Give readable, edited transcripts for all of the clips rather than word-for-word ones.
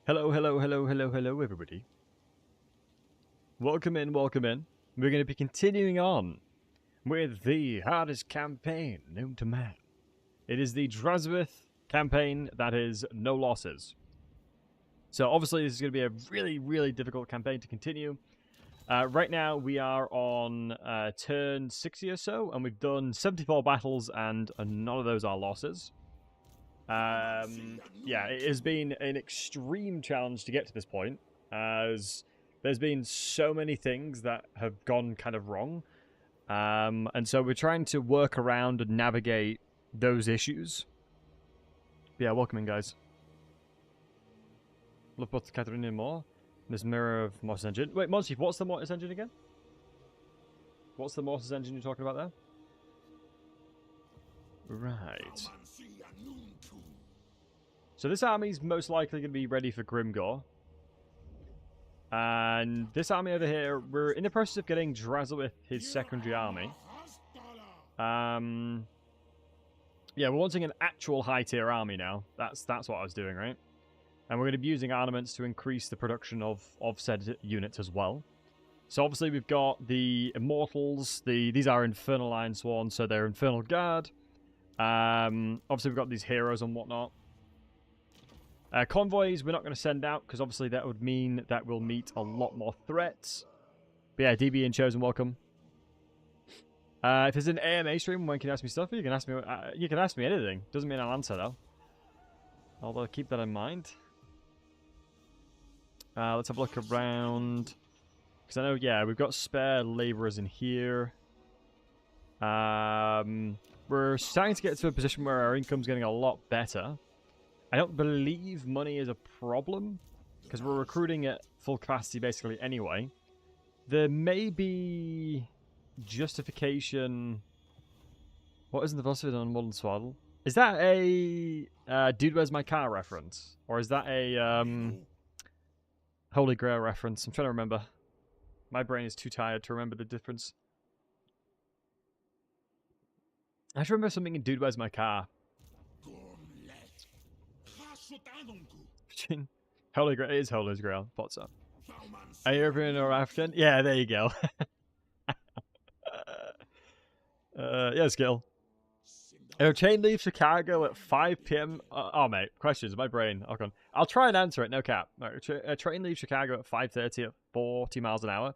Hello, hello, hello, hello, hello, everybody. Welcome in, welcome in. We're going to be continuing on with the hardest campaign known to man. It is the Drazhoath campaign that is no losses. So obviously this is going to be a really, really difficult campaign to continue. Right now we are on turn 60 or so, and we've done 74 battles, and none of those are losses. Yeah, it has been an extreme challenge to get to this point, as there's been so many things that have gone kind of wrong. And so we're trying to work around and navigate those issues. But yeah, welcome in, guys. Love both Catherine and more. This mirror of Mortis engine. Wait, Monty, what's the Mortis engine again? What's the Mortis engine you're talking about there? Right. So this army's most likely going to be ready for Grimgor. And this army over here, we're in the process of getting Drazhoath his secondary army. Yeah, we're wanting an actual high-tier army now. That's what I was doing, right? And we're going to be using armaments to increase the production of said units as well. So obviously we've got the Immortals. These are Infernal Iron Sworn, so they're Infernal Guard. Obviously we've got these heroes and whatnot. Convoys we're not going to send out, because obviously that would mean that we'll meet a lot more threats. But yeah, DB and Chosen, welcome. If there's an AMA stream, when can you ask me stuff? You can ask me anything. Doesn't mean I'll answer though. Although keep that in mind. Let's have a look around, because I know, yeah, we've got spare laborers in here. We're starting to get to a position where our income's getting a lot better. I don't believe money is a problem, because we're recruiting at full capacity basically anyway. There may be justification. What isn't the philosophy on Modern Swaddle? Is that a Dude Where's My Car reference? Or is that a Holy Grail reference? I'm trying to remember. My brain is too tired to remember the difference. I just remember something in Dude Where's My Car. Holy Grail, it is Holy Grail. Thought so. Are you European or African? Yeah, there you go. Yeah, skill. A train leaves Chicago at 5 p.m. Oh, mate, questions. My brain. Okay. I'll try and answer it. No cap. A train leaves Chicago at 5:30 at 40 miles an hour.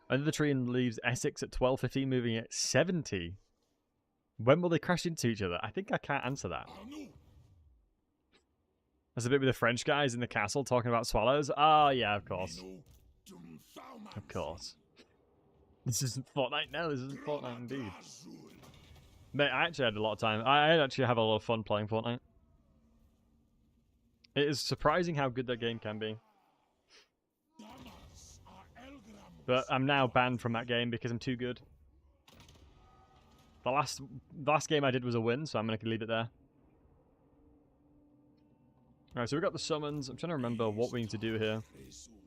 Another train leaves Essex at 12:15, moving at 70. When will they crash into each other? I think I can't answer that. There's a bit with the French guys in the castle talking about swallows. Oh, yeah, of course. Of course. This isn't Fortnite. No, this isn't Fortnite indeed. Mate, I actually had a lot of time. I actually have a lot of fun playing Fortnite. It is surprising how good that game can be. But I'm now banned from that game because I'm too good. The last game I did was a win, so I'm going to leave it there. Alright, so we've got the summons. I'm trying to remember what we need to do here.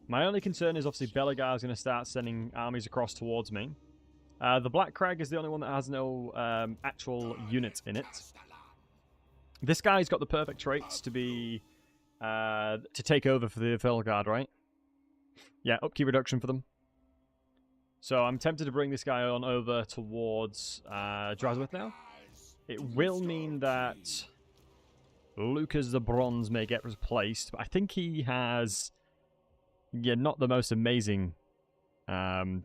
My only concern is obviously Belagar is going to start sending armies across towards me. The Black Crag is the only one that has no actual units in it. This guy's got the perfect traits to be to take over for the Infernal Guard, right? Yeah, upkeep reduction for them. So I'm tempted to bring this guy on over towards Drazhoath now. It will mean that Lucas the Bronze may get replaced, but I think he has, yeah, not the most amazing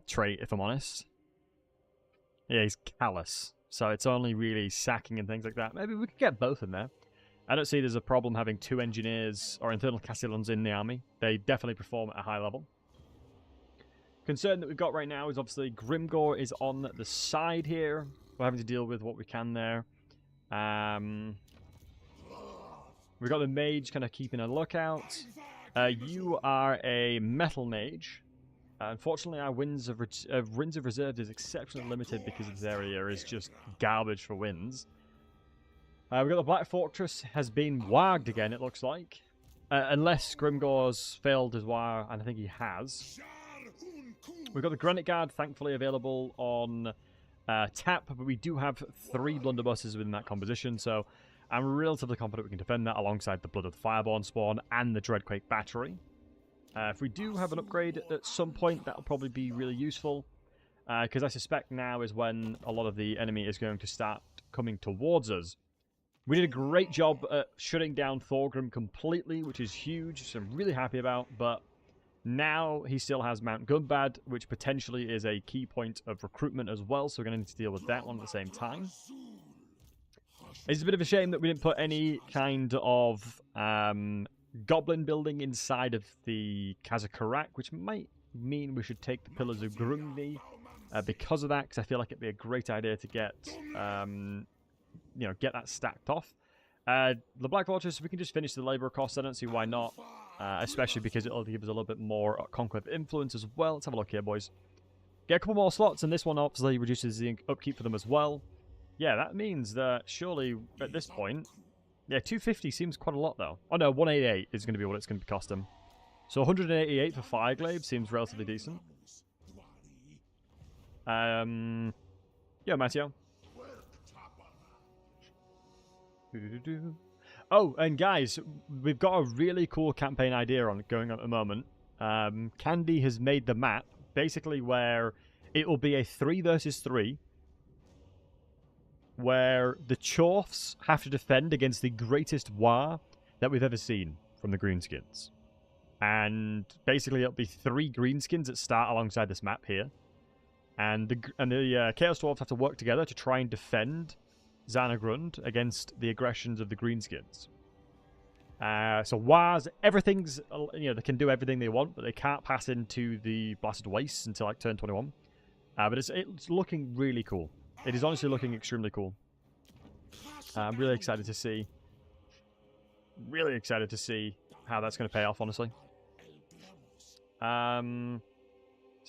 trait, if I'm honest. Yeah, he's callous, so it's only really sacking and things like that. Maybe we could get both in there. I don't see there's a problem having 2 engineers or internal Castellans in the army. They definitely perform at a high level. Concern that we've got right now is obviously Grimgor is on the side here. We're having to deal with what we can there. We've got the mage kind of keeping a lookout. You are a metal mage. Unfortunately, our winds of reserve is exceptionally limited because this area is just garbage for winds. We've got the Black Fortress has been warged again, it looks like. Unless Grimgor's failed his war, and I think he has. We've got the Granite Guard, thankfully available on tap, but we do have 3 blunderbusses within that composition, so I'm relatively confident we can defend that alongside the Blood of the Fireborn spawn and the Dreadquake battery. If we do have an upgrade at some point, that'll probably be really useful. Because I suspect now is when a lot of the enemy is going to start coming towards us. We did a great job at shutting down Thorgrim completely, which is huge, which I'm really happy about. But now he still has Mount Gunbad, which potentially is a key point of recruitment as well. So we're going to need to deal with that one at the same time. It's a bit of a shame that we didn't put any kind of goblin building inside of the Kazakarak, which might mean we should take the Pillars of Grumni because of that, because I feel like it'd be a great idea to get, get that stacked off. The Black Fortress, we can just finish the labor costs. I don't see why not, especially because it'll give us a little bit more conclave influence as well. Let's have a look here, boys. Get a couple more slots, and this one obviously reduces the upkeep for them as well. Yeah, that means that surely at this point, yeah, 250 seems quite a lot though. Oh no, 188 is going to be what it's going to cost them. So 188 for Fireglaive seems relatively decent. Yeah, Matteo. Oh, and guys, we've got a really cool campaign idea going on at the moment. Candy has made the map basically where it will be a 3 versus 3. Where the Chorfs have to defend against the greatest war that we've ever seen from the Greenskins. And basically it'll be 3 Greenskins that start alongside this map here. And the Chaos Dwarves have to work together to try and defend Xanagrund against the aggressions of the Greenskins. So wars, everything's, they can do everything they want, but they can't pass into the Blasted Wastes until like turn 21. But it's looking really cool. It is honestly looking extremely cool. I'm really excited to see. Really excited to see how that's going to pay off, honestly. So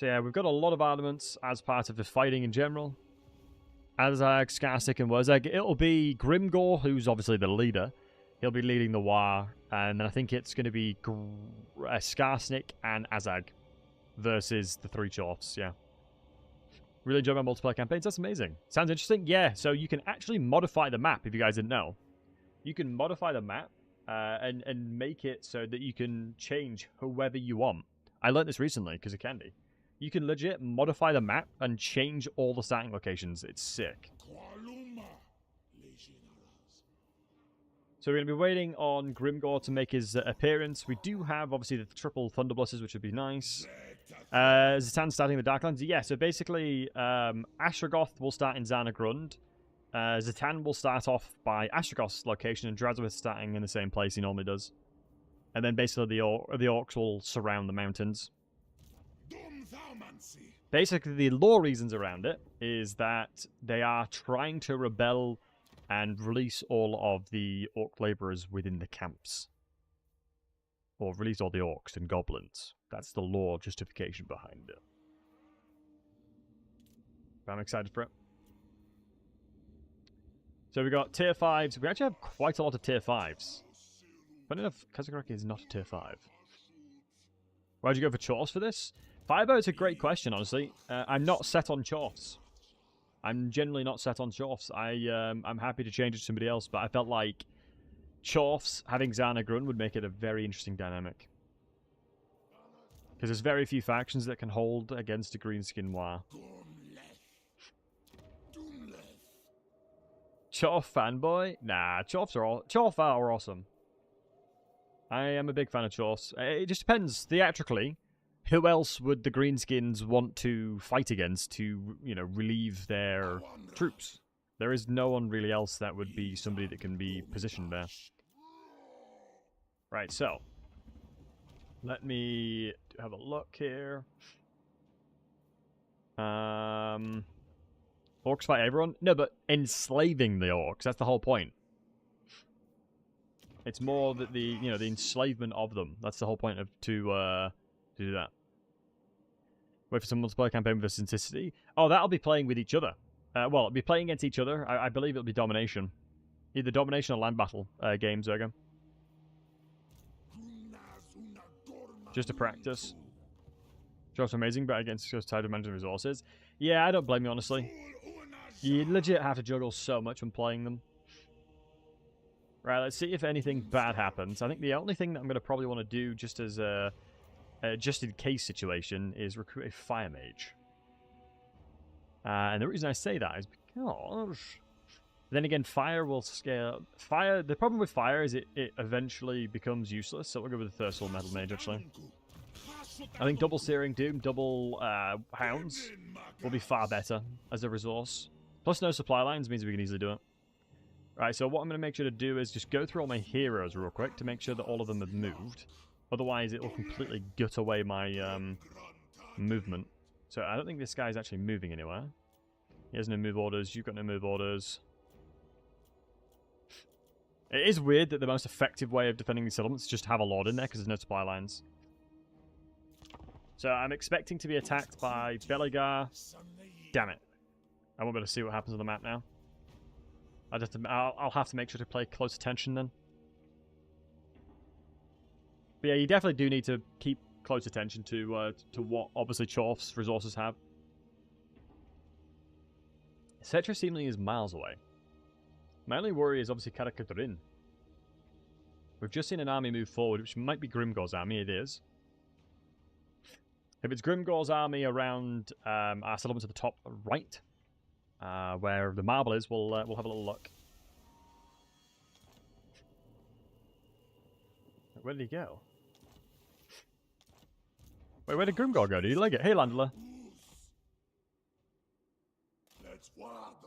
yeah, we've got a lot of armaments as part of the fighting in general. Azag, Skarsnik, and Wurzag. It'll be Grimgor, who's obviously the leader. He'll be leading the war. And then I think it's going to be Skarsnik and Azag versus the 3 Chorfs, yeah. Really enjoy my multiplayer campaigns. That's amazing. Sounds interesting. Yeah, so you can actually modify the map, if you guys didn't know. You can modify the map and make it so that you can change whoever you want. I learned this recently because of Candy. You can legit modify the map and change all the starting locations. It's sick. So we're going to be waiting on Grimgor to make his appearance. We do have, obviously, the triple Thunderblasters, which would be nice. Zatan starting the Darklands. Yeah, so basically, Ashragoth will start in Xanagrund. Zatan will start off by Ashragoth's location, and Drazhoath starting in the same place he normally does. And then basically the orcs will surround the mountains. Basically, the lore reasons around it is that they are trying to rebel and release all of the orc laborers within the camps. Or release all the orcs and goblins. That's the lore justification behind it. But I'm excited for it. So we got tier 5s. We actually have quite a lot of tier 5s. Funny enough, Kazakharaki is not a tier 5. Why'd you go for Chorfs for this? Fireboat's a great question, honestly. I'm not set on Chorfs. I'm generally not set on Chorfs. I'm happy to change it to somebody else, but I felt like Chorfs having Xanagrund would make it a very interesting dynamic. Because there's very few factions that can hold against a Greenskin war. Chorf fanboy? Nah, Chorf are awesome. I am a big fan of Chorfs. It just depends. Theatrically, who else would the Greenskins want to fight against to, relieve their troops? There is no one really else that would be somebody that can be positioned there. Right, so let me have a look here. Orcs fight everyone? No, but enslaving the orcs, that's the whole point. It's more that the enslavement of them. That's the whole point of to do that. Wait for some multiplayer campaign with authenticity. Oh, that'll be playing with each other. Well, it'll be playing against each other. I believe it'll be domination. Either domination or land battle games, Zergo. Just to practice. Job's amazing, but against just tied to managing resources. Yeah, I don't blame you, honestly. You legit have to juggle so much when playing them. Right, let's see if anything bad happens. I think the only thing that I'm going to probably want to do just as a just in case situation is recruit a fire mage. And the reason I say that is because then again, fire will scale. Fire. The problem with fire is it eventually becomes useless. So we'll go with the Third Soul Metal Mage actually. I think double Searing Doom, double Hounds will be far better as a resource. Plus no supply lines means we can easily do it. Right, so what I'm going to make sure to do is just go through all my heroes real quick to make sure that all of them have moved. Otherwise, it will completely gut away my movement. So I don't think this guy's actually moving anywhere. He has no move orders. You've got no move orders. It is weird that the most effective way of defending these settlements is just to have a lord in there because there's no supply lines. So I'm expecting to be attacked by Belegar. Damn it. I won't be able to see what happens on the map now. I'll have to make sure to play close attention then. But yeah, you definitely do need to keep close attention to what obviously Drazhoath's resources have. Cetra seemingly is miles away. My only worry is obviously Karakatrin. We've just seen an army move forward, which might be Grimgor's army. It is. If it's Grimgor's army around our settlement to the top right, where the marble is, we'll have a little look. Where did he go? Wait, where did Grimgor go? Did he leg it? Hey, Landler.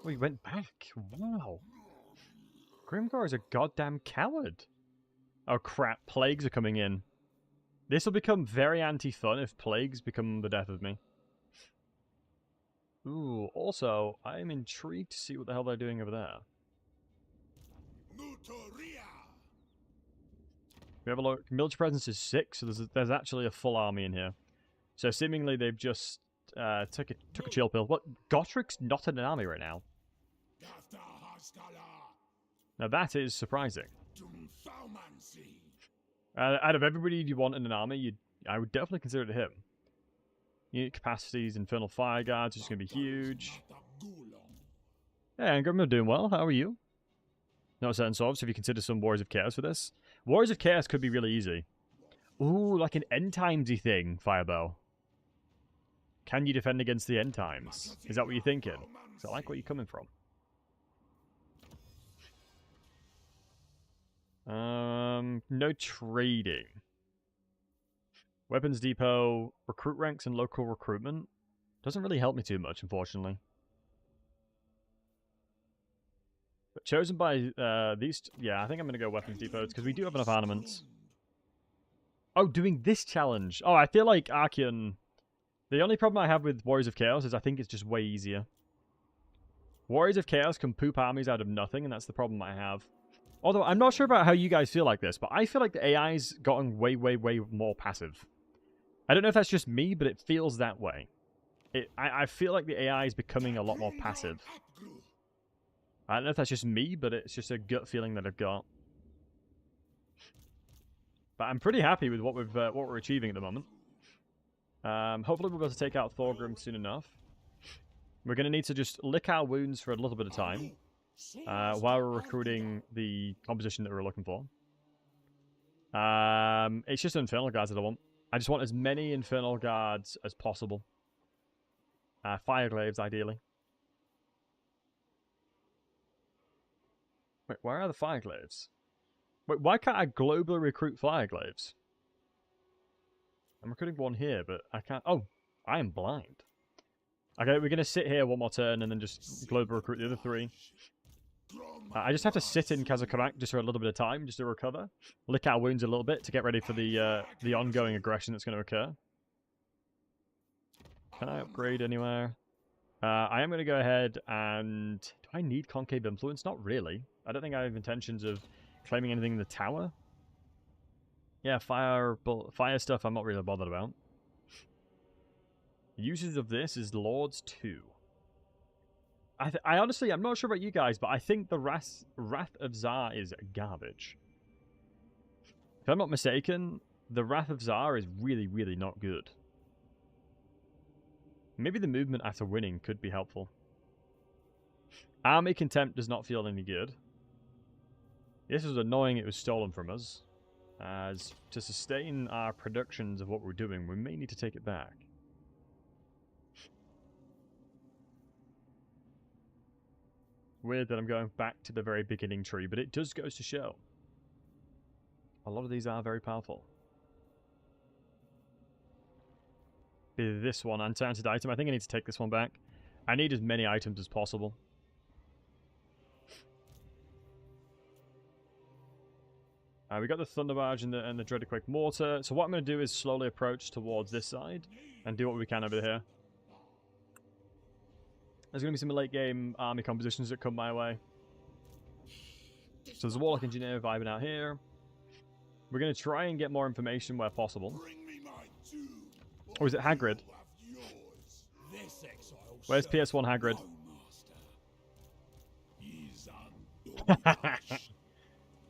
Oh, he went back. Wow. Grimgor is a goddamn coward. Oh crap, plagues are coming in. This will become very anti-fun if plagues become the death of me. Ooh, also, I'm intrigued to see what the hell they're doing over there. We have a look. Military presence is 6, so there's actually a full army in here. So seemingly they've just took a chill pill. What? Gottric's not in an army right now. Now that is surprising. Out of everybody you want in an army, I would definitely consider it him. Unit capacities, Infernal Fire Guards, is going to be huge. Yeah, I'm doing well. How are you? No certain solves. Have you considered some Warriors of Chaos for this? Warriors of Chaos could be really easy. Ooh, like an end timesy thing, Firebow. Can you defend against the end times? Is that what you're thinking? Because I like where you're coming from. No trading. Weapons depot, recruit ranks, and local recruitment. Doesn't really help me too much, unfortunately. But chosen by these... Yeah, I think I'm going to go weapons depots, because we do have enough armaments. Oh, doing this challenge. Oh, I feel like Archeon... The only problem I have with Warriors of Chaos is I think it's just way easier. Warriors of Chaos can poop armies out of nothing, and that's the problem I have. Although, I'm not sure about how you guys feel like this, but I feel like the AI's gotten way, way, way more passive. I don't know if that's just me, but it feels that way. I feel like the AI is becoming a lot more passive. I don't know if that's just me, but it's just a gut feeling that I've got. But I'm pretty happy with what we're achieving at the moment. Hopefully we'll be able to take out Thorgrim soon enough. We're going to need to just lick our wounds for a little bit of time. While we're recruiting the composition that we're looking for. It's just Infernal Guards that I want. I just want as many Infernal Guards as possible. Fireglaves, ideally. Wait, where are the Fireglaves? Wait, why can't I globally recruit Fireglaves? I'm recruiting one here, but I can't... Oh, I am blind. Okay, we're going to sit here one more turn and then just globally recruit the other 3. I just have to sit in Kazakhstan just for a little bit of time, just to recover. Lick our wounds a little bit to get ready for the ongoing aggression that's going to occur. Can I upgrade anywhere? I am going to go ahead and... Do I need Concave Influence? Not really. I don't think I have intentions of claiming anything in the tower. Yeah, fire stuff I'm not really bothered about. Uses of this is Lords 2. I honestly, I'm not sure about you guys, but I think the Wrath of Tsar is garbage. If I'm not mistaken, the Wrath of Tsar is really, really not good. Maybe the movement after winning could be helpful. Army Contempt does not feel any good. This was annoying it was stolen from us. As to sustain our productions of what we're doing, we may need to take it back. Weird that I'm going back to the very beginning tree, but it does goes to show. A lot of these are very powerful. Be this one, enchanted item. I think I need to take this one back. I need as many items as possible. We got the Thunder Barge and the Dreaded Quake Mortar. So what I'm going to do is slowly approach towards this side and do what we can over here. There's going to be some late game army compositions that come my way. So there's a Warlock Engineer vibing out here. We're going to try and get more information where possible. Or is it Hagrid? Where's PS1 Hagrid?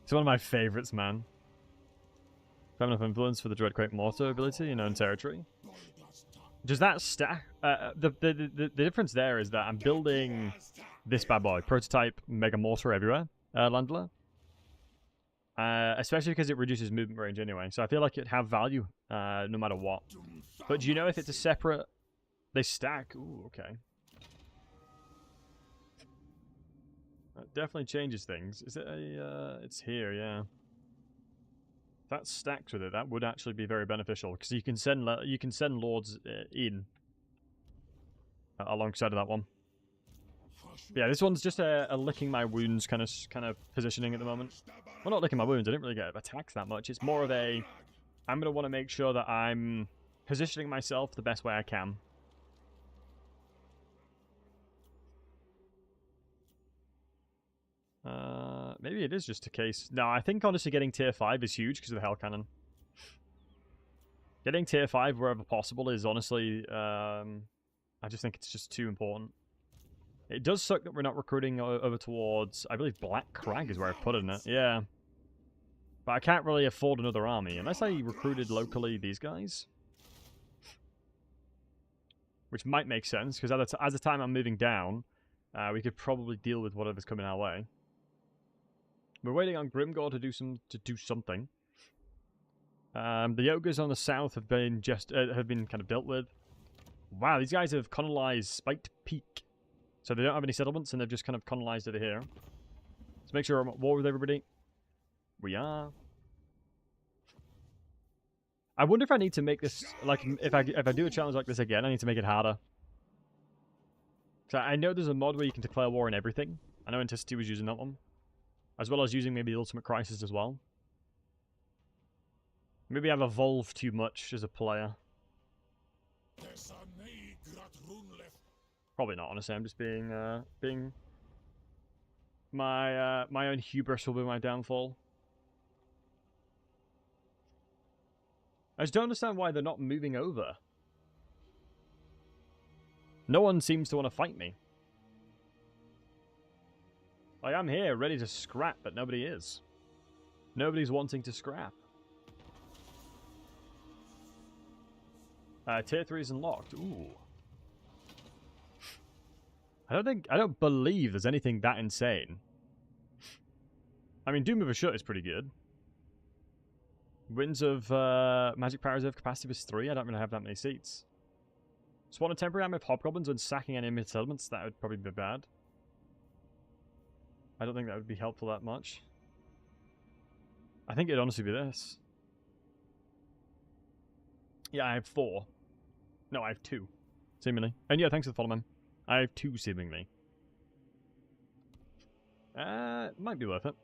It's one of my favorites, man. Have enough influence for the Dreadquake Mortar ability in own territory. Does that stack? The difference there is that I'm building this bad boy, prototype Mega Mortar everywhere, Landler. Especially because it reduces movement range anyway, so I feel like it'd have value no matter what. But do you know if it's a separate... They stack? Ooh, okay. That definitely changes things. Is it a... it's here, yeah. If that stacks with it, that would actually be very beneficial, because you can send lords in alongside of that one. Yeah, this one's just a licking my wounds kind of positioning at the moment. Well, not licking my wounds. I didn't really get attacked that much. It's more of a... I'm going to want to make sure that I'm positioning myself the best way I can. Maybe it is just a case... No, I think honestly getting tier 5 is huge because of the Hell Cannon. Getting tier 5 wherever possible is honestly... I just think it's just too important. It does suck that we're not recruiting over towards... I believe Black Crag is where I put it in it. Yeah. But I can't really afford another army unless I recruited locally these guys. Which might make sense, because as the time I'm moving down, we could probably deal with whatever's coming our way. We're waiting on Grimgore to do something. The ogres on the south have been kind of dealt with. Wow, these guys have colonized Spiked Peak. So they don't have any settlements, and they've just kind of colonized over here. Let's make sure I'm at war with everybody. We are. I wonder if I need to make this, like, if I do a challenge like this again, I need to make it harder. So I know there's a mod where you can declare war on everything. I know Anticity was using that one. As well as using maybe the Ultimate Crisis as well. Maybe I've evolved too much as a player. Probably not, honestly. I'm just being my own hubris will be my downfall. I just don't understand why they're not moving over. No one seems to want to fight me. Like, I'm here, ready to scrap, but nobody is. Nobody's wanting to scrap. Tier 3 is unlocked. Ooh. I don't believe there's anything that insane. I mean, Doom of a Shut is pretty good. Winds of Magic Power Reserve capacity was 3. I don't really have that many seats. Spawn a temporary army of hobgoblins when sacking enemy settlements. That would probably be bad. I don't think that would be helpful that much. I think it'd honestly be this. Yeah, I have 4. No, I have 2. Seemingly. And yeah, thanks for the follow, man. I have 2 seemingly. Might be worth it.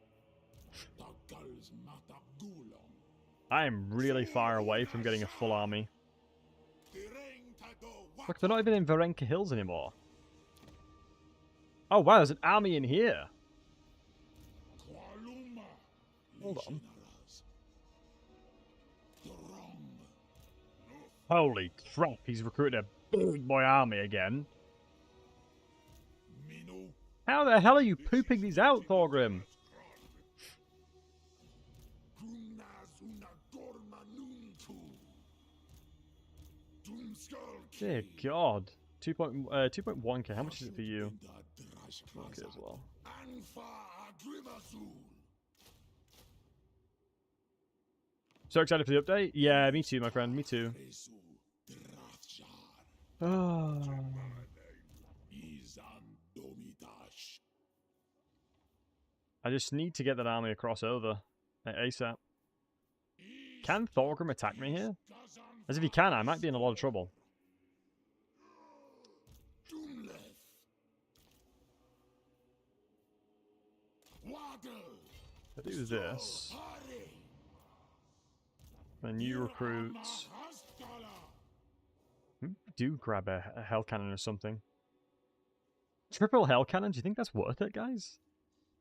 I am really far away from getting a full army. Look, they're not even in Varenka Hills anymore. Oh wow, there's an army in here. Hold on. Holy crap, he's recruited a big boy army again. How the hell are you pooping these out, Thorgrim? Dear God. 2.1k, how much is it for you? Okay as well. So excited for the update? Yeah, me too, my friend. Me too. Oh. I just need to get that army across over ASAP. Can Thorgrim attack me here? As if he can, I might be in a lot of trouble. I do this. Then you recruit. Do grab a hell cannon or something. Triple hell cannon? Do you think that's worth it, guys?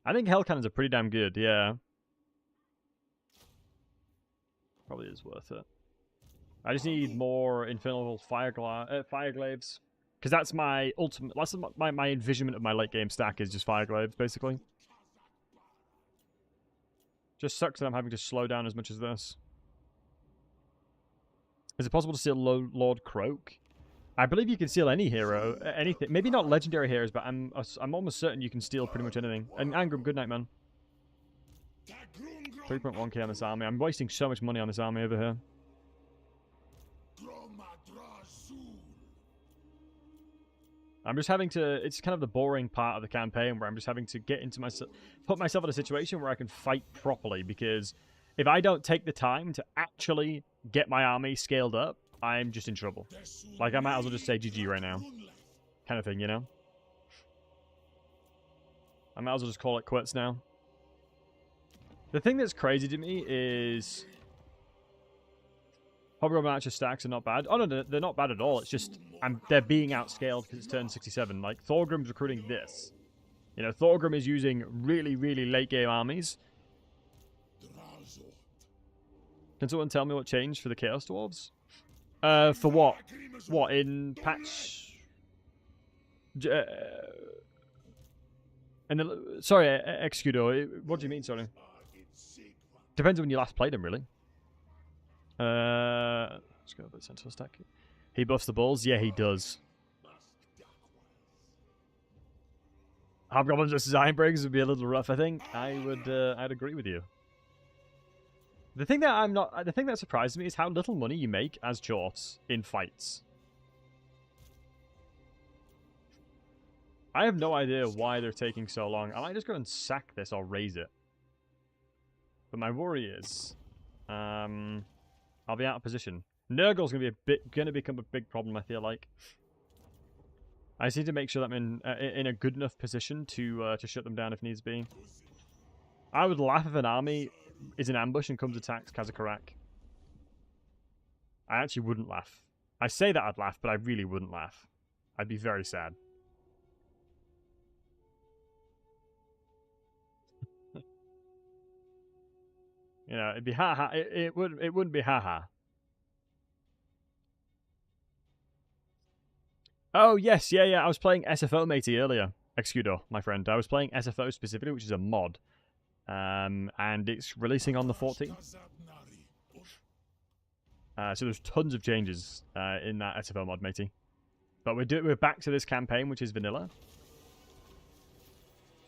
I think hell cannons are pretty damn good, yeah. Probably is worth it. I just need more infernal fire glaives. Because that's my ultimate... That's my envisionment of my late game stack is just fire glaives, basically. Just sucks that I'm having to slow down as much as this. Is it possible to steal Lord Croak? I believe you can steal any hero, anything. Maybe not legendary heroes, but I'm almost certain you can steal pretty much anything. And Angrim, good night, man. 3.1k on this army. I'm wasting so much money on this army over here. I'm just having to... It's kind of the boring part of the campaign where I'm just having to get into myself... Put myself in a situation where I can fight properly, because if I don't take the time to actually get my army scaled up, I'm just in trouble. Like, I might as well just say GG right now. Kind of thing, you know? I might as well just call it quits now. The thing that's crazy to me is... Hobgoblin Archer stacks are not bad. Oh, no, they're not bad at all. It's just they're being outscaled because it's turn 67. Like, Thorgrim's recruiting this. You know, Thorgrim is using really, really late-game armies. Can someone tell me what changed for the Chaos Dwarves? For what? What, in patch... sorry, Executor, what do you mean, sorry? Depends on when you last played him, really. Let's go over Sentinel stack. He buffs the bulls? Yeah, he does. Hobgoblins versus Ironbreakers would be a little rough, I think. I'd agree with you. The thing that surprises me is how little money you make as Chorfs in fights. I have no idea why they're taking so long. I might just go and sack this or raise it. But my worry is, I'll be out of position. Nurgle's gonna become a big problem, I feel like. I just need to make sure that I'm in a good enough position to shut them down if needs be. I would laugh if an army is in ambush and comes attacks Kazakurak. I actually wouldn't laugh. I say that I'd laugh, but I really wouldn't laugh. I'd be very sad. You know, it'd be haha. It wouldn't be haha. Oh yes, yeah. I was playing SFO matey earlier. Executor, my friend. I was playing SFO specifically, which is a mod, and it's releasing on the 14th. So there's tons of changes in that SFO mod, matey. But we're back to this campaign, which is vanilla.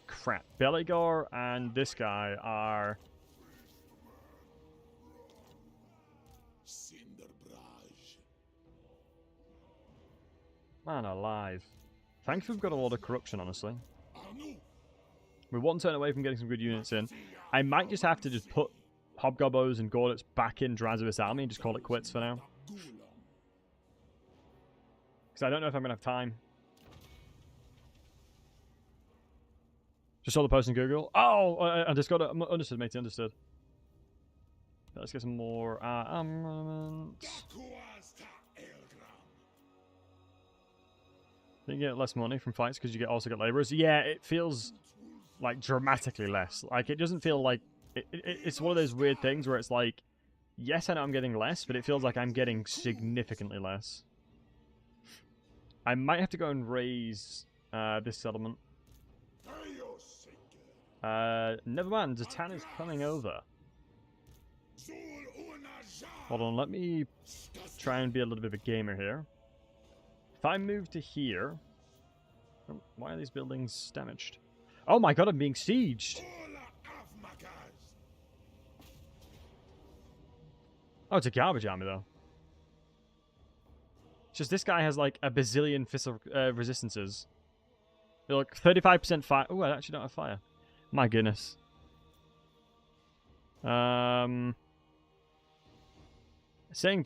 Crap, Beligor and this guy are. Man alive. Thankfully we've got a lot of corruption, honestly. We're one turn away from getting some good units in. I might just have to just put Hobgoblins and Gauntlets back in Drazhoath's army and just call it quits for now. Because I don't know if I'm going to have time. Just saw the post in Google. Oh, I just got it. Understood, matey, understood. Let's get some more armaments. You get less money from fights because you also get laborers. Yeah, it feels like dramatically less. Like, it doesn't feel like... It's one of those weird things where it's like, yes, I know I'm getting less, but it feels like I'm getting significantly less. I might have to go and raise this settlement. Never mind, Zatan is coming over. Hold on, let me try and be a little bit of a gamer here. If I move to here... Oh, why are these buildings damaged? Oh my god, I'm being sieged! Oh, it's a garbage army, though. It's just this guy has, like, a bazillion fissile resistances. They're like 35% fire. Oh, I actually don't have fire. My goodness. Saying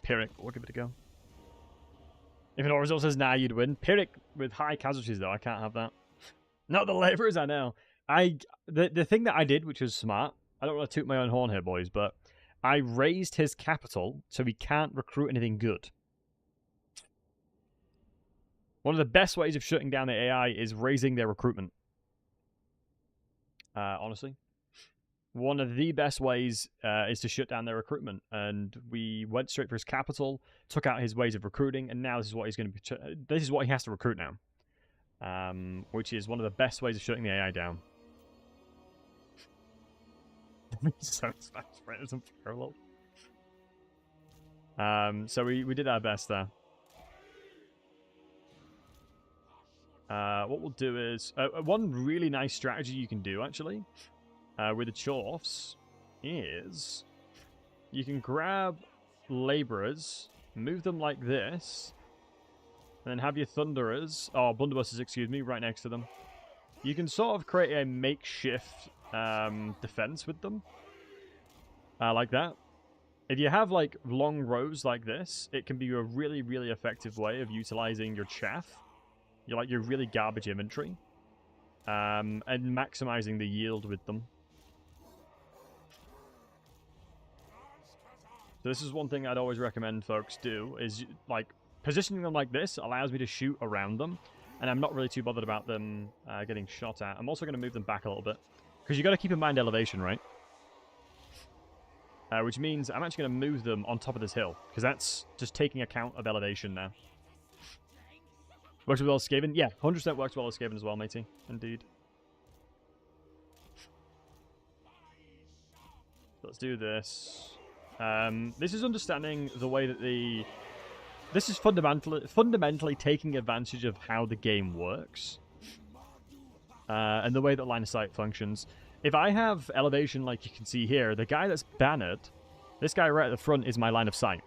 Pyrrhic, but we'll give it a go. If an result says, nah, you'd win. Pyrrhic with high casualties, though, I can't have that. Not the labourers, I know. The thing that I did, which was smart, I don't want to toot my own horn here, boys, but I raised his capital so he can't recruit anything good. One of the best ways of shutting down the AI is raising their recruitment. Honestly. One of the best ways is to shut down their recruitment. And we went straight for his capital, took out his ways of recruiting, and now this is what he's going to be. This is what he has to recruit now. Which is one of the best ways of shutting the AI down. So fast, right? It's unparalleled. So we did our best there. What we'll do is one really nice strategy you can do actually with the Drazhoaths is you can grab laborers, move them like this, and then have your thunderers, or blunderbusters, excuse me, right next to them. You can sort of create a makeshift defense with them, like that. If you have like long rows like this, it can be a really, really effective way of utilizing your chaff. You like your really garbage inventory, and maximizing the yield with them. So this is one thing I'd always recommend folks do, is like positioning them like this allows me to shoot around them, and I'm not really too bothered about them getting shot at. I'm also going to move them back a little bit, because you got to keep in mind elevation, right? Which means I'm actually going to move them on top of this hill, because that's just taking account of elevation now. Works well as Skaven? Yeah, 100% works well as Skaven as well, matey. Indeed. Let's do this. This is understanding the way that the... This is fundamentally taking advantage of how the game works. And the way that line of sight functions. If I have elevation like you can see here, the guy that's bannered, this guy right at the front is my line of sight.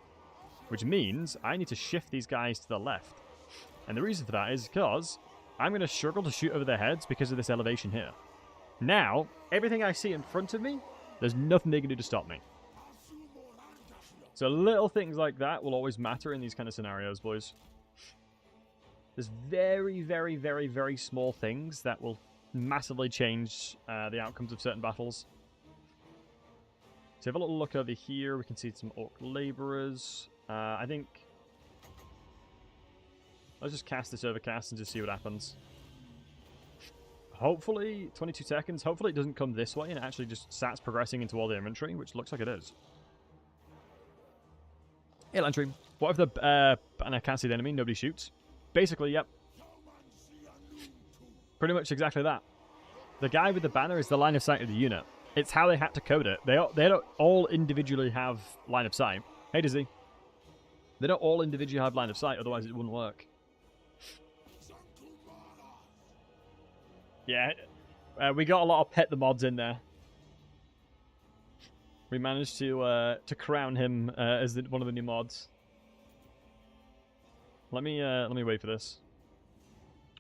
Which means I need to shift these guys to the left. And the reason for that is because I'm going to struggle to shoot over their heads because of this elevation here. Now, everything I see in front of me, there's nothing they can do to stop me. So little things like that will always matter in these kind of scenarios, boys. There's very, very, very, very small things that will massively change the outcomes of certain battles. So have a little look over here. We can see some orc laborers. I think... Let's just cast this overcast and just see what happens. Hopefully, 22 seconds. Hopefully it doesn't come this way and it actually just starts progressing into all the inventory, which looks like it is. Hey, Lantry. What if the... and I can't see the enemy, nobody shoots? Basically, yep. Pretty much exactly that. The guy with the banner is the line of sight of the unit. It's how they had to code it. They don't all individually have line of sight. Hey, Dizzy. They don't all individually have line of sight, otherwise it wouldn't work. Yeah, we got a lot of pet the mods in there. We managed to crown him as one of the new mods. Let me wait for this.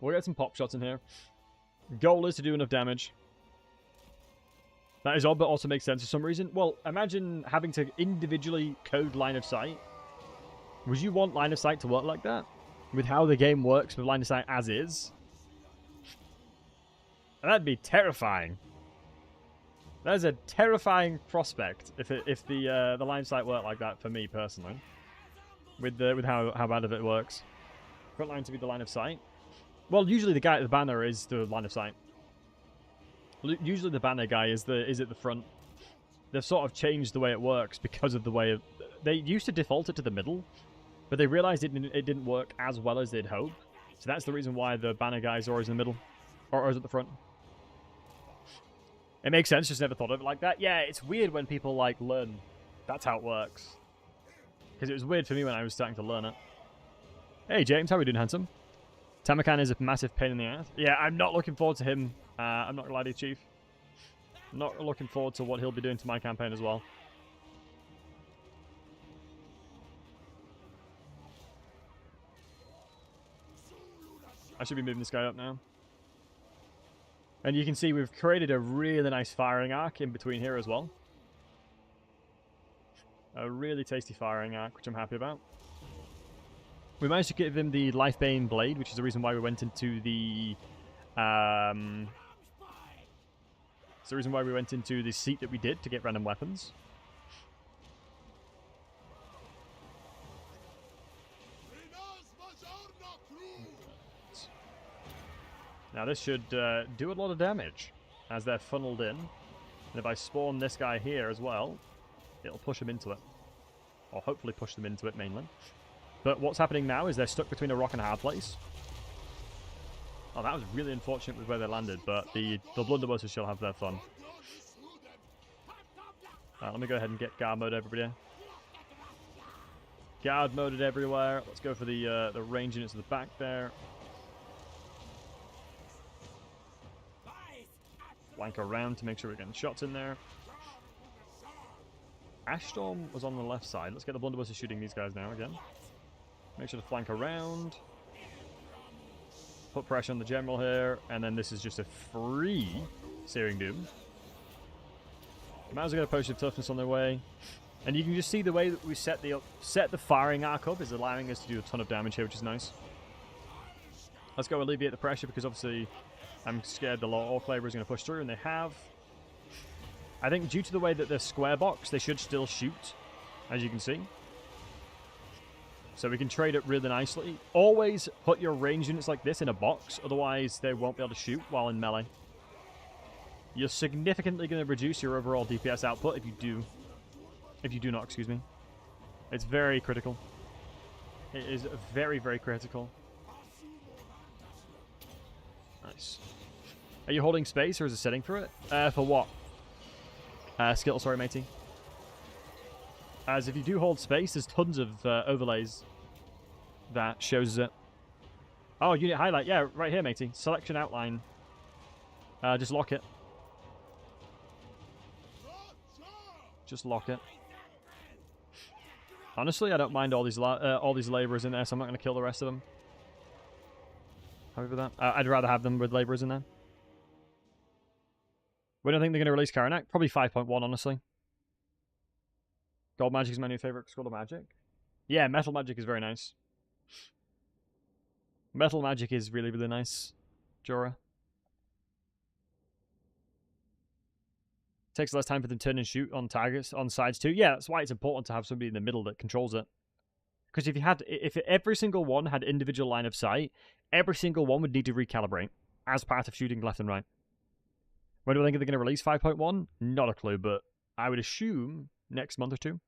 We'll get some pop shots in here. Goal is to do enough damage. That is odd, but also makes sense for some reason. Well, imagine having to individually code line of sight. Would you want line of sight to work like that? With how the game works with line of sight as is? That'd be terrifying. That is a terrifying prospect if the line of sight worked like that for me personally. With how bad of it works. Front line to be the line of sight. Well, usually the guy at the banner is the line of sight. Usually the banner guy is at the front. They've sort of changed the way it works because of the way they used to default it to the middle, but they realized it didn't work as well as they'd hoped. So that's the reason why the banner guys are always in the middle, or always at the front. It makes sense. Just never thought of it like that. Yeah, it's weird when people like learn that's how it works. Because it was weird for me when I was starting to learn it. Hey James, how are we doing, handsome? Tamakan is a massive pain in the ass. Yeah, I'm not looking forward to him. I'm not gonna lie to you, Chief. I'm not looking forward to what he'll be doing to my campaign as well. I should be moving this guy up now. And you can see we've created a really nice firing arc in between here as well. A really tasty firing arc, which I'm happy about. We managed to give him the Lifebane Blade, which is the reason why we went into the... it's the reason why we went into the seat that we did to get random weapons. Now this should do a lot of damage as they're funneled in. And if I spawn this guy here as well, it'll push them into it. Or hopefully push them into it mainly. But what's happening now is they're stuck between a rock and a hard place. Oh, that was really unfortunate with where they landed, but the blunderbusses shall have their fun. Let me go ahead and get guard mode everybody. Guard moded everywhere. Let's go for the range units at the back there. Flank around to make sure we're getting shots in there. Ashstorm was on the left side. Let's get the blunderbusses shooting these guys now again. Make sure to flank around. Put pressure on the general here. And then this is just a free Searing Doom. Might as well get a potion of toughness on their way. And you can just see the way that we set the firing arc up is allowing us to do a ton of damage here, which is nice. Let's go alleviate the pressure because obviously I'm scared the Orc Laborer is going to push through, and they have. I think due to the way that they're square box, they should still shoot, as you can see. So we can trade it really nicely. Always put your range units like this in a box, otherwise they won't be able to shoot while in melee. You're significantly going to reduce your overall DPS output if you do not, excuse me. It's very critical. It is very, very critical. Nice. Are you holding space or is it setting for it? For what? Skill, sorry, matey. As if you do hold space, there's tons of overlays that shows it. Oh, unit highlight. Yeah, right here, matey. Selection outline. Just lock it. Just lock it. Honestly, I don't mind all these laborers in there, so I'm not going to kill the rest of them. Happy with that? I'd rather have them with laborers in there. When do I think they're going to release Karanak? Probably 5.1, honestly. Gold Magic is my new favorite Scroll of Magic. Yeah, Metal Magic is very nice. Metal Magic is really, really nice. Jorah. Takes less time for them to turn and shoot on targets, on sides too. Yeah, that's why it's important to have somebody in the middle that controls it. Because if every single one had individual line of sight, every single one would need to recalibrate as part of shooting left and right. When do I think they're going to release 5.1? Not a clue, but I would assume next month or two.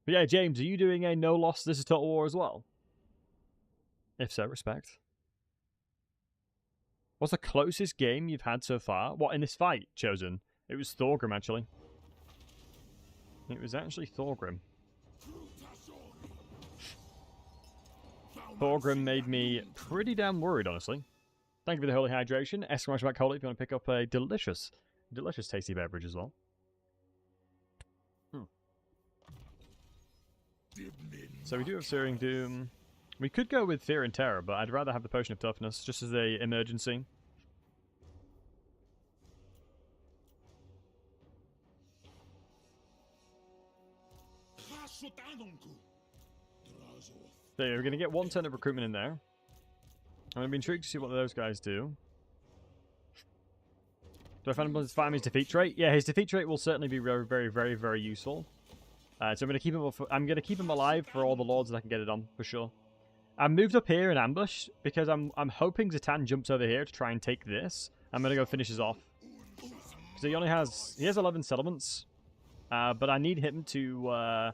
But yeah, James, are you doing a no loss This Is Total War as well? If so, respect. What's the closest game you've had so far? What, in this fight, Chosen? It was Thorgrim, actually. It was actually Thorgrim. Thorgrim made me pretty damn worried, honestly. Thank you for the holy hydration. Eskimo back holy if you want to pick up a delicious, delicious tasty beverage as well. So we do have Searing Doom. We could go with Fear and Terror, but I'd rather have the Potion of Toughness, just as a emergency. There, we're going to get 1 turn of recruitment in there. I'm going to be intrigued to see what those guys do. Do I find his farming defeat trait? Yeah, his defeat trait will certainly be very, very, very, very useful. So I'm going to keep him. I'm going to keep him alive for all the lords that I can get it on for sure. I moved up here in ambush because I'm hoping Zatan jumps over here to try and take this. I'm going to go finish his off. So he has 11 settlements, but I need him to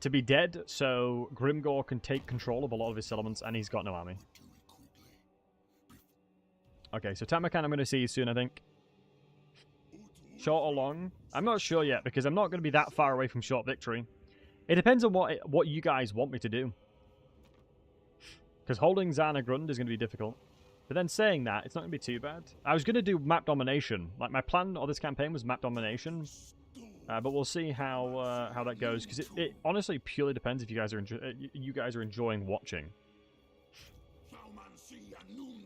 be dead so Grimgor can take control of a lot of his settlements, and he's got no army. Okay, so Tamakan I'm going to see you soon, I think. Short or long? I'm not sure yet, because I'm not going to be that far away from short victory. It depends on what you guys want me to do. Because holding Zana Grund is going to be difficult. But then saying that, it's not going to be too bad. I was going to do map domination. Like, my plan of this campaign was map domination. But we'll see how that goes, because it honestly purely depends if you guys are enjoying watching.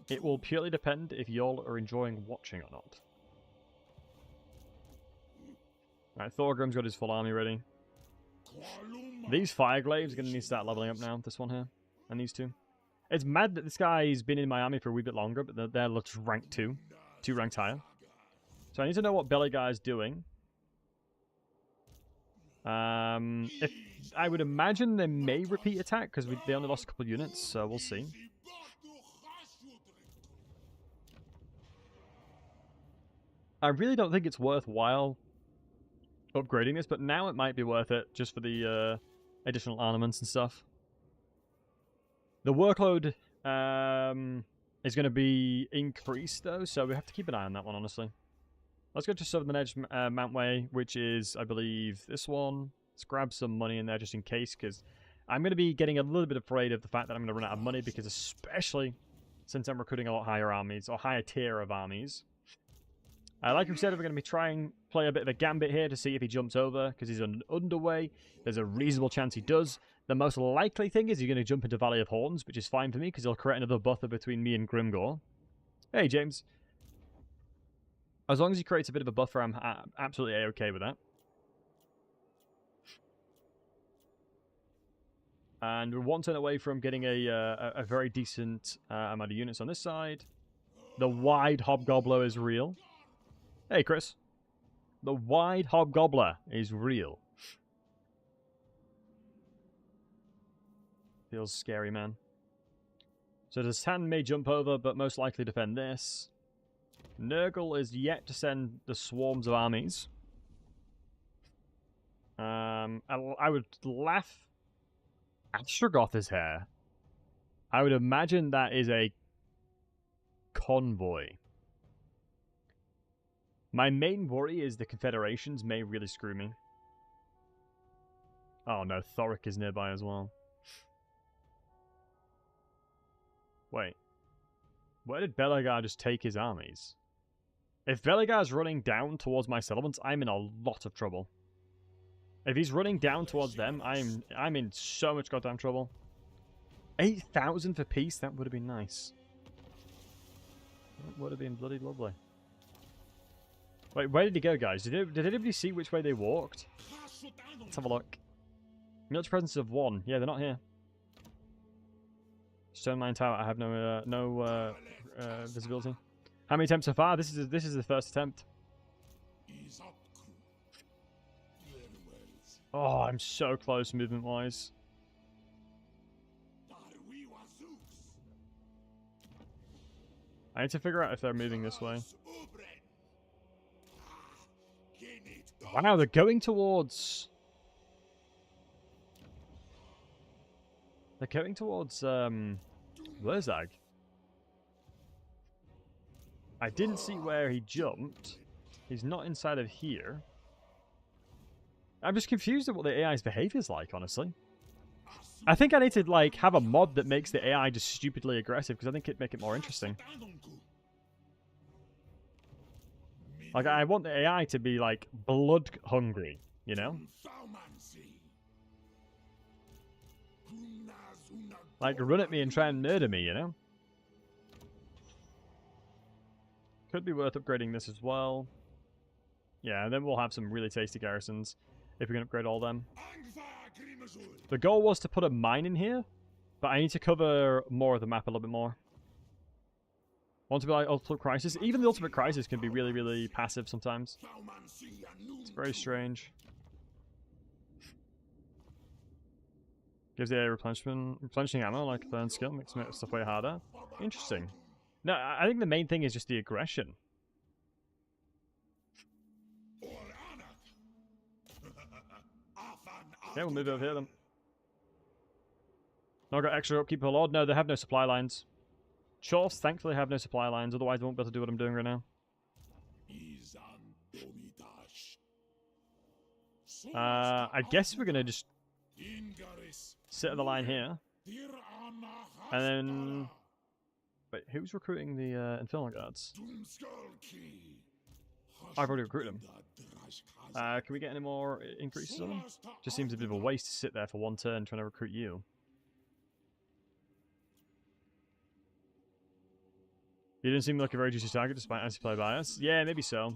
It will purely depend if y'all are enjoying watching or not. Alright, Thorgrim's got his full army ready. These Fireglaves are going to need to start leveling up now, this one here, and these two. It's mad that this guy's been in my army for a wee bit longer, but they're rank 2. 2 ranks higher. So I need to know what Belly Guy's doing. If I would imagine they may repeat attack, because they only lost a couple of units, so we'll see. I really don't think it's worthwhile upgrading this, but now it might be worth it, just for the additional armaments and stuff. The workload is going to be increased, though, so we have to keep an eye on that one, honestly. Let's go to Southern Edge Mountway, which is, I believe, this one. Let's grab some money in there just in case, because I'm going to be getting a little bit afraid of the fact that I'm going to run out of money, because especially since I'm recruiting a lot higher armies, or higher tier of armies. Like we said, we're going to be trying play a bit of a gambit here to see if he jumps over, because he's underway. There's a reasonable chance he does. The most likely thing is he's going to jump into Valley of Horns, which is fine for me, because he'll create another buffer between me and Grimgor. Hey, James. As long as he creates a bit of a buffer, I'm absolutely okay with that. And we're one turn away from getting a very decent amount of units on this side. The wide Hobgobbler is real. Hey, Chris. The wide Hobgobbler is real. Feels scary, man. So the Tan may jump over, but most likely defend this. Nurgle is yet to send the swarms of armies. I would laugh. Astrogoth is here. I would imagine that is a convoy. My main worry is the Confederations may really screw me. Oh no, Thoric is nearby as well. Wait. Where did Belagar just take his armies? If Belagar's running down towards my settlements, I'm in a lot of trouble. If he's running down towards them, I'm in so much goddamn trouble. 8,000 for peace? That would have been nice. That would have been bloody lovely. Wait, where did he go, guys? Did anybody see which way they walked? Let's have a look. Military presence of 1. Yeah, they're not here. Stone Mine Tower, I have no visibility. How many attempts so far? This is the first attempt. Oh, I'm so close movement-wise. I need to figure out if they're moving this way. Wow, they're going towards... They're going towards, Wurzag. I didn't see where he jumped. He's not inside of here. I'm just confused at what the AI's behavior is like, honestly. I think I need to, like, have a mod that makes the AI just stupidly aggressive, because I think it'd make it more interesting. Like, I want the AI to be, like, blood hungry, you know? Like, run at me and try and murder me, you know? Could be worth upgrading this as well. Yeah, and then we'll have some really tasty garrisons if we can upgrade all them. The goal was to put a mine in here, but I need to cover more of the map a little bit more. Want to be like Ultimate Crisis? Even the Ultimate Crisis can be really, really passive sometimes. It's very strange. Gives the AI replenishing ammo, like burn skill, makes stuff way harder. Interesting. No, I think the main thing is just the aggression. Okay, we'll move over here then. I've got extra upkeep per lord. No, they have no supply lines. Chorfs thankfully have no supply lines, otherwise I won't be able to do what I'm doing right now. I guess we're gonna just sit on the line here. And then Wait, who's recruiting the Infernal Guards? I've already recruited them. Can we get any more increases on them? Just seems a bit of a waste to sit there for one turn trying to recruit you. You didn't seem like a very juicy target despite anti-play bias. Yeah, maybe so.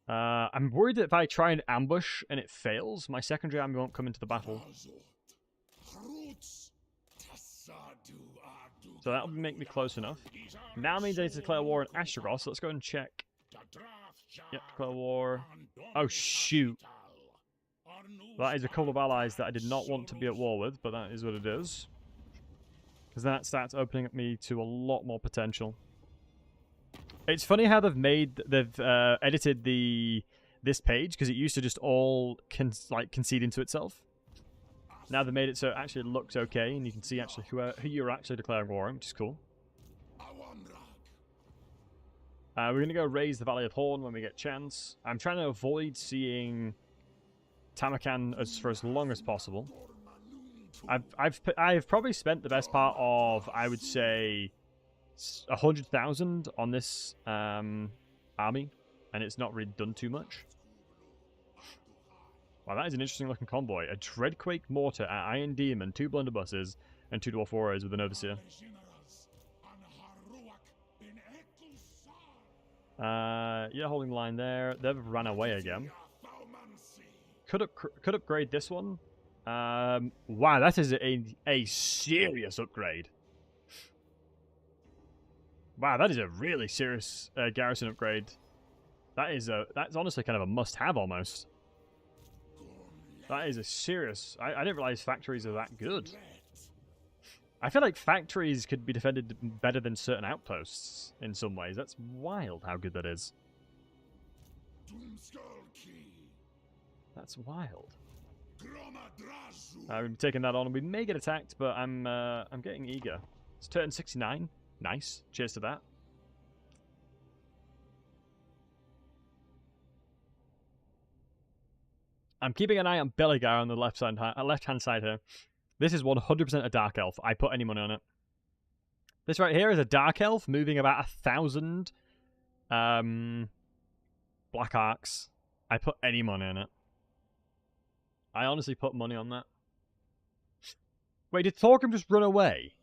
I'm worried that if I try and ambush and it fails, my secondary army won't come into the battle. So that'll make me close enough. Now means I need to declare war on Astragoth, so let's go and check. Yep, declare war. Oh, shoot. That is a couple of allies that I did not want to be at war with, but that is what it is. Because that starts opening up me to a lot more potential. It's funny how they've edited this page, because it used to just all concede into itself. Now they've made it so it actually looks okay, and you can see actually who you're actually declaring war on, which is cool. We're going to go raise the Valley of Horn when we get a chance. I'm trying to avoid seeing Tamarkan for as long as possible. I've probably spent the best part of, I would say, 100,000 on this army, and it's not really done too much. Wow, that is an interesting looking convoy. A Dreadquake mortar, an Iron Demon, 2 blunderbusses, and 2 Dwarf Warriors with an Overseer. Yeah, holding the line there. They've run away again. Could upgrade this one. Wow, that is a serious upgrade. Wow, that is a really serious garrison upgrade. That's honestly kind of a must-have almost. That is a serious... I didn't realize factories are that good. I feel like factories could be defended better than certain outposts in some ways. That's wild how good that is. That's wild. We've taken that on. We may get attacked, but I'm getting eager. It's turn 69. Nice. Cheers to that. I'm keeping an eye on Belegar on the left-hand side here. This is 100% a Dark Elf. I put any money on it. This right here is a Dark Elf moving about 1,000 Black Arcs. I put any money on it. I honestly put money on that. Wait, did Thorgrim just run away?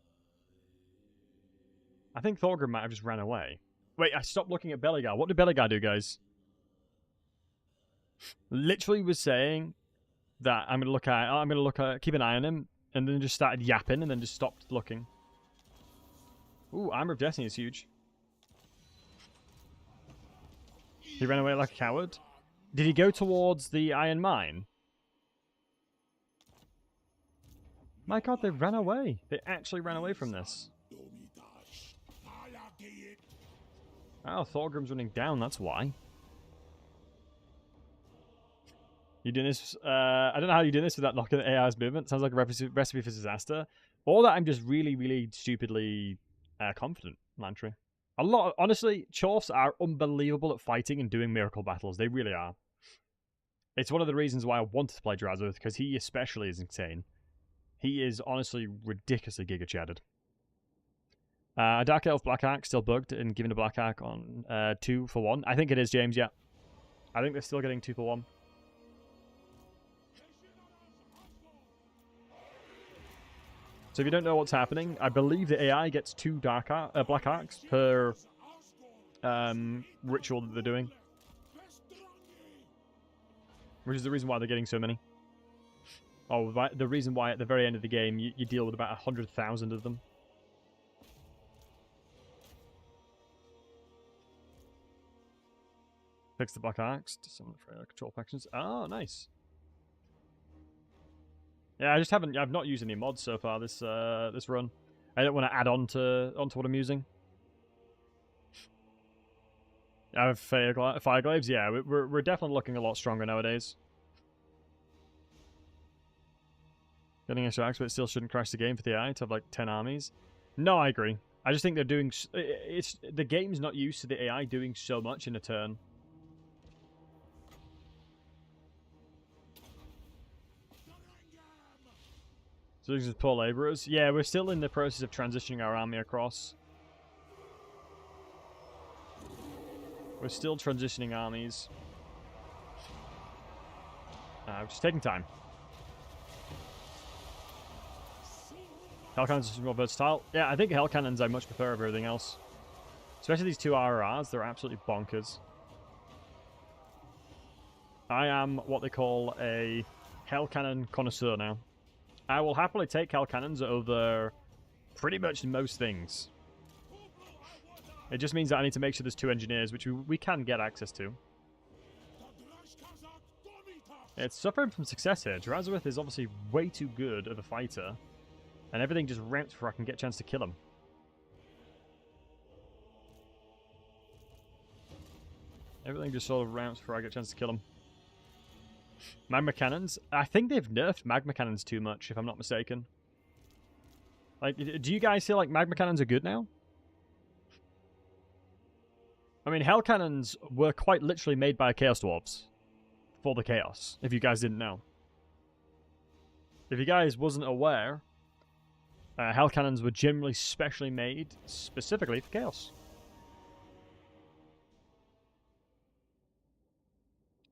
I think Thorgrim might have just ran away. Wait, I stopped looking at Belegar. What did Belegar do, guys? Literally was saying that I'm gonna look at, keep an eye on him, and then just started yapping, and then just stopped looking. Ooh, Armor of Destiny is huge. He ran away like a coward. Did he go towards the Iron Mine? My god, they ran away. They actually ran away from this. Oh, Thorgrim's running down, that's why. You doing this? I don't know how you're doing this without knocking the AI's movement. Sounds like a recipe for disaster. Or that I'm just really, really stupidly confident, Lantry. Honestly, Chorfs are unbelievable at fighting and doing miracle battles. They really are. It's one of the reasons why I wanted to play Drazhoath, because he especially is insane. He is honestly ridiculously giga-chatted. Dark Elf Black Ark still bugged and giving a Black Ark on 2 for 1. I think it is, James, yeah. I think they're still getting 2 for 1. So if you don't know what's happening, I believe the AI gets 2 Black Arcs per ritual that they're doing. Which is the reason why they're getting so many. Oh, the reason why at the very end of the game you deal with about 100,000 of them. Fix the Black Arcs to summon for control factions. Oh, nice. Yeah, I've not used any mods so far this run. I don't want to add on to what I'm using. I have Fireglaves. Yeah, we're definitely looking a lot stronger nowadays. Getting extra axe, but it still shouldn't crash the game for the AI to have like 10 armies. No, I agree. I just think they're doing. The game's not used to the AI doing so much in a turn. So these are poor labourers. Yeah, we're still in the process of transitioning our army across. We're still transitioning armies. Just taking time. Hell cannons are more versatile. Yeah, I think hell cannons I much prefer over everything else. Especially these two RRRs, they're absolutely bonkers. I am what they call a hell cannon connoisseur now. I will happily take hell cannons over pretty much most things. It just means that I need to make sure there's 2 engineers, which we can get access to. It's suffering from success here. Drazhoath is obviously way too good of a fighter, and everything just ramps before I can get a chance to kill him. Everything just sort of ramps before I get a chance to kill him. Magma cannons. I think they've nerfed magma cannons too much, if I'm not mistaken. Like, do you guys feel like magma cannons are good now? I mean, hell cannons were quite literally made by Chaos Dwarves for the Chaos, if you guys didn't know. If you guys wasn't aware, hell cannons were generally specially made specifically for Chaos.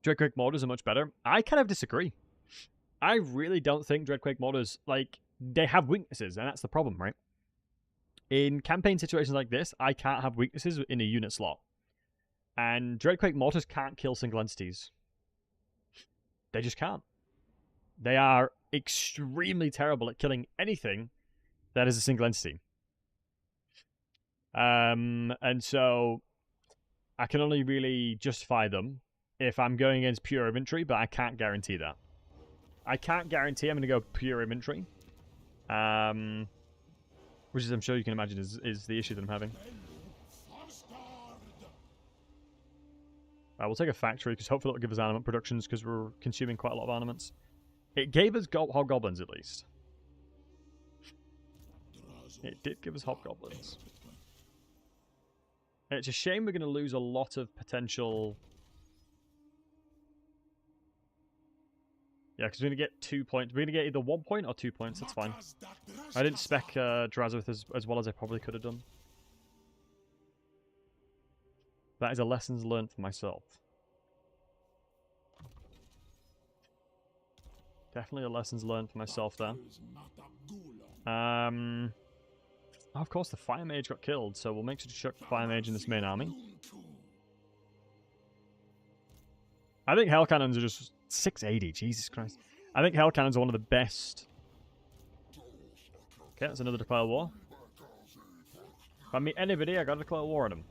Dreadquake mortars are much better. I kind of disagree. I really don't think Dreadquake mortars, like, they have weaknesses, and that's the problem, right? In campaign situations like this, I can't have weaknesses in a unit slot. And Dreadquake mortars can't kill single entities. They just can't. They are extremely terrible at killing anything that is a single entity. And so I can only really justify them if I'm going against pure infantry, but I can't guarantee that. I can't guarantee I'm going to go pure infantry. Which is, I'm sure you can imagine, is the issue that I'm having. We'll take a factory, because hopefully it'll give us armament productions, because we're consuming quite a lot of armaments. It gave us hobgoblins, at least. It did give us hobgoblins. It's a shame we're going to lose a lot of potential... Yeah, because we're going to get 2 points. We're going to get either 1 point or 2 points. That's fine. I didn't spec Drazhoath as well as I probably could have done. That is a lessons learned for myself. Definitely a lessons learned for myself there. Of course, the Fire Mage got killed, so we'll make sure to chuck the Fire Mage in this main army. I think Hell Cannons are just 680, Jesus Christ. I think Hell Cannons are one of the best. Okay, that's another declare war. If I meet anybody, I gotta declare war on them.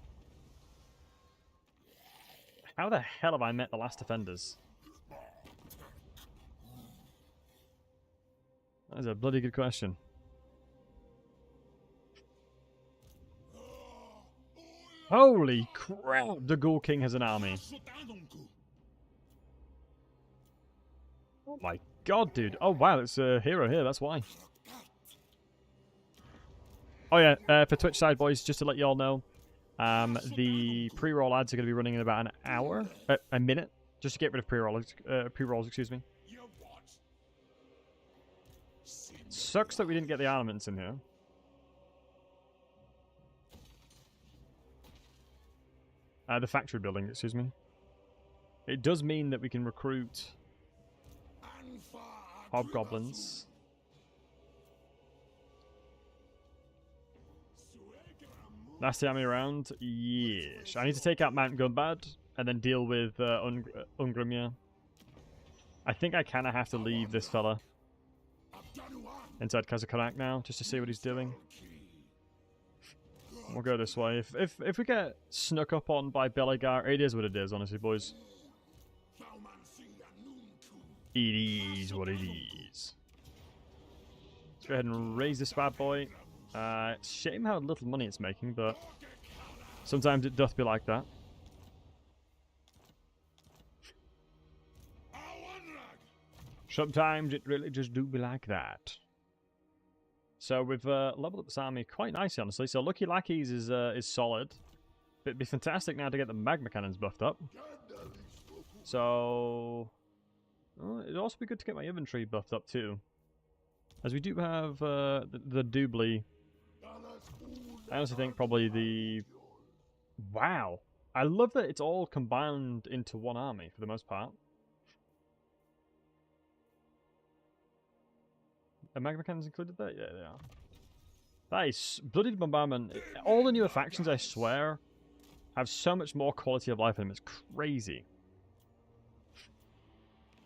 How the hell have I met the last defenders? That is a bloody good question. Holy crap! The Ghoul King has an army. Oh my god, dude. Oh wow, there's a hero here, that's why. Oh yeah, for Twitch side, boys, just to let you all know, the pre-roll ads are going to be running in about an hour, a minute, just to get rid of pre-rolls, excuse me. Sucks that we didn't get the armaments in here. The factory building, excuse me. It does mean that we can recruit hobgoblins. Last army around? Yes. I need to take out Mount Gunbad and then deal with Ungrimir. I think I kind of have to leave this fella inside Kazakonak now, just to see what he's doing. We'll go this way. If we get snuck up on by Belegar, it is what it is, honestly, boys. It is what it is. Let's go ahead and raise this bad boy. Shame how little money it's making, but sometimes it doth be like that. Sometimes it really just do be like that. So we've leveled up this army quite nicely, honestly. So Lucky Lackeys is solid. It'd be fantastic now to get the Magma Cannons buffed up. So it'd also be good to get my infantry buffed up too. As we do have the doubly. I honestly think probably the... Wow. I love that it's all combined into one army for the most part. Are magma cannons included there? Yeah, they are. That is bloody bombardment. All the newer factions, I swear, have so much more quality of life in them. It's crazy.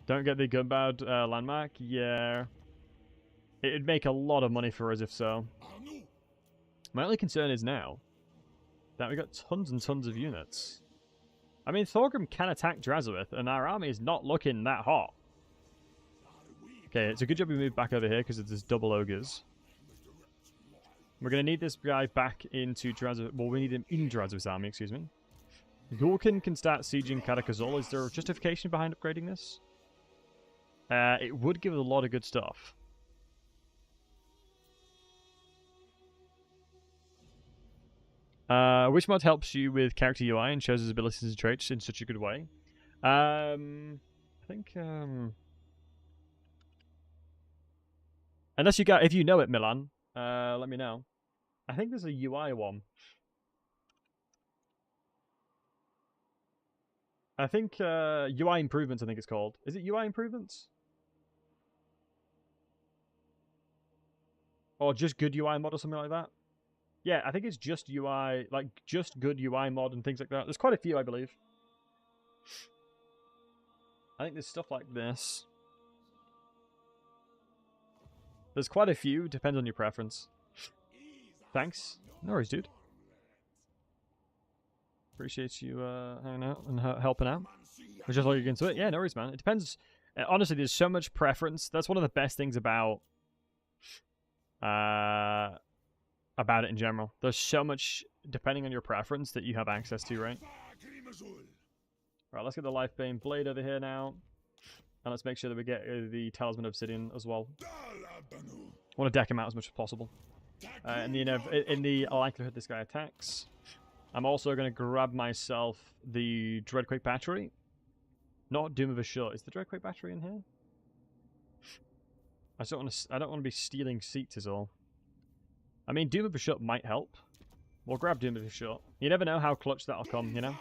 Don't get the Gunbound landmark? Yeah. It'd make a lot of money for us if so. My only concern is now that we got tons and tons of units. I mean, Thorgrim can attack Drazhoath, and our army is not looking that hot. Okay, it's a good job we moved back over here because there's double ogres. We're going to need this guy back into Drazhoath. Well, we need him in Drazhoath's army, excuse me. Gulkin can start sieging Karakazol. Is there a justification behind upgrading this? It would give us a lot of good stuff. Which mod helps you with character UI and shows his abilities and traits in such a good way? I think unless you got, if you know it, Milan, let me know. I think there's a UI one. I think UI improvements. I think it's called. Is it UI improvements? Or just good UI mod or something like that? Yeah, I think it's just UI, like just good UI mod and things like that. There's quite a few, I believe. I think there's stuff like this. There's quite a few, depends on your preference. Thanks. No worries, dude. Appreciate you hanging out and helping out. We're just looking into it. Yeah, no worries, man. It depends. Honestly, there's so much preference. That's one of the best things about it in general. There's so much, depending on your preference, that you have access to, right? Right, let's get the Lifebane Blade over here now. And let's make sure that we get the Talisman Obsidian as well. I want to deck him out as much as possible. In the likelihood this guy attacks. I'm also going to grab myself the Dreadquake Battery. Not Doom of a Shot. Is the Dreadquake Battery in here? I don't want to be stealing seats is all. I mean, Doom of a Shot might help. We'll grab Doom of a Shot. You never know how clutch that'll come, you know?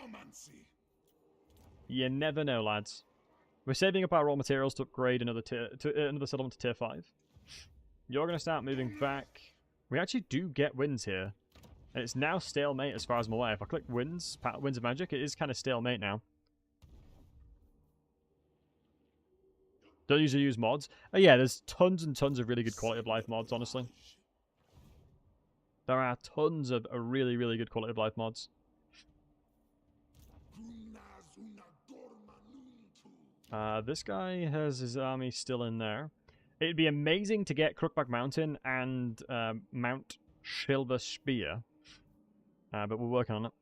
You never know, lads. We're saving up our raw materials to upgrade another settlement to tier 5. You're going to start moving back. We actually do get wins here. And it's now stalemate as far as I'm aware. If I click wins, Winds of Magic, it is kind of stalemate now. Don't usually use mods. Oh yeah, there's tons and tons of really good quality of life mods, honestly. There are tons of really, really good quality of life mods. This guy has his army still in there. It'd be amazing to get Crookback Mountain and Mount Silver Spear. But we're working on it.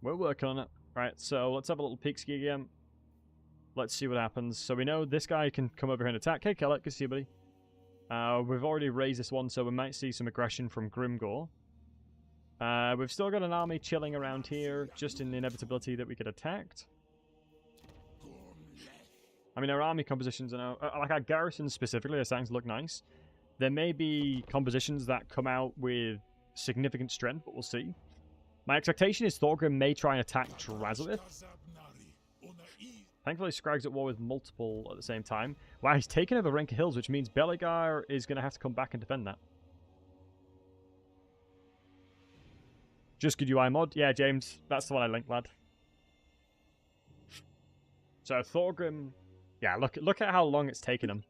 We're working on it. Right, so let's have a little peek ski again. Let's see what happens. So we know this guy can come over here and attack. Hey, Kellett, good to see you, buddy. We've already raised this one, so we might see some aggression from Grimgor. We've still got an army chilling around here, just in the inevitability that we get attacked. I mean, our army compositions are now... like, our garrisons specifically are starting to look nice. There may be compositions that come out with significant strength, but we'll see. My expectation is Thorgrim may try and attack Drazhoath. Thankfully, Scragg's at war with multiple at the same time. Wow, he's taken over Renka Hills, which means Belegar is going to have to come back and defend that. Just good UI mod? Yeah, James, that's the one I linked, lad. So, Thorgrim... Yeah, look at how long it's taken him.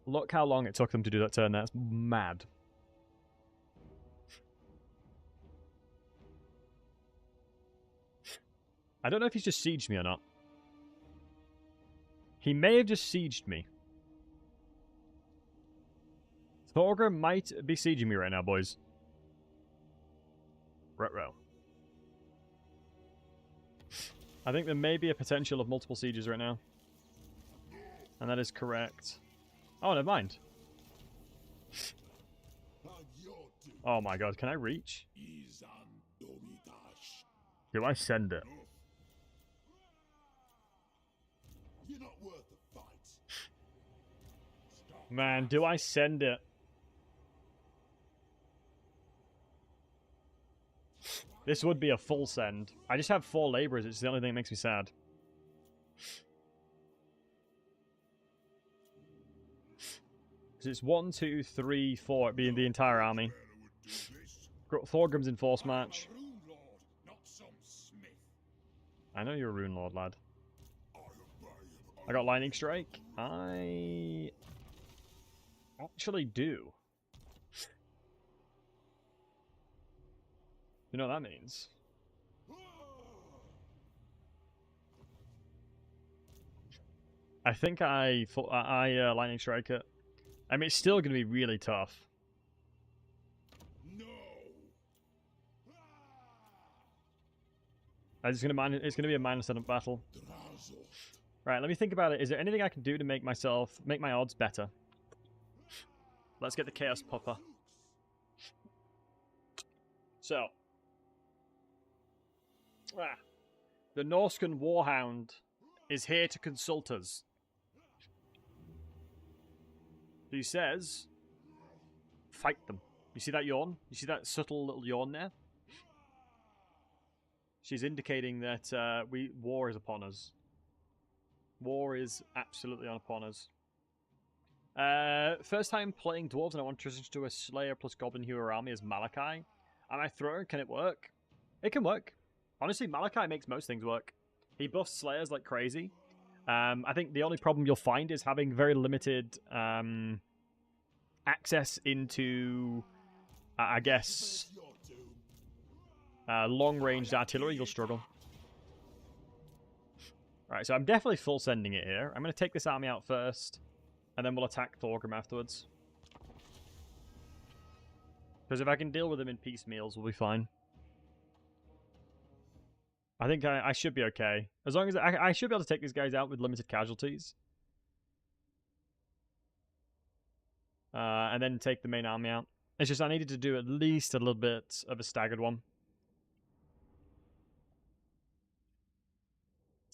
Look how long it took them to do that turn. That's mad. I don't know if he's just sieged me or not. He may have just sieged me. Thorgrim might be sieging me right now, boys. Ruh-roh. I think there may be a potential of multiple sieges right now. And that is correct. Oh, never mind. Oh my god, can I reach? Do I send it? Man, do I send it? This would be a full send. I just have 4 laborers. It's the only thing that makes me sad. Because it's 1, 2, 3, 4. It being the entire army. Thorgrim's in force march. I know you're a Rune Lord, lad. I got Lightning Strike. I actually do. You know what that means? I think I Lightning Strike it. I mean, it's still going to be really tough. No. It's going to be a -7 battle. Right, let me think about it. Is there anything I can do to make my odds better? Let's get the Chaos Popper. So, the Norscan Warhound is here to consult us. He says, fight them. You see that yawn? You see that subtle little yawn there? She's indicating that war is upon us. War is absolutely upon us. First time playing Dwarves and I want to transition to a Slayer plus Goblin Hero army as Malachi. Am I throwing? Can it work? It can work. Honestly, Malachi makes most things work. He buffs Slayers like crazy. I think the only problem you'll find is having very limited access into, I guess, long-ranged artillery. You'll struggle. Right, so I'm definitely full sending it here. I'm going to take this army out first, and then we'll attack Thorgrim afterwards. Because if I can deal with him in piecemeals, we'll be fine. I think I should be okay. As long as I should be able to take these guys out with limited casualties. And then take the main army out. It's just I needed to do at least a little bit of a staggered one.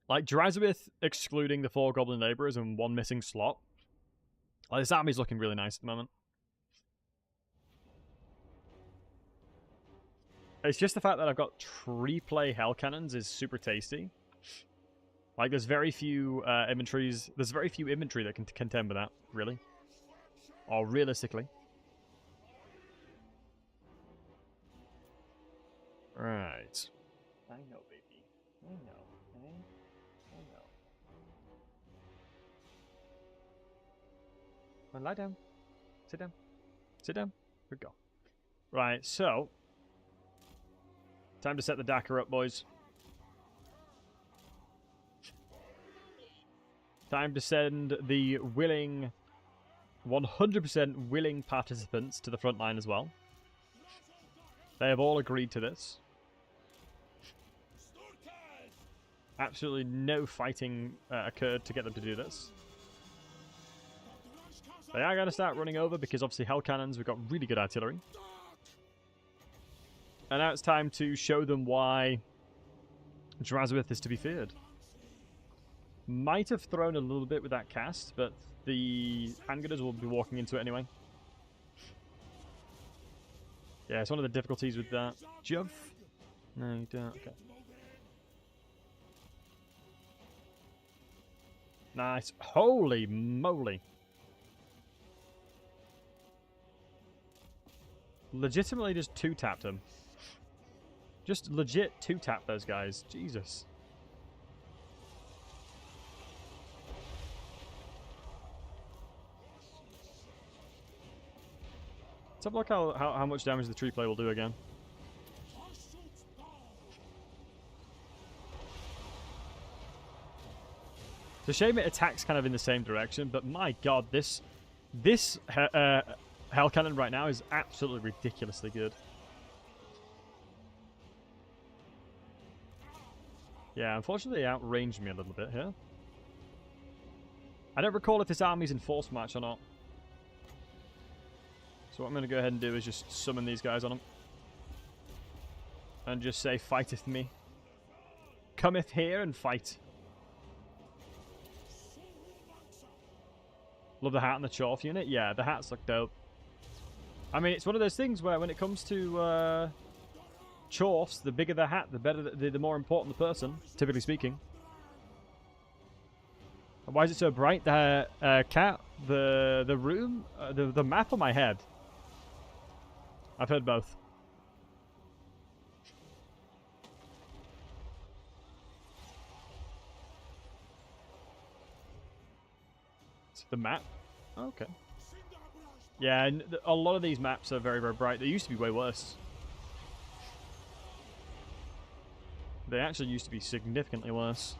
Like, Drazhoath excluding the 4 Goblin Labourers and 1 missing slot. Like, this army's looking really nice at the moment. It's just the fact that I've got tree-play Hell Cannons is super tasty. Like, there's very few inventories. There's very few inventory that can contend with that, really. Or realistically. Right. I know, baby. I know. Eh? I know. Come on, lie down. Sit down. Sit down. Good go. Right, so... time to set the Dakar up, boys. Time to send the willing, 100% willing participants to the front line as well. They have all agreed to this. Absolutely no fighting occurred to get them to do this. They are going to start running over because obviously Hell Cannons, we've got really good artillery. And now it's time to show them why Drazhoath is to be feared. Might have thrown a little bit with that cast, but the handgunners will be walking into it anyway. Yeah, it's one of the difficulties with that. Jump? No, you don't. Okay. Nice. Holy moly. Legitimately just 2-tapped him. Just legit 2-tap those guys. Jesus. Let's have a look how much damage the tree play will do again. It's a shame it attacks kind of in the same direction, but my god, this Hell Cannon right now is absolutely ridiculously good. Yeah, unfortunately they outranged me a little bit here. I don't recall if this army's in force march or not. So what I'm going to go ahead and do is just summon these guys on them. And just say, fighteth me. Cometh here and fight. Love the hat and the Drazhoath unit. Yeah, the hats look dope. I mean, it's one of those things where when it comes to Drazhoaths, the bigger the hat, the better, the more important the person, typically speaking. Why is it so bright? The cat, the room, the map on my head. I've heard both. The map? Okay. Yeah, and a lot of these maps are very, very bright. They used to be way worse. They actually used to be significantly worse.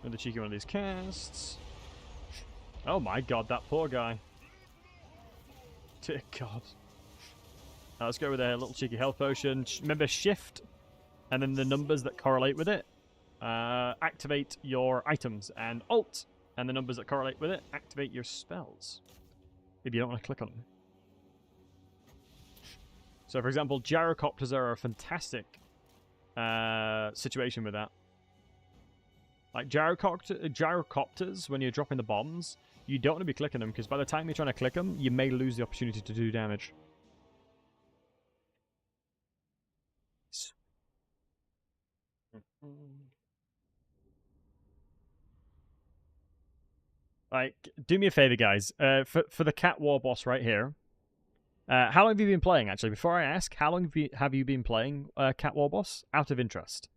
Another cheeky one of these casts. Oh my god, that poor guy. Dear god. Now let's go with a little cheeky health potion. Remember, shift and then the numbers that correlate with it. Activate your items, and alt and the numbers that correlate with it. Activate your spells if you don't want to click on them. So, for example, gyrocopters are a fantastic situation with that. Like gyrocopters, when you're dropping the bombs, you don't want to be clicking them because by the time you're trying to click them, you may lose the opportunity to do damage. Like, do me a favor, guys. For the cat war boss right here, how long have you been playing? Actually, before I ask, how long have you been playing cat war boss? Out of interest.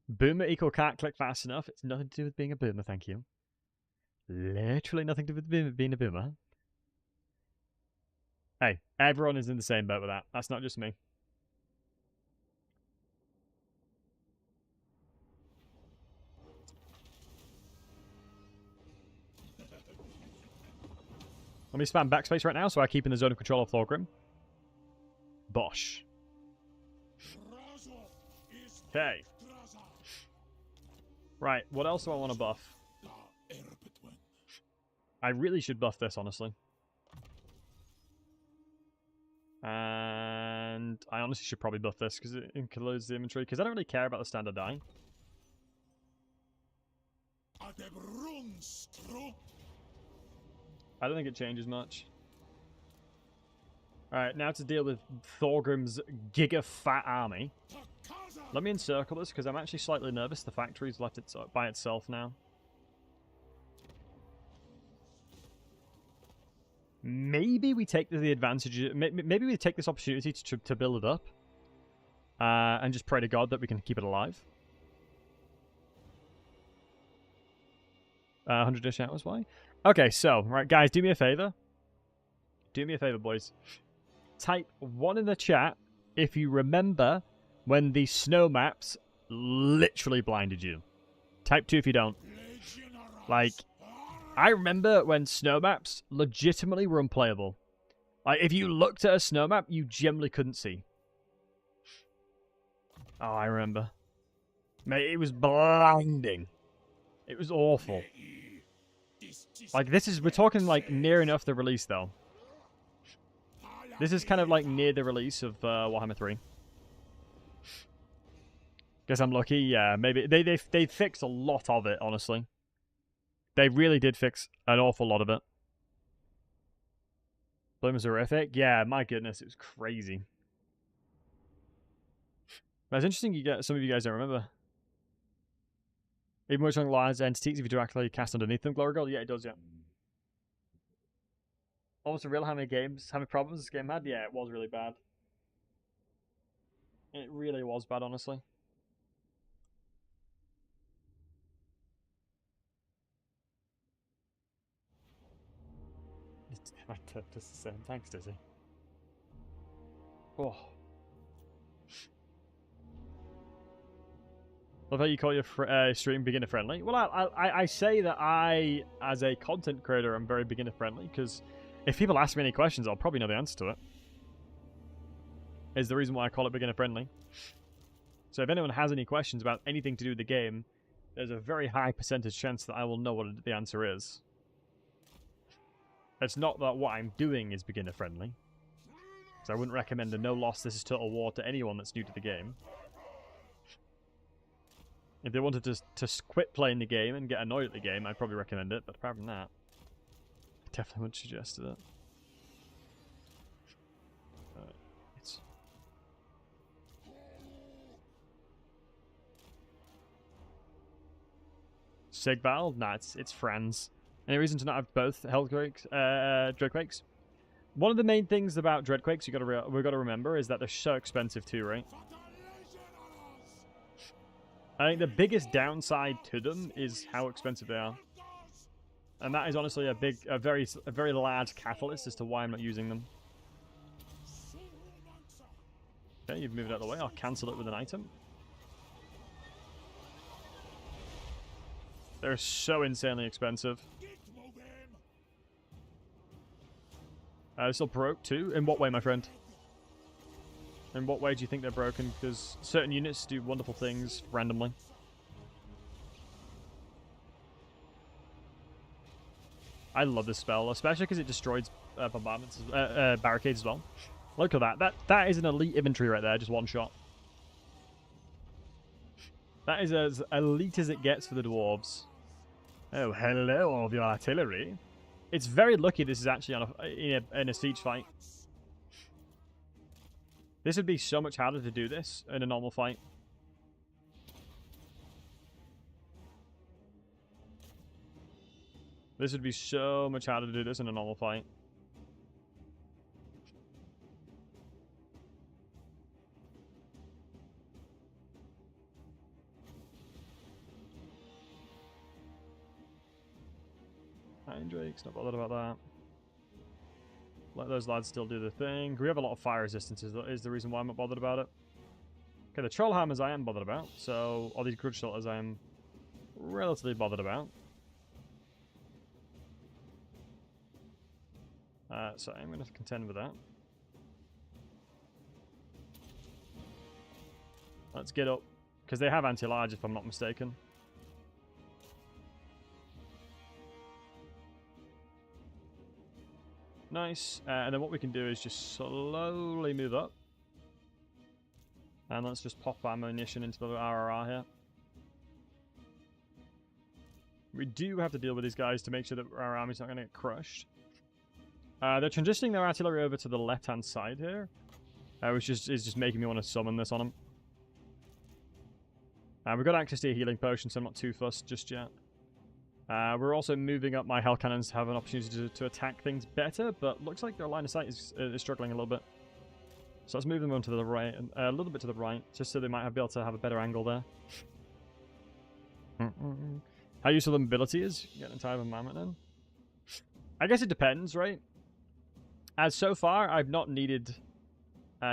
Boomer equal cat. Click fast enough. It's nothing to do with being a boomer. Thank you. Literally nothing to do with being a boomer. Hey, everyone is in the same boat with that. That's not just me. Let me spam backspace right now so I keep in the zone of control of Thorgrim. Bosh. Okay. Right, what else do I want to buff? I really should buff this, honestly. And I honestly should probably buff this because it includes the inventory, because I don't really care about the standard die. I don't think it changes much. Alright, now to deal with Thorgrim's giga fat army. Let me encircle this because I'm actually slightly nervous. The factory's left it by itself now. Maybe we take the advantage. Maybe we take this opportunity to build it up. And just pray to God that we can keep it alive. 100 hours, why? Okay, so, right, guys, do me a favor. Do me a favor, boys. Type 1 in the chat if you remember when the snow maps literally blinded you. Type 2 if you don't. Like, I remember when snow maps legitimately were unplayable. Like, if you looked at a snow map, you generally couldn't see. Oh, I remember. Mate, it was blinding. It was awful. Like, we're talking, like, near enough the release, though. This is kind of, like, near the release of Warhammer 3. Guess I'm lucky, yeah. Maybe they fixed a lot of it, honestly. They really did fix an awful lot of it. Bloom was horrific. Yeah, my goodness, it was crazy. But it's interesting some of you guys don't remember. Even more strong large entities if you directly cast underneath them. Glory Gold? Yeah, it does, yeah. Almost a real how many games, how many problems this game had? Yeah, it was really bad. It really was bad, honestly. I tapped just the same. Thanks, Dizzy. Oh. Love how you call your stream beginner friendly. Well, I say that I, as a content creator, am very beginner friendly because if people ask me any questions, I'll probably know the answer to it. Is the reason why I call it beginner friendly. So if anyone has any questions about anything to do with the game, there's a very high percentage chance that I will know what the answer is. It's not that what I'm doing is beginner friendly. So I wouldn't recommend a no loss, this is Total War to anyone that's new to the game. If they wanted to quit playing the game and get annoyed at the game, I'd probably recommend it. But apart from that, I definitely wouldn't suggest it. It's Sigval? Nah, it's friends. Any reason to not have both Dreadquakes? One of the main things about Dreadquakes we've got to remember is that they're so expensive too, right? I think the biggest downside to them is how expensive they are, and that is honestly a very large catalyst as to why I'm not using them. Okay, you've moved it out of the way. I'll cancel it with an item. They're so insanely expensive. They're still broke too? In what way, my friend? In what way do you think they're broken? Because certain units do wonderful things randomly. I love this spell, especially because it destroys bombardments, barricades as well. Look at that. That is an elite infantry right there, just one shot. That is as elite as it gets for the dwarves. Oh, hello, all of your artillery. It's very lucky this is actually on in a siege fight. This would be so much harder to do this in a normal fight. This would be so much harder to do this in a normal fight. Iron Drake's not bothered about that. Let those lads still do their thing. We have a lot of fire resistance is the reason why I'm not bothered about it. Okay, the troll hammers I am bothered about. So all these grudge shelters I am relatively bothered about. So I'm going to contend with that. Let's get up. Because they have anti-large if I'm not mistaken. Nice. And then what we can do is just slowly move up. And let's just pop ammunition into the RRR here. We do have to deal with these guys to make sure that our army's not going to get crushed. They're transitioning their artillery over to the left-hand side here. Which is just making me want to summon this on them. We've got access to a healing potion, so I'm not too fussed just yet. We're also moving up my hell cannons to have an opportunity to attack things better, but looks like their line of sight is struggling a little bit. So let's move them on to the right, a little bit to the right, just so they might be able to have a better angle there. How useful the mobility is? Get an entire mammoth in. I guess it depends, right? As so far, I've not needed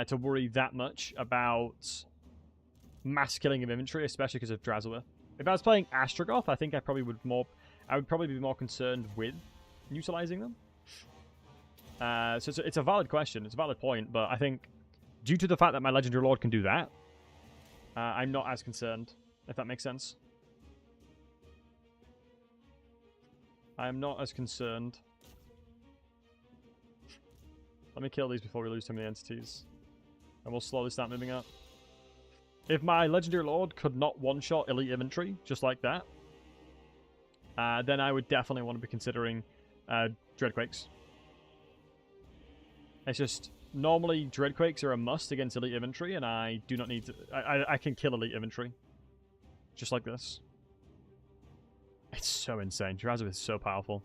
to worry that much about mass killing of infantry, especially because of Drazhoath. If I was playing Ostrogoth, I think I would probably be more concerned with utilizing them. So it's a valid question, it's a valid point, but I think due to the fact that my Legendary Lord can do that, I'm not as concerned, if that makes sense. I am not as concerned. Let me kill these before we lose too many entities. And we'll slowly start moving up. If my Legendary Lord could not one-shot elite infantry, just like that, then I would definitely want to be considering Dreadquakes. It's just, normally Dreadquakes are a must against elite infantry, and I do not need to... I can kill elite infantry. Just like this. It's so insane. Drazhoath is so powerful.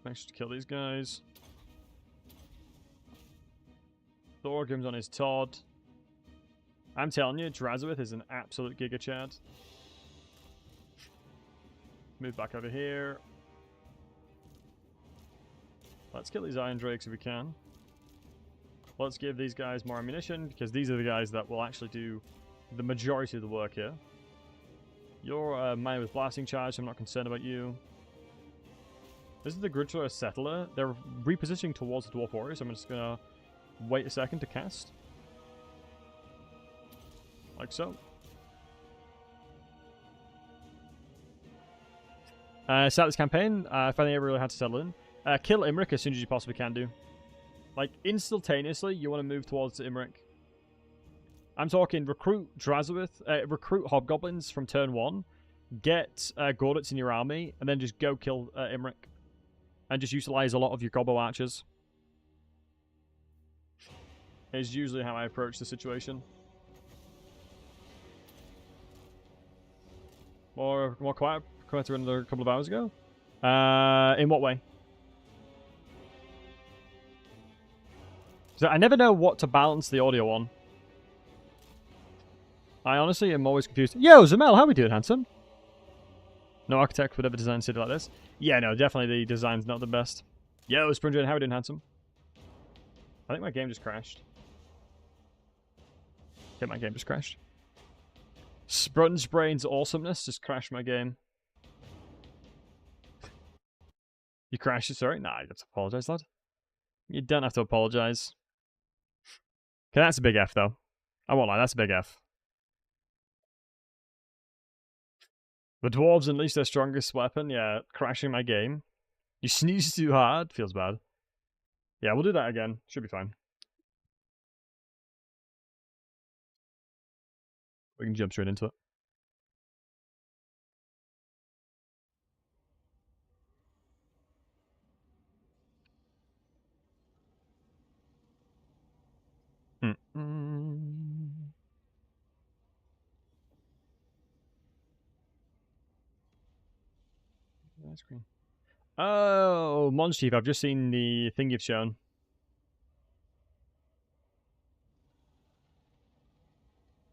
Make sure to kill these guys. Thorgrim's on his Todd. I'm telling you, Drazhoath is an absolute Giga Chad. Move back over here. Let's kill these Iron Drakes if we can. Let's give these guys more ammunition, because these are the guys that will actually do the majority of the work here. You're a mine with blasting charge, so I'm not concerned about you. This is the Drazhoath Settler. They're repositioning towards the Dwarf Warriors, so I'm just going to wait a second to cast. Like so. Start this campaign. If I think I really had to settle in. Kill Imric as soon as you possibly can do. Like, instantaneously, you want to move towards Imric. I'm talking recruit Drazhoath, recruit Hobgoblins from turn 1, get Gordits in your army, and then just go kill Imric. And just utilize a lot of your Gobbo archers. Is usually how I approach the situation. More quiet compared to another couple of hours ago? In what way? So I never know what to balance the audio on. I honestly am always confused. Yo, Zamel, how we doing, handsome? No architect would ever design a city like this. Yeah, no, definitely the design's not the best. Yo, Springer, how we doing, handsome? I think my game just crashed. Okay, my game just crashed. Sprunge-Brain's awesomeness just crashed my game. You crashed it, sorry? Nah, you have to apologize, lad. You don't have to apologize. Okay, that's a big F, though. I won't lie, that's a big F. The dwarves unleash their strongest weapon. Yeah, crashing my game. You sneeze too hard. Feels bad. Yeah, we'll do that again. Should be fine. We can jump straight into it. Screen. Oh, Monster Chief, I've just seen the thing you've shown.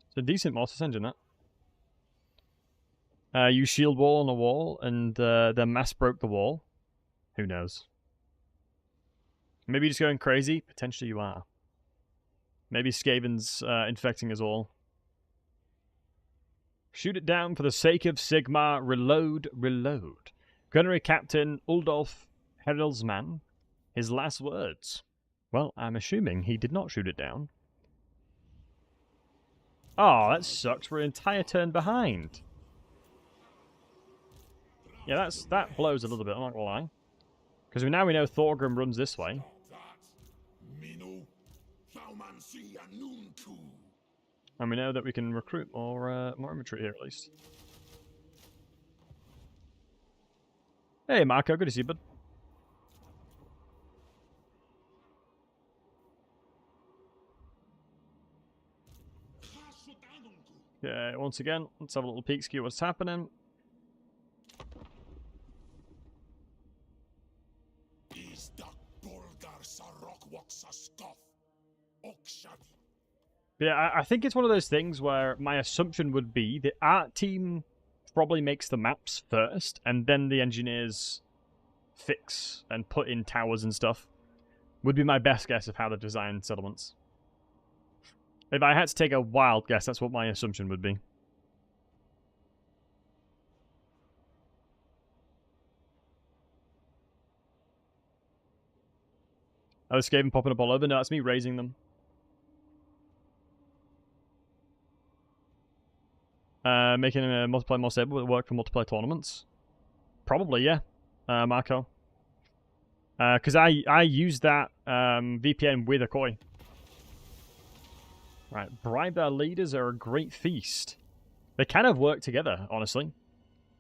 It's a decent Mortis engine, that. You shield wall on a wall, and the mass broke the wall. Who knows? Maybe you're just going crazy. Potentially you are. Maybe Skaven's infecting us all. Shoot it down for the sake of Sigmar. Reload, reload. Gunnery Captain Uldolf Herrilsman. His last words. Well, I'm assuming he did not shoot it down. Oh, that sucks. We're an entire turn behind. Yeah, that blows a little bit, I'm not gonna lie. Because now we know Thorgrim runs this way. And we know that we can recruit more infantry here, at least. Hey, Marco, good to see you, bud. Okay, once again, let's have a little peek, see what's happening. Yeah, I think it's one of those things where my assumption would be the art team probably makes the maps first, and then the engineers fix and put in towers and stuff. Would be my best guess of how they design settlements. If I had to take a wild guess, that's what my assumption would be. Oh, Skaven popping up all over? No, that's me raising them. Making a multiplayer more stable, will it work for multiplayer tournaments? Probably, yeah, Marco. Because I use that VPN with a koi. Right, bribe their leaders are a great feast. They kind of work together, honestly.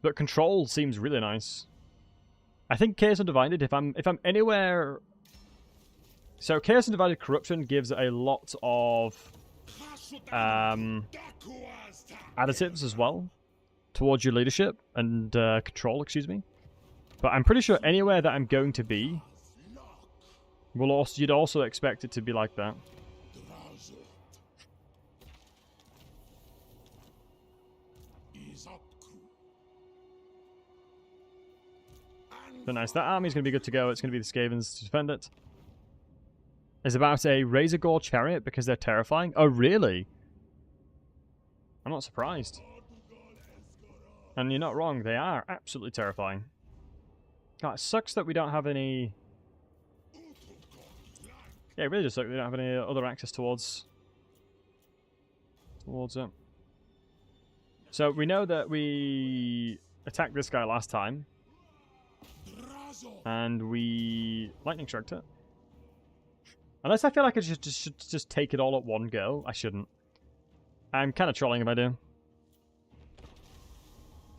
But control seems really nice. I think Chaos Undivided, if I'm anywhere... So Chaos Undivided Corruption gives a lot of additives as well towards your leadership and control, excuse me. But I'm pretty sure anywhere that I'm going to be, you'd also expect it to be like that. So nice. That army's going to be good to go. It's going to be the Skavens to defend it. It's about a Razor Gore chariot because they're terrifying. Oh, really? I'm not surprised. And you're not wrong. They are absolutely terrifying. God, it sucks that we don't have any... Yeah, it really just sucks we don't have any other access towards it. So we know that we attacked this guy last time. And we lightning striked it. Unless I feel like I should just take it all at one go. I shouldn't. I'm kind of trolling if I do.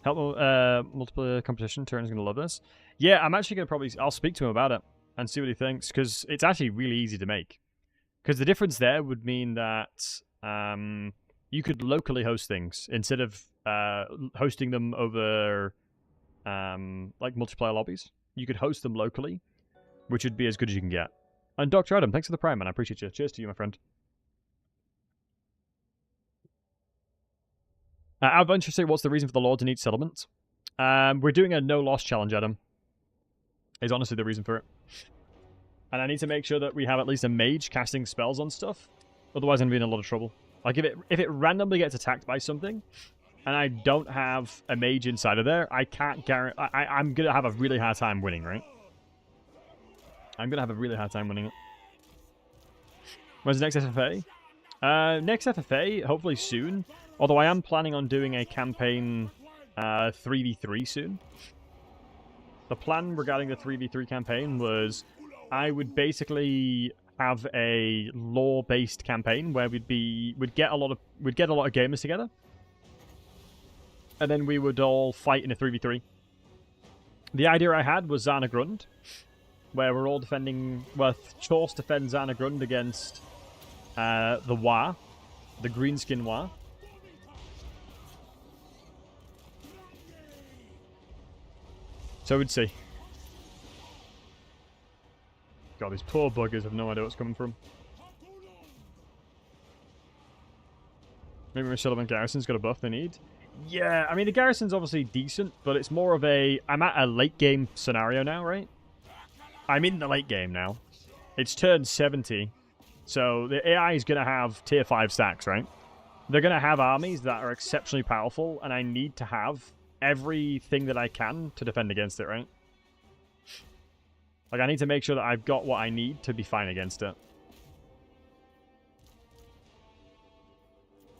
Help multiplayer competition. Turin's going to love this. Yeah, I'm actually going to probably... I'll speak to him about it and see what he thinks, because it's actually really easy to make. Because the difference there would mean that you could locally host things instead of hosting them over like multiplayer lobbies. You could host them locally, which would be as good as you can get. And Dr. Adam, thanks for the prime, man. I appreciate you. Cheers to you, my friend. Out of interest, what's the reason for the Lords in each settlement? We're doing a no-loss challenge, Adam. Is honestly the reason for it. And I need to make sure that we have at least a mage casting spells on stuff. Otherwise, I'm going to be in a lot of trouble. Like, if it randomly gets attacked by something, and I don't have a mage inside of there, I can't guarantee... I'm going to have a really hard time winning, right? I'm going to have a really hard time winning it. When's the next FFA? Next FFA, hopefully soon. Although I am planning on doing a campaign 3v3 soon. The plan regarding the 3v3 campaign was I would basically have a lore-based campaign where we'd get a lot of gamers together, and then we would all fight in a 3v3. The idea I had was Zanagrund, where we're all defending... Well, Chorse defends Zanagrund against the Wa, the Greenskin Wa. So we'd see. God, these poor buggers have no idea what's coming from. Maybe my settlement garrison's got a buff they need. Yeah, I mean, the garrison's obviously decent, but it's more of a... I'm at a late game scenario now, right? I'm in the late game now. It's turn 70. So the AI is going to have tier 5 stacks, right? They're going to have armies that are exceptionally powerful, and I need to have everything that I can to defend against it, right? Like, I need to make sure that I've got what I need to be fine against it.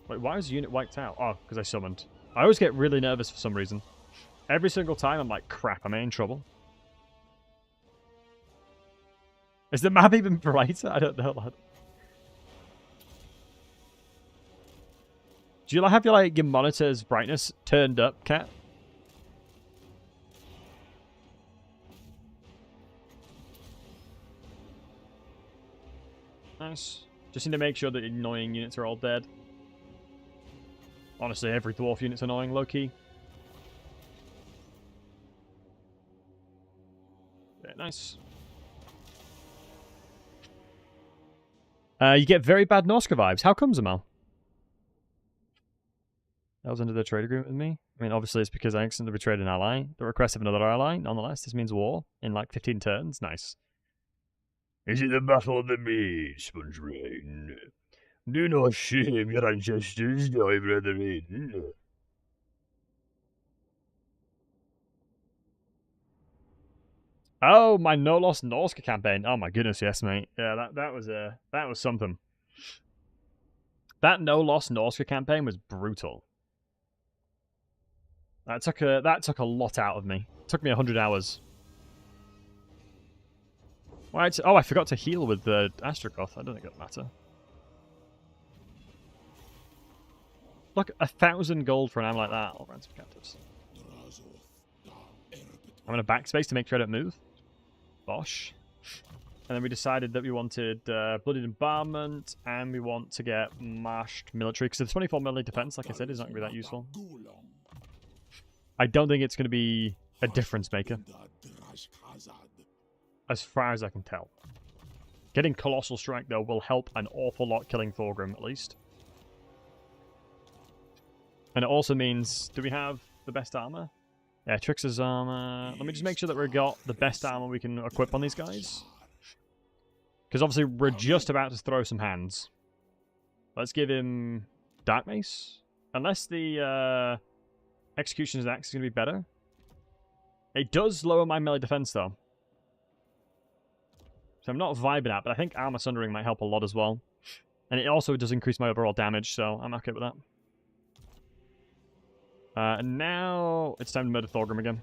Wait, why is the unit wiped out? Oh, because I summoned. I always get really nervous for some reason. Every single time I'm like, crap, am I in trouble? Is the map even brighter? I don't know, lad. Do you have your monitor's brightness turned up, Cat? Nice. Just need to make sure that annoying units are all dead. Honestly, every dwarf unit's annoying, low-key. Yeah, nice. You get very bad Norska vibes. How comes, Amal? That was under the trade agreement with me. I mean, obviously it's because I accidentally betrayed an ally. The request of another ally. Nonetheless, this means war in like 15 turns. Nice. Is it the battle of the Maze, Sponge Rain? Do not shame your ancestors, my brethren. Oh, my No Lost Norska campaign. Oh my goodness, yes, mate. Yeah, that was something. That No Lost Norska campaign was brutal. That took a lot out of me. It took me 100 hours. Why? Oh, I forgot to heal with the Astrogoth. I don't think it'll matter. Look, 1,000 gold for an arm like that. All ransom captives. I'm going to backspace to make sure I don't move. Bosh. And then we decided that we wanted Bloodied Embalmment, and we want to get Mashed Military, because the 24 melee defense, like I said, is not going to be that useful. I don't think it's going to be a difference maker. As far as I can tell. Getting Colossal Strike, though, will help an awful lot killing Thorgrim, at least. And it also means, do we have the best armor? Yeah, Trix's armor. Let me just make sure that we've got the best armor we can equip on these guys. Because obviously we're just about to throw some hands. Let's give him Dark Mace. Unless the Executioner's Axe is going to be better. It does lower my melee defense, though. So I'm not vibing at, but I think Armor Sundering might help a lot as well. And it also does increase my overall damage, so I'm okay with that. And now it's time to murder Thorgrim again.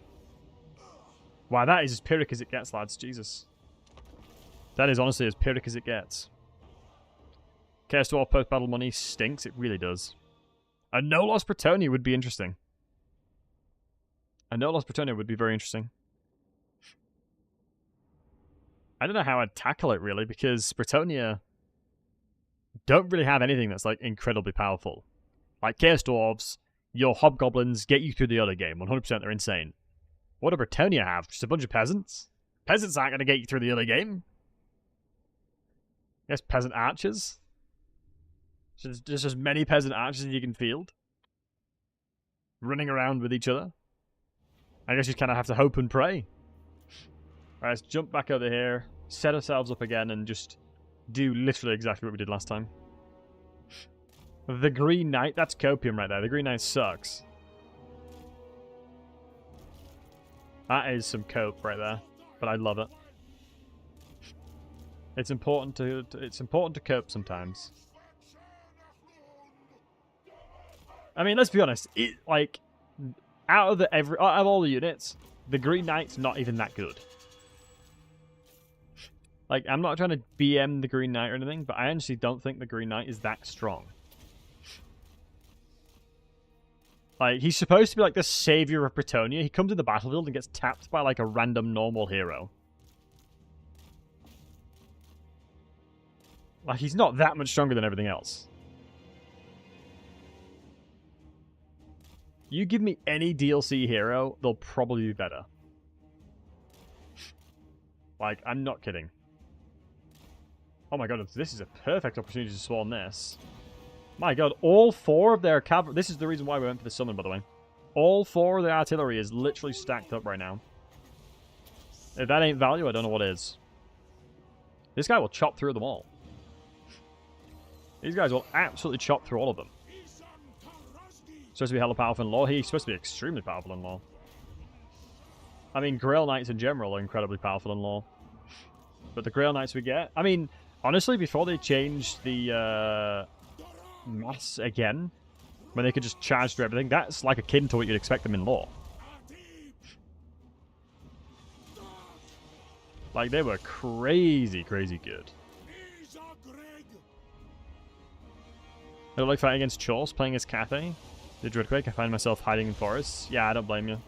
Wow, that is as Pyrrhic as it gets, lads. Jesus. That is honestly as pyrrhic as it gets. Chaos Dwarf post-battle money stinks. It really does. A no-loss Bretonnia would be interesting. A no-loss Bretonnia would be very interesting. I don't know how I'd tackle it, really, because Bretonnia don't really have anything that's, like, incredibly powerful. Like, Chaos Dwarves, your Hobgoblins get you through the other game. 100% they're insane. What do Bretonnia have? Just a bunch of peasants? Peasants aren't going to get you through the other game. Yes, peasant archers. Just as many peasant archers as you can field. Running around with each other. I guess you kind of have to hope and pray. Alright, let's jump back over here. Set ourselves up again and just do literally exactly what we did last time. The Green Knight, that's copium right there. The Green Knight sucks. That is some cope right there, but I love it. It's important to cope sometimes. I mean, let's be honest. Out of all the units, the Green Knight's not even that good. Like, I'm not trying to BM the Green Knight or anything, but I actually don't think the Green Knight is that strong. Like, he's supposed to be like the savior of Bretonnia. He comes in the battlefield and gets tapped by like a random normal hero. Like, he's not that much stronger than everything else. You give me any DLC hero, they'll probably be better. Like, I'm not kidding. Oh my god, this is a perfect opportunity to spawn this. My god, all 4 of their cavalry... This is the reason why we went for the summon, by the way. All 4 of the artillery is literally stacked up right now. If that ain't value, I don't know what is. This guy will chop through them all. These guys will absolutely chop through all of them. Supposed to be hella powerful in law. He's supposed to be extremely powerful in law. I mean, Grail Knights in general are incredibly powerful in law. But the Grail Knights we get... I mean, honestly, before they changed the mass again, when they could just charge through everything, that's like akin to what you'd expect them in law. Like, they were crazy, crazy good. I don't like fighting against Chorse, playing as Cathay. The Dreadquake, I find myself hiding in forests. Yeah, I don't blame you.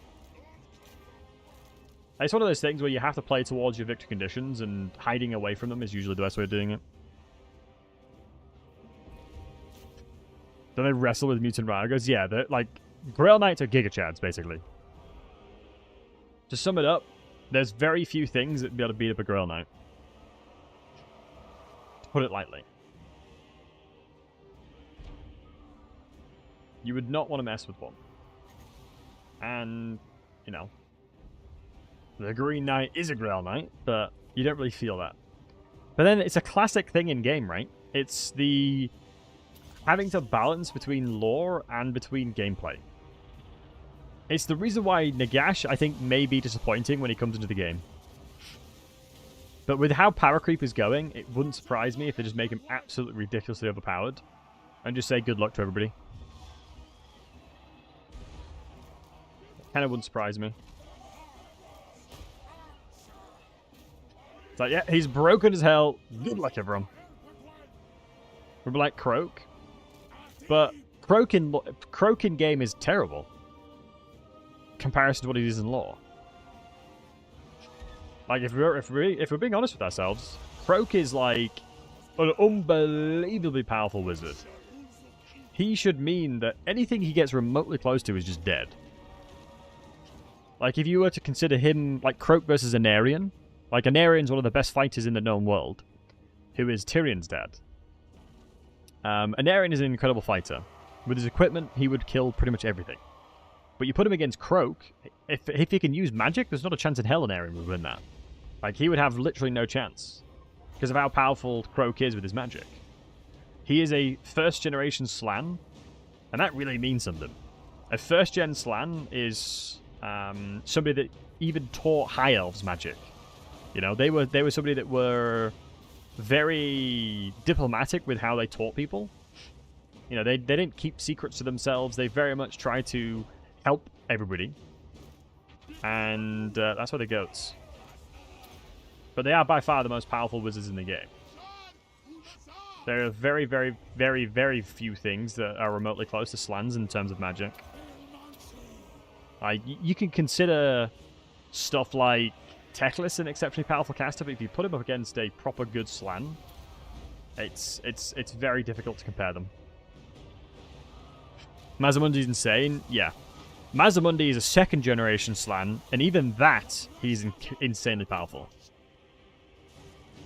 It's one of those things where you have to play towards your victory conditions, and hiding away from them is usually the best way of doing it. Then they wrestle with Mutant Rargos. Yeah, they're like... Grail Knights are Giga Chads, basically. To sum it up, there's very few things that would be able to beat up a Grail Knight. To put it lightly. You would not want to mess with one. And, you know... The Green Knight is a Grail Knight, but you don't really feel that. But then it's a classic thing in game, right? It's the having to balance between lore and between gameplay. It's the reason why Nagash, I think, may be disappointing when he comes into the game. But with how power creep is going, it wouldn't surprise me if they just make him absolutely ridiculously overpowered. And just say good luck to everybody. Kind of wouldn't surprise me. It's like, yeah, he's broken as hell. Good luck, everyone. We're like Croak. But Croak in game is terrible. Comparison to what he is in lore. Like, if we're being honest with ourselves, Croak is like an unbelievably powerful wizard. He should mean that anything he gets remotely close to is just dead. Like, if you were to consider him like Croak versus Anarian, like, Anarian's one of the best fighters in the known world, who is Tyrion's dad. Anarian is an incredible fighter. With his equipment, he would kill pretty much everything. But you put him against Croak, if he can use magic, there's not a chance in hell Anarian would win that. Like, he would have literally no chance. Because of how powerful Croak is with his magic. He is a first-generation Slann, and that really means something. A first-gen Slann is somebody that even taught High Elves magic. You know, they were somebody that were very diplomatic with how they taught people. You know, they didn't keep secrets to themselves. They very much tried to help everybody. And that's why the goats. But they are by far the most powerful wizards in the game. There are very, very, very, very few things that are remotely close to Slans in terms of magic. Like, you can consider stuff like Teclis an exceptionally powerful caster, but if you put him up against a proper good Slan, it's very difficult to compare them. Mazamundi's insane, yeah. Mazamundi is a second generation Slan, and even that, he's insanely powerful.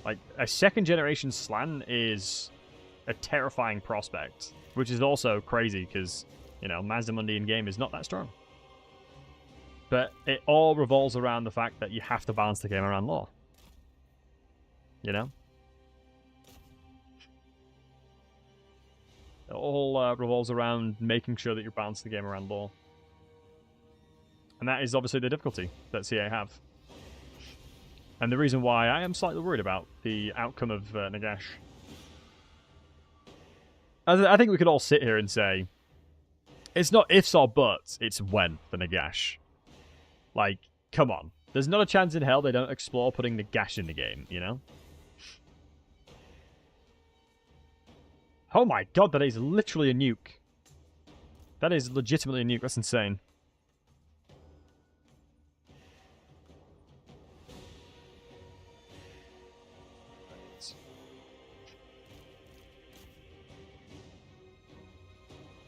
Like, a second generation Slan is a terrifying prospect, which is also crazy because, you know, Mazamundi in game is not that strong. But it all revolves around the fact that you have to balance the game around lore. You know? It all revolves around making sure that you balance the game around lore. And that is obviously the difficulty that CA have. And the reason why I am slightly worried about the outcome of Nagash. I think we could all sit here and say, it's not ifs or buts, it's when for Nagash. Like, come on. There's not a chance in hell they don't explore putting Nagash in the game, you know? Oh my god, that is literally a nuke. That is legitimately a nuke, that's insane.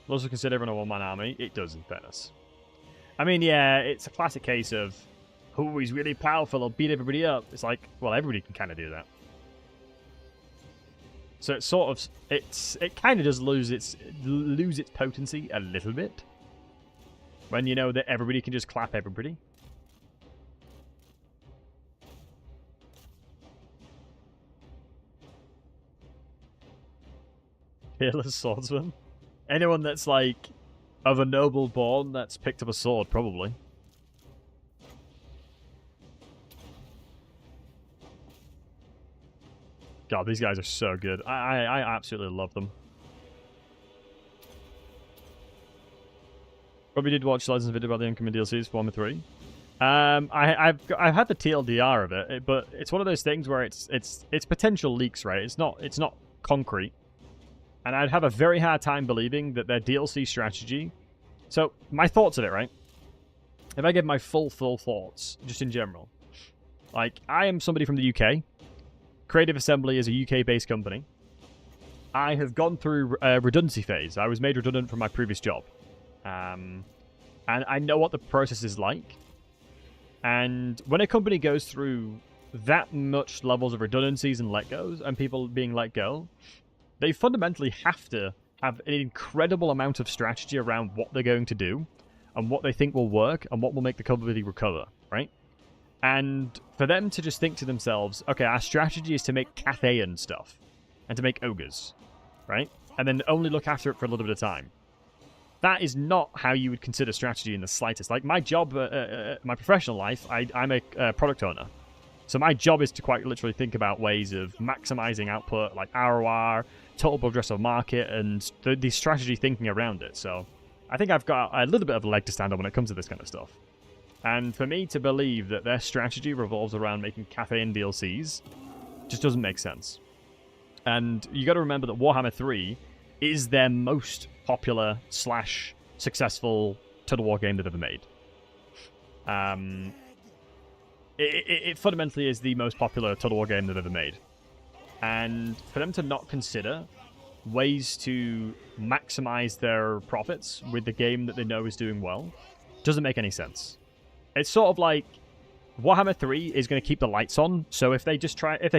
Also consider everyone a one-man army. It does, in fairness. I mean, yeah, it's a classic case of, oh, he's really powerful, he'll beat everybody up. It's like, well, everybody can kind of do that. So it's sort of, it kind of does lose its potency a little bit. When you know that everybody can just clap everybody. Fearless swordsman. Anyone that's, like, of a noble born that's picked up a sword, probably. God, these guys are so good. I absolutely love them. Probably did watch Legends video about the incoming DLCs for Warhammer 3. I've had the TLDR of it, but it's one of those things where it's potential leaks, right? It's not concrete. And I'd have a very hard time believing that their DLC strategy... So, my thoughts on it, right? If I give my full thoughts, just in general. Like, I am somebody from the UK. Creative Assembly is a UK-based company. I have gone through a redundancy phase. I was made redundant from my previous job. And I know what the process is like. And when a company goes through that much levels of redundancies and let-goes, and people being let go... They fundamentally have to have an incredible amount of strategy around what they're going to do and what they think will work and what will make the company recover, right? And for them to just think to themselves, okay, our strategy is to make Cathayan stuff and to make ogres, right? And then only look after it for a little bit of time. That is not how you would consider strategy in the slightest. Like, my job, my professional life, I'm a product owner. So my job is to quite literally think about ways of maximizing output, like ROR, total addressable market, and the strategy thinking around it. So I think I've got a little bit of a leg to stand on when it comes to this kind of stuff. And for me to believe that their strategy revolves around making Cathayan DLCs just doesn't make sense. And you got to remember that Warhammer 3 is their most popular / successful Total War game they've ever made. It fundamentally is the most popular Total War game they've ever made. And for them to not consider ways to maximize their profits with the game that they know is doing well doesn't make any sense. It's sort of like Warhammer 3 is going to keep the lights on, so if they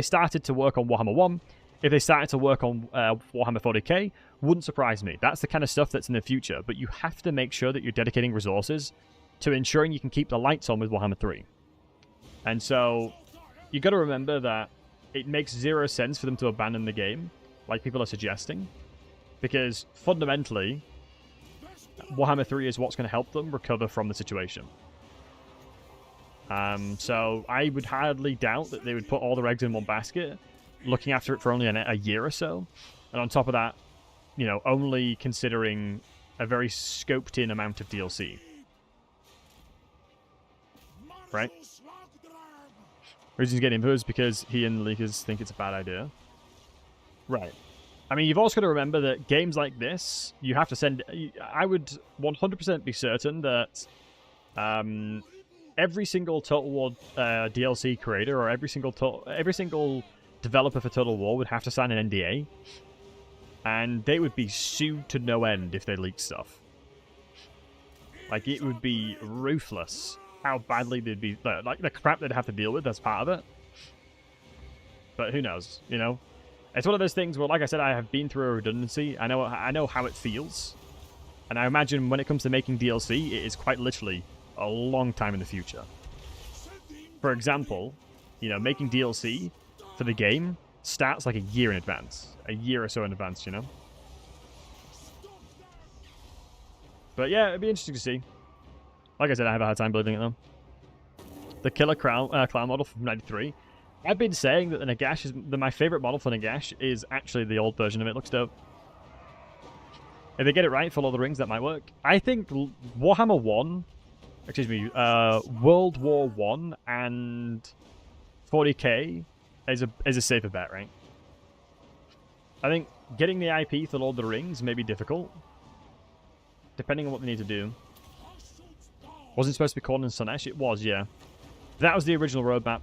started to work on Warhammer 1, if they started to work on Warhammer 40k, wouldn't surprise me. That's the kind of stuff that's in the future, but you have to make sure that you're dedicating resources to ensuring you can keep the lights on with Warhammer 3. And so, you got to remember that it makes zero sense for them to abandon the game, like people are suggesting, because fundamentally, Warhammer 3 is what's going to help them recover from the situation. So I would hardly doubt that they would put all their eggs in one basket, looking after it for only a year or so, and on top of that, you know, only considering a very scoped-in amount of DLC. Right? reason he's getting input is because he and the leakers think it's a bad idea. Right. I mean, you've also got to remember that games like this, you have to send... I would 100% be certain that every single Total War DLC creator or every single developer for Total War would have to sign an NDA. And they would be sued to no end if they leaked stuff. Like, it would be ruthless how badly they'd be... Like, the crap they'd have to deal with, that's part of it. But who knows, you know? It's one of those things where, like I said, I have been through a redundancy. I know how it feels. And I imagine when it comes to making DLC, it is quite literally a long time in the future. For example, you know, making DLC for the game starts like a year in advance. A year or so in advance, you know? But yeah, it'd be interesting to see. Like I said, I have a hard time believing it, though. The Killer Clown model from 93. I've been saying that the Nagash is my favorite model for Nagash is actually the old version of it. Looks dope. If they get it right for Lord of the Rings, that might work. I think Warhammer 1, excuse me, World War 1 and 40k is a safer bet, right? I think getting the IP for Lord of the Rings may be difficult, depending on what they need to do. Wasn't supposed to be called in Slanesh? It was, yeah. That was the original roadmap.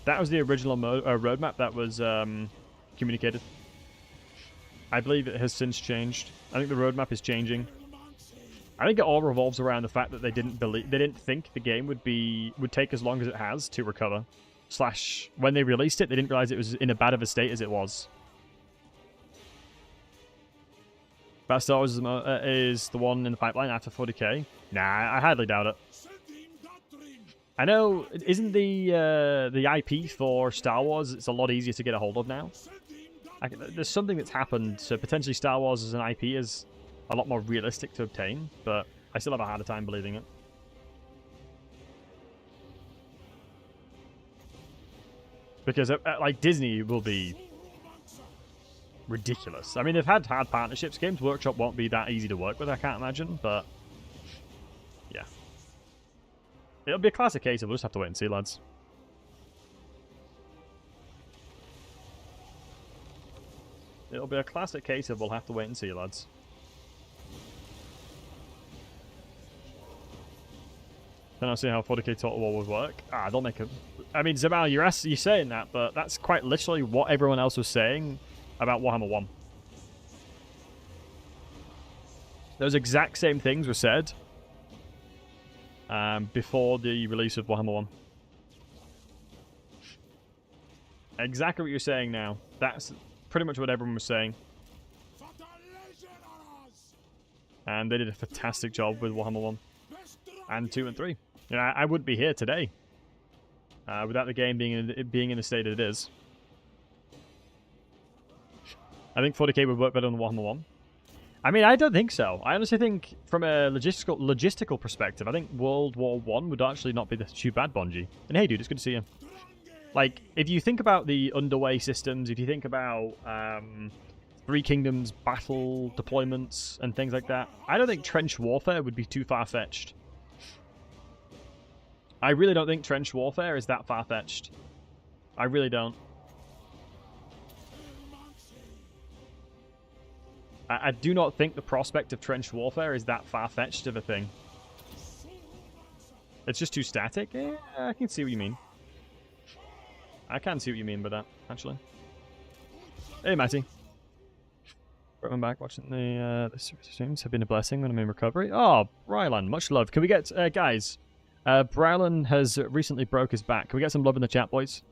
That was the original roadmap that was communicated. I believe it has since changed. I think the roadmap is changing. I think it all revolves around the fact that they didn't think the game would take as long as it has to recover. Slash, when they released it, they didn't realize it was in as bad of a state as it was. Best Star Wars is the one in the pipeline after 40k. Nah, I hardly doubt it. I know, isn't the IP for Star Wars, it's a lot easier to get a hold of now? There's something that's happened, so potentially Star Wars as an IP is a lot more realistic to obtain, but I still have a harder time believing it. Because, like, Disney will be ridiculous. I mean, they've had hard partnerships. Games Workshop won't be that easy to work with, I can't imagine, but yeah. It'll be a classic case of we'll just have to wait and see, lads. It'll be a classic case of we'll have to wait and see, lads. Then I'll see how 40k Total War would work. They'll make a... I mean, Zamal, you're saying that, but that's quite literally what everyone else was saying about Warhammer 1. Those exact same things were said before the release of Warhammer 1. Exactly what you're saying now. That's pretty much what everyone was saying. And they did a fantastic job with Warhammer 1. And 2 and 3. You know, I wouldn't be here today without the game being in the state that it is. I think 40k would work better than Warhammer 1. I mean, I don't think so. I honestly think, from a logistical perspective, I think World War 1 would actually not be too bad, Bungie. And hey, dude, it's good to see you. Like, if you think about the underway systems, if you think about Three Kingdoms battle deployments and things like that, I don't think trench warfare would be too far-fetched. I really don't think trench warfare is that far-fetched. I really don't. I do not think the prospect of trench warfare is that far-fetched of a thing. It's just too static? Yeah, I can see what you mean. I can see what you mean by that, actually. Hey, Matty. I'm back watching the streams. Have been a blessing when I'm in recovery. Oh, Brylan, much love. Can we get, guys, Brylan has recently broke his back. Can we get some love in the chat, boys?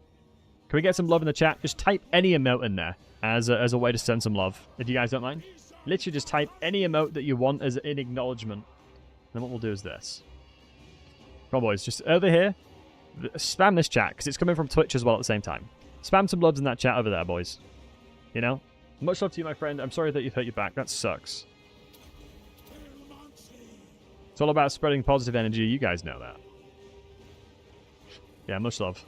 Can we get some love in the chat? Just type any emote in there as a way to send some love, if you guys don't mind. Literally just type any emote that you want as an acknowledgement. Then what we'll do is this. Come on, boys. Just over here, spam this chat, because it's coming from Twitch as well at the same time. Spam some loves in that chat over there, boys. You know? Much love to you, my friend. I'm sorry that you've hurt your back. That sucks. It's all about spreading positive energy. You guys know that. Yeah, much love.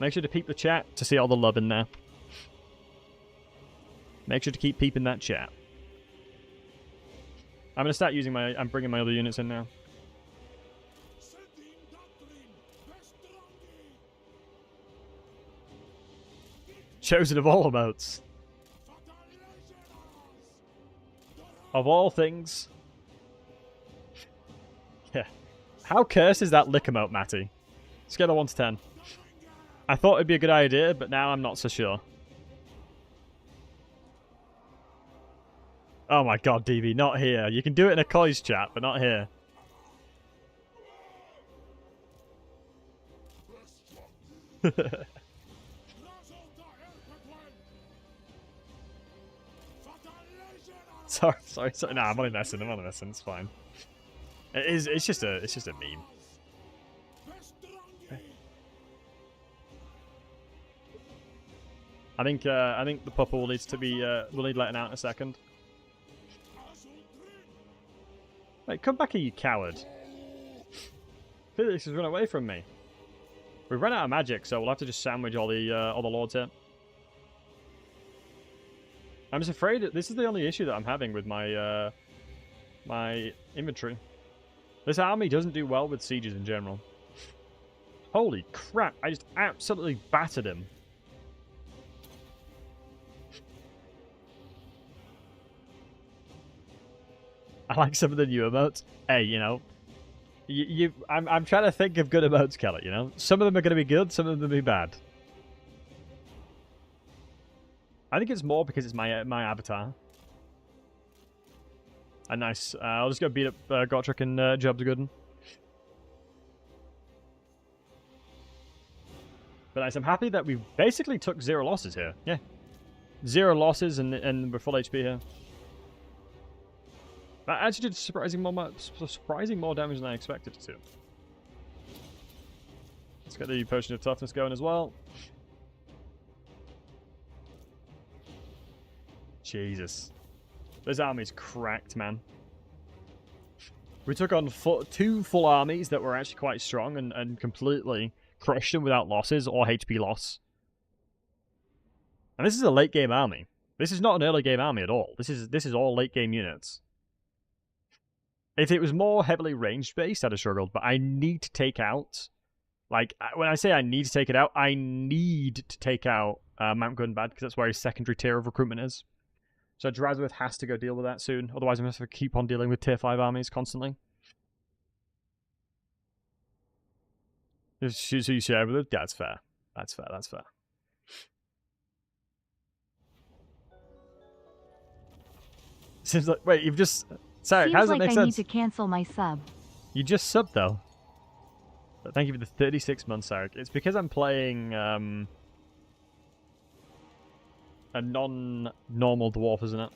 Make sure to peep the chat to see all the love in there. Make sure to keep peeping that chat. I'm going to start using I'm bringing my other units in now. Chosen of all emotes. Of all things. Yeah. How cursed is that lick emote, Matty? Scale of 1 to 10. I thought it'd be a good idea, but now I'm not so sure. Oh my god, DB, not here. You can do it in a Koi's chat, but not here. sorry. Nah, I'm only messing. It's fine. It's just a meme. I think the pupper will need letting out in a second. Wait, come back here, you coward. Felix has run away from me. We've run out of magic, so we'll have to just sandwich all the lords here. I'm just afraid that this is the only issue that I'm having with my my inventory. This army doesn't do well with sieges in general. Holy crap, I just absolutely battered him. I like some of the new emotes. Hey, you know, I'm trying to think of good emotes, Kelly, you know? Some of them are going to be good, some of them will be bad. I think it's more because it's my avatar. And nice. I'll just go beat up Gotrek and Jobs Gooden. But nice. I'm happy that we basically took 0 losses here. Yeah. 0 losses and we're full HP here. That actually did surprising more damage than I expected it to. Let's get the Potion of Toughness going as well. Jesus. This army's cracked, man. We took on 2 full armies that were actually quite strong and completely crushed them without losses or HP loss. And this is a late game army. This is not an early game army at all. This is all late game units. If it was more heavily ranged based, I'd have struggled, but I need to take out, like, when I say I need to take it out, I need to take out Mount Gunbad, because that's where his secondary tier of recruitment is. So Drazhoath has to go deal with that soon, otherwise I'm going to have to keep on dealing with tier 5 armies constantly. So you share with it? Yeah, that's fair. That's fair. Seems like, wait, you've just... Sorry, how does it make sense? Seems like I need to cancel my sub. You just subbed, though. But thank you for the 36 months, Sarek. It's because I'm playing a non-normal dwarf, isn't it?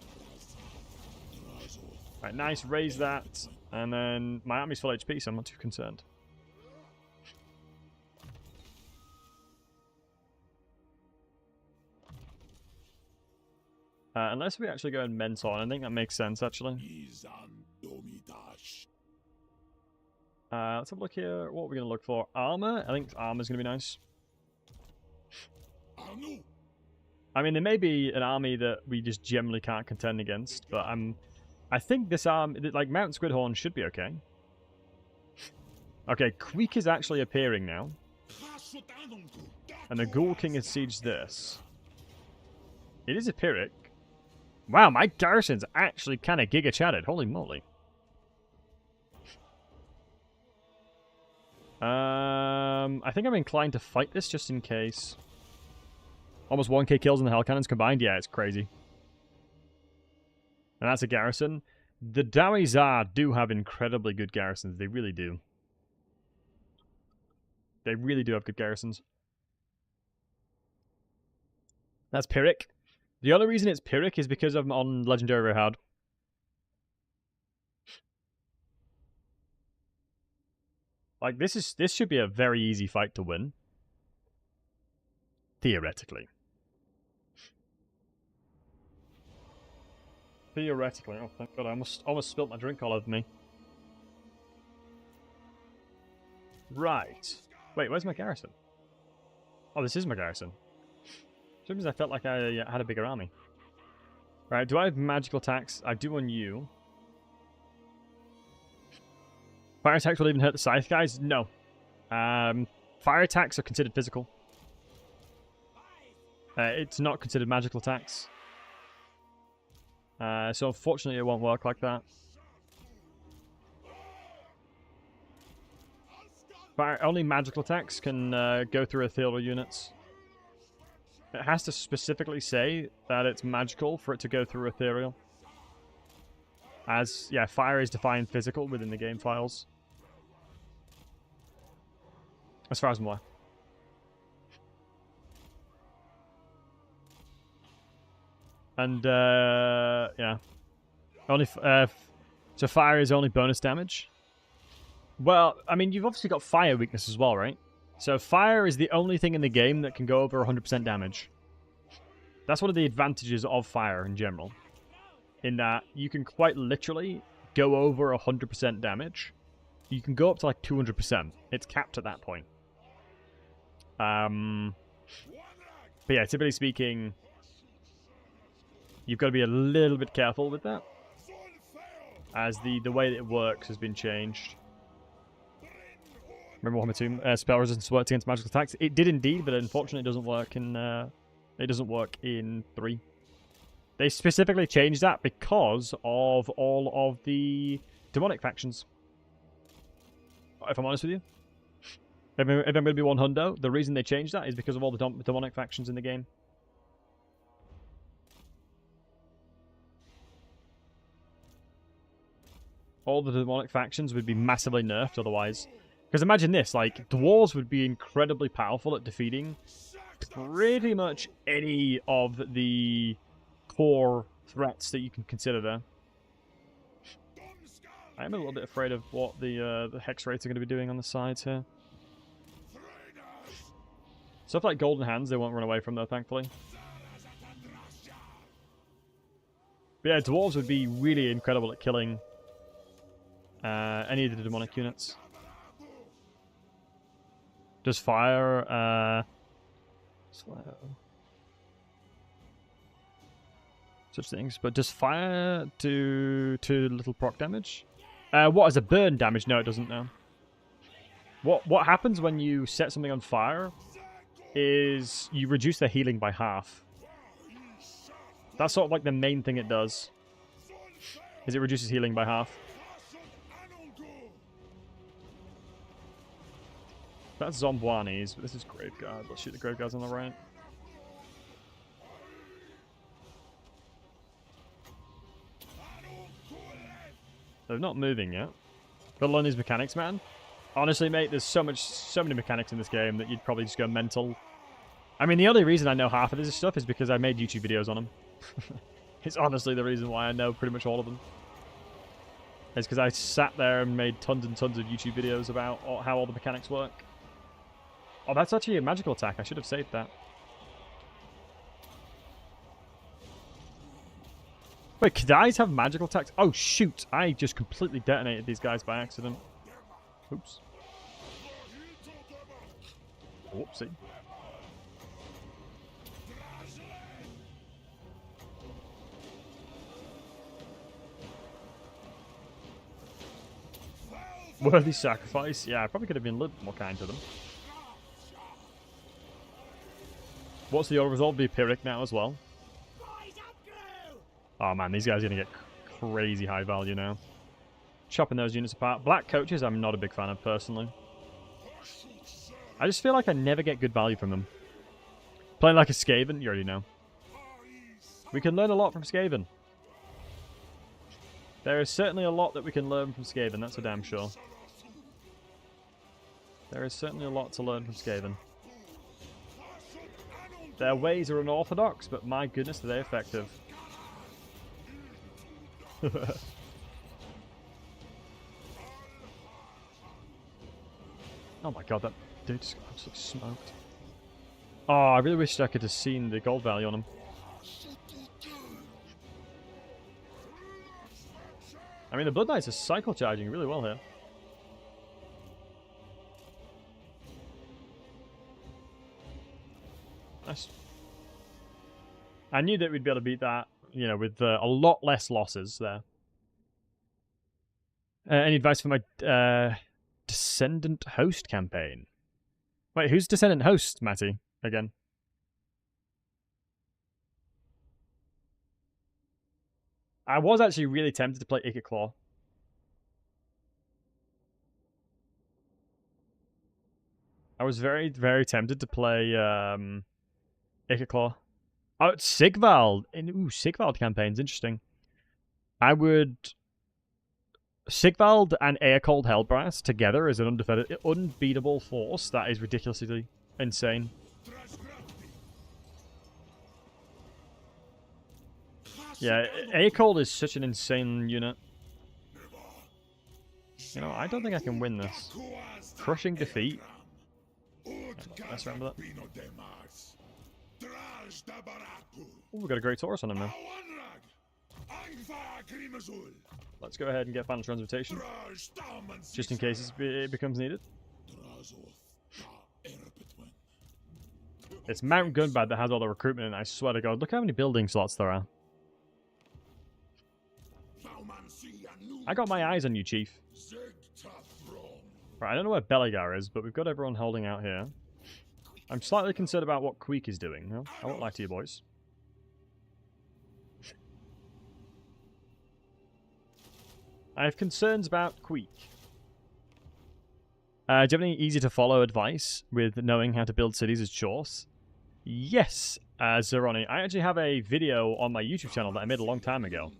Right, nice, raise that. And then my army's full HP, so I'm not too concerned. Unless we actually go and mentor, I think that makes sense, actually. Let's have a look here. What are we going to look for? Armor? I think armor's going to be nice. I mean, there may be an army that we just generally can't contend against, but I think this army, like Mount Squidhorn, should be okay. Okay, Queek is actually appearing now. And the Ghoul King has sieged this. It is a Pyrrhic. Wow, my garrison's actually kind of giga-chatted. Holy moly. I think I'm inclined to fight this just in case. Almost 1k kills in the Hell Cannons combined? Yeah, it's crazy. And that's a garrison. The Dawi Zar do have incredibly good garrisons. They really do. They really do have good garrisons. That's Pyrrhic. The only reason it's Pyrrhic is because I'm on Legendary very hard. Like, this should be a very easy fight to win. Theoretically. Theoretically. Oh, thank God. I almost spilt my drink all over me. Right. Wait, where's my garrison? Oh, this is my garrison. Sometimes I felt like I had a bigger army. Right, do I have magical attacks? I do on you. Fire attacks will even hurt the Scythe guys? No. Fire attacks are considered physical. It's not considered magical attacks. So unfortunately it won't work like that. But only magical attacks can go through ethereal units. It has to specifically say that it's magical for it to go through ethereal. As, yeah, fire is defined physical within the game files. As far as I'm aware. And, yeah. Only, so fire is only bonus damage. Well, I mean, you've obviously got fire weakness as well, right? So fire is the only thing in the game that can go over 100% damage. That's one of the advantages of fire in general. In that you can quite literally go over 100% damage. You can go up to like 200%. It's capped at that point. But yeah, typically speaking, you've got to be a little bit careful with that. As the way that it works has been changed. Remember Warhammer 2, spell resistance works against magical attacks. It did indeed, but unfortunately it doesn't work in 3. They specifically changed that because of all of the demonic factions. If I'm honest with you. If I'm going to be 100, the reason they changed that is because of all the demonic factions in the game. All the demonic factions would be massively nerfed otherwise. Because imagine this, like, dwarves would be incredibly powerful at defeating pretty much any of the core threats that you can consider there. I am a little bit afraid of what the hex rates are going to be doing on the sides here. Stuff like golden hands they won't run away from though, thankfully. But yeah, dwarves would be really incredible at killing any of the demonic units. Does fire such things, but does fire do little proc damage? What is a burn damage? No, it doesn't. No. What happens when you set something on fire is you reduce their healing by half. That's sort of like the main thing it does. Is it reduces healing by half. That's Zombuanis, but this is Graveguard. Let's shoot the Graveguards on the right. They're not moving yet. Gotta learn these mechanics, man. Honestly, mate, there's so many mechanics in this game that you'd probably just go mental. I mean, the only reason I know half of this stuff is because I made YouTube videos on them. It's honestly the reason why I know pretty much all of them. It's because I sat there and made tons and tons of YouTube videos about how all the mechanics work. Oh, that's actually a magical attack. I should have saved that. Wait, Kadais have magical attacks? Oh, shoot. I just completely detonated these guys by accident. Oops. Whoopsie. Worthy sacrifice? Yeah, I probably could have been a little more kind to them. What's the resolve? Be Pyrrhic now as well. Oh man, these guys are going to get crazy high value now. Chopping those units apart. Black coaches I'm not a big fan of personally. I just feel like I never get good value from them. Playing like a Skaven, you already know. We can learn a lot from Skaven. There is certainly a lot that we can learn from Skaven, that's for damn sure. There is certainly a lot to learn from Skaven. Their ways are unorthodox, but my goodness, are they effective. Oh my god, that dude just got absolutely smoked. Oh, I really wish I could have seen the gold value on him. I mean, the Blood Knights are cycle charging really well here. Nice. I knew that we'd be able to beat that, you know, with a lot less losses there. Any advice for my Descendant Host campaign? Wait, who's Descendant Host, Matty, again? I was actually really tempted to play Icket Claw. I was very, very tempted to play Icket Claw. Oh, it's Sigvald. Ooh, Sigvald campaign's interesting. I would... Sigvald and Aircold Hellbrass together as an unbeatable force. That is ridiculously insane. Yeah, Aircold is such an insane unit. You know, I don't think I can win this. Crushing defeat. Let's remember that. Ooh, we got a great Taurus on him now. Let's go ahead and get final transmutation, just in case it becomes needed. It's Mount Gunbad that has all the recruitment, and I swear to God, look how many building slots there are. I got my eyes on you, Chief. Right, I don't know where Beligar is, but we've got everyone holding out here. I'm slightly concerned about what Queek is doing. No, I won't lie to you, boys. I have concerns about Queek. Do you have any easy-to-follow advice with knowing how to build cities as chores? Yes, Zeroni. I actually have a video on my YouTube channel that I made a long time ago.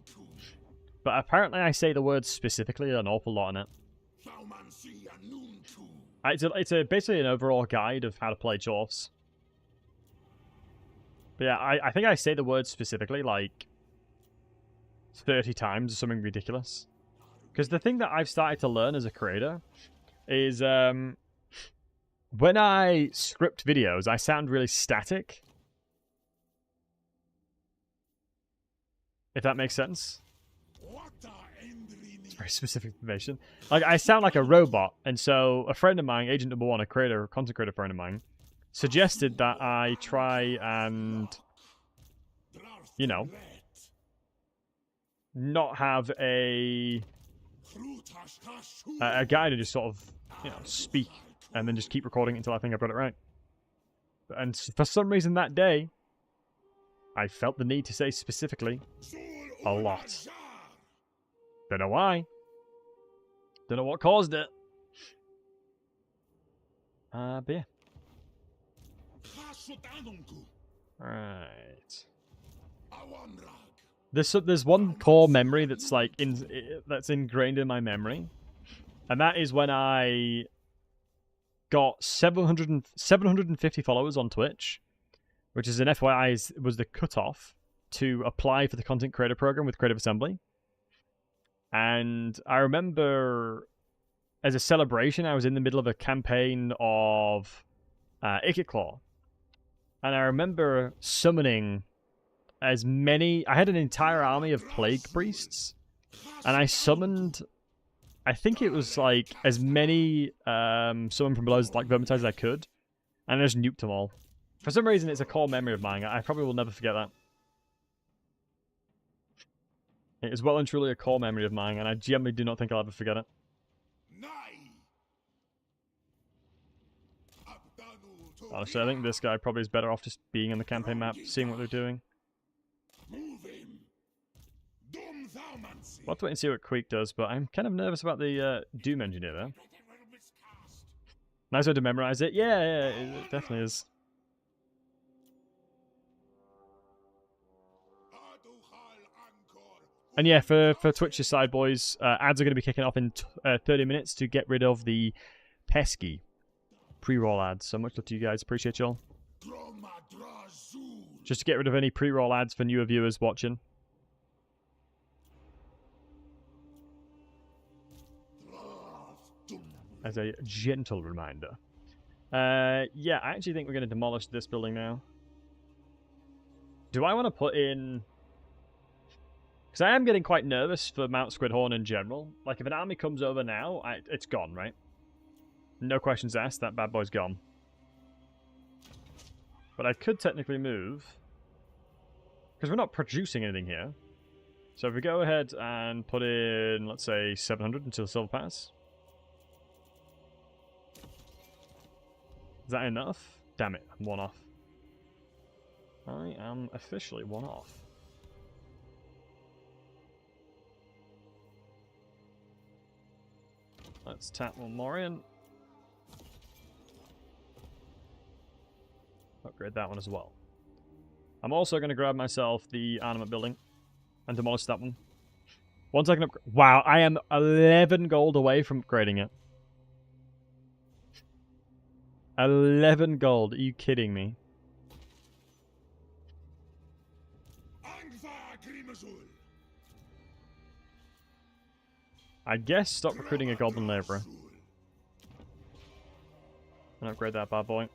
But apparently I say the words specifically an awful lot in it. It's basically an overall guide of how to play chores. But yeah, I think I say the words specifically like 30 times or something ridiculous. Because the thing that I've started to learn as a creator is when I script videos, I sound really static. If that makes sense. It's very specific information. Like, I sound like a robot, and so a friend of mine, Agent Number One, a content creator friend of mine, suggested that I try and, you know, not have a guy to just sort of, you know, speak and then just keep recording until I think I've got it right. And for some reason that day, I felt the need to say specifically a lot. Don't know why. Don't know what caused it. But yeah. Right. There's one core memory that's like that's ingrained in my memory, and that is when I got 750 followers on Twitch, which is an FYI was the cutoff to apply for the content creator program with Creative Assembly. And I remember, as a celebration, I was in the middle of a campaign of Icket Claw, and I remember summoning as many... I had an entire army of Plague Priests, and I summoned... I think it was like as many summon from below as like Vermintide as I could, and I just nuked them all. For some reason, it's a core memory of mine. I probably will never forget that. It is well and truly a core memory of mine, and I genuinely do not think I'll ever forget it. Honestly, I think this guy probably is better off just being on the campaign map, seeing what they're doing. We'll have to wait and see what Queek does, but I'm kind of nervous about the Doom Engineer there. Nice way to memorize it. Yeah, it definitely is. And yeah, for Twitch's side, boys, ads are going to be kicking off in 30 minutes to get rid of the pesky pre-roll ads. So much love to you guys. Appreciate y'all. Just to get rid of any pre-roll ads for newer viewers watching. As a gentle reminder. Yeah, I actually think we're going to demolish this building now. Do I want to put in... Because I am getting quite nervous for Mount Squidhorn in general. Like, if an army comes over now, it's gone, right? No questions asked, that bad boy's gone. But I could technically move. Because we're not producing anything here. So if we go ahead and put in, let's say, 700 until Silver Pass. Is that enough? Damn it, I'm one off. I am officially one off. Let's tap one more in. Upgrade that one as well. I'm also going to grab myself the armament building and demolish that one. Once I can upgrade... Wow, I am 11 gold away from upgrading it. 11 gold. Are you kidding me? I guess stop recruiting a goblin labourer. And upgrade that bad boy.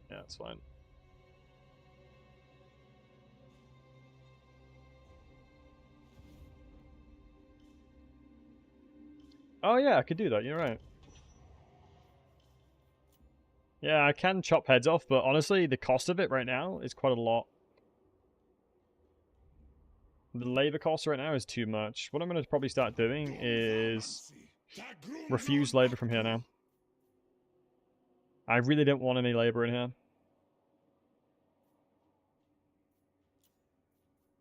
Yeah, that's fine. Oh yeah, I could do that, you're right. Yeah, I can chop heads off, but honestly, the cost of it right now is quite a lot. The labor cost right now is too much. What I'm going to probably start doing is refuse labor from here now. I really don't want any labor in here.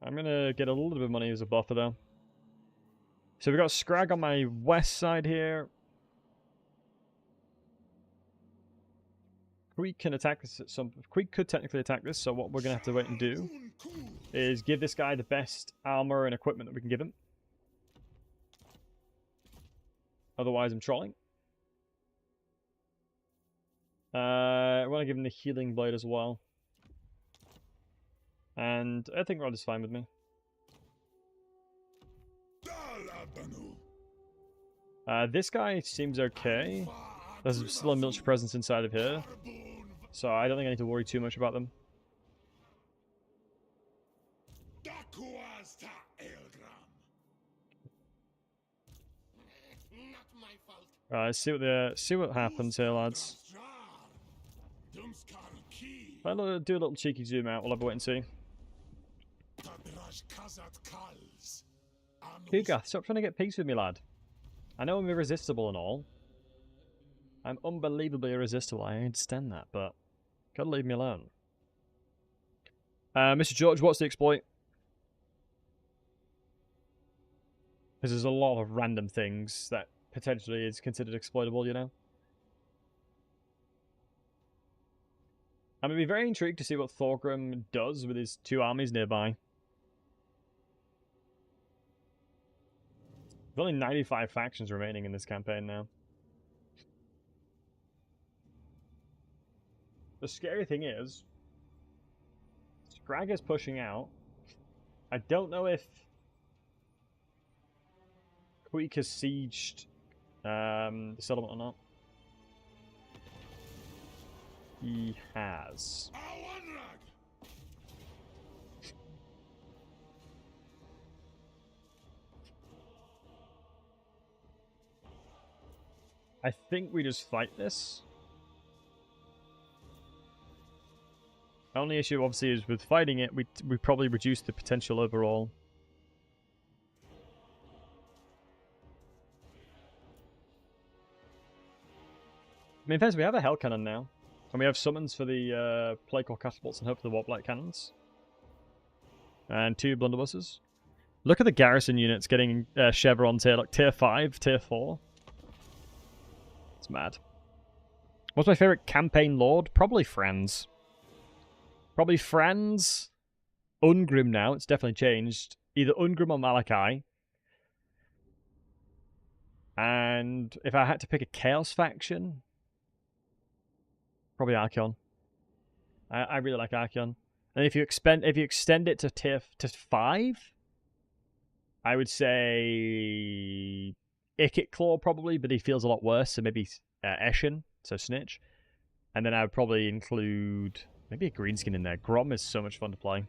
I'm going to get a little bit of money as a buffer though. So we've got Scrag on my west side here. Queek can attack this. Queek could technically attack this, so what we're going to have to wait and do is give this guy the best armor and equipment that we can give him. Otherwise, I'm trolling. I want to give him the healing blade as well. And I think Rod is fine with me. This guy seems okay. There's still a military presence inside of here, so I don't think I need to worry too much about them. Let's see what happens here, lads. If I do a little cheeky zoom out, we'll have a wait and see. Kugath, stop trying to get peace with me, lad. I know I'm irresistible and all. I'm unbelievably irresistible, I understand that, but gotta leave me alone. Mr. George, what's the exploit? Because there's a lot of random things that potentially is considered exploitable, you know? I'm going to be very intrigued to see what Thorgrim does with his 2 armies nearby. There's only 95 factions remaining in this campaign now. The scary thing is, Scrag is pushing out. I don't know if Queek has sieged the settlement or not. He has. I think we just fight this. The only issue, obviously, is with fighting it, we probably reduce the potential overall. I mean, first we have a Hell Cannon now. And we have summons for the Plague Core Catapults and hope for the Warp Light Cannons. And 2 Blunderbusses. Look at the garrison units getting chevrons here, like tier 5, tier 4. It's mad. What's my favourite campaign lord? Probably Franz. Probably Franz. Ungrim now, it's definitely changed. Either Ungrim or Malachi. And if I had to pick a Chaos faction, probably Archeon. I really like Archeon. And if you extend it to tier 5, I would say Ikit Claw probably, but he feels a lot worse, so maybe Eshin, so Snitch. And then I would probably include maybe a Greenskin in there. Grom is so much fun to play.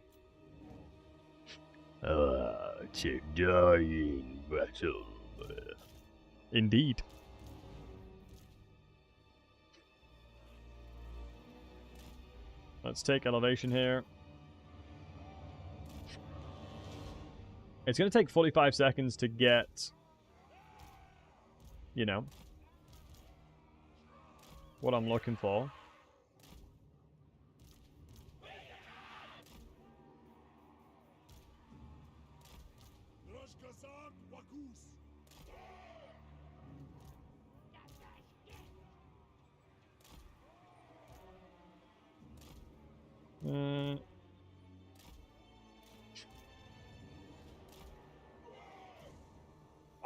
To die in battle. Indeed. Let's take elevation here. It's going to take 45 seconds to get, you know, what I'm looking for.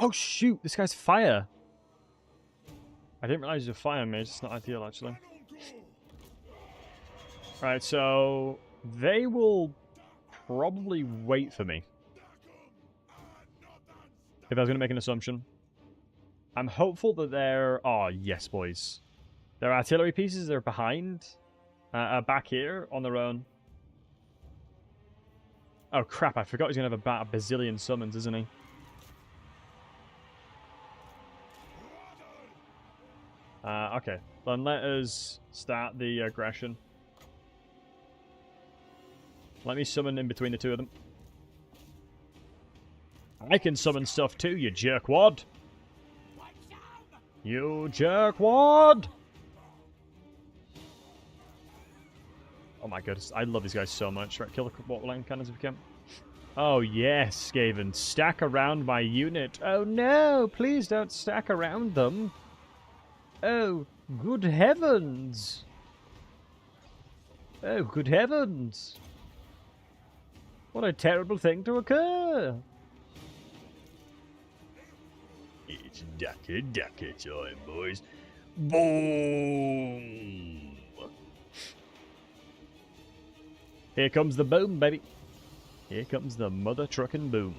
Oh shoot, this guy's fire. I didn't realize he's a fire mage. It's not ideal, actually. Right, so they will probably wait for me. If I was going to make an assumption. I'm hopeful that they're... Oh, yes, boys. Their artillery pieces are behind. Are back here on their own. Oh, crap. I forgot he's going to have about a bazillion summons, isn't he? Okay. Then let us start the aggression. Let me summon in between the two of them. I can summon stuff too, you jerkwad. You jerkwad! Oh my goodness, I love these guys so much. Right, kill the water line cannons if we can. Oh yes, Skaven, stack around my unit. Oh no, please don't stack around them. Oh, good heavens. Oh, good heavens. What a terrible thing to occur. It's ducky time, boys. Boom! Here comes the boom, baby. Here comes the mother truckin' boom.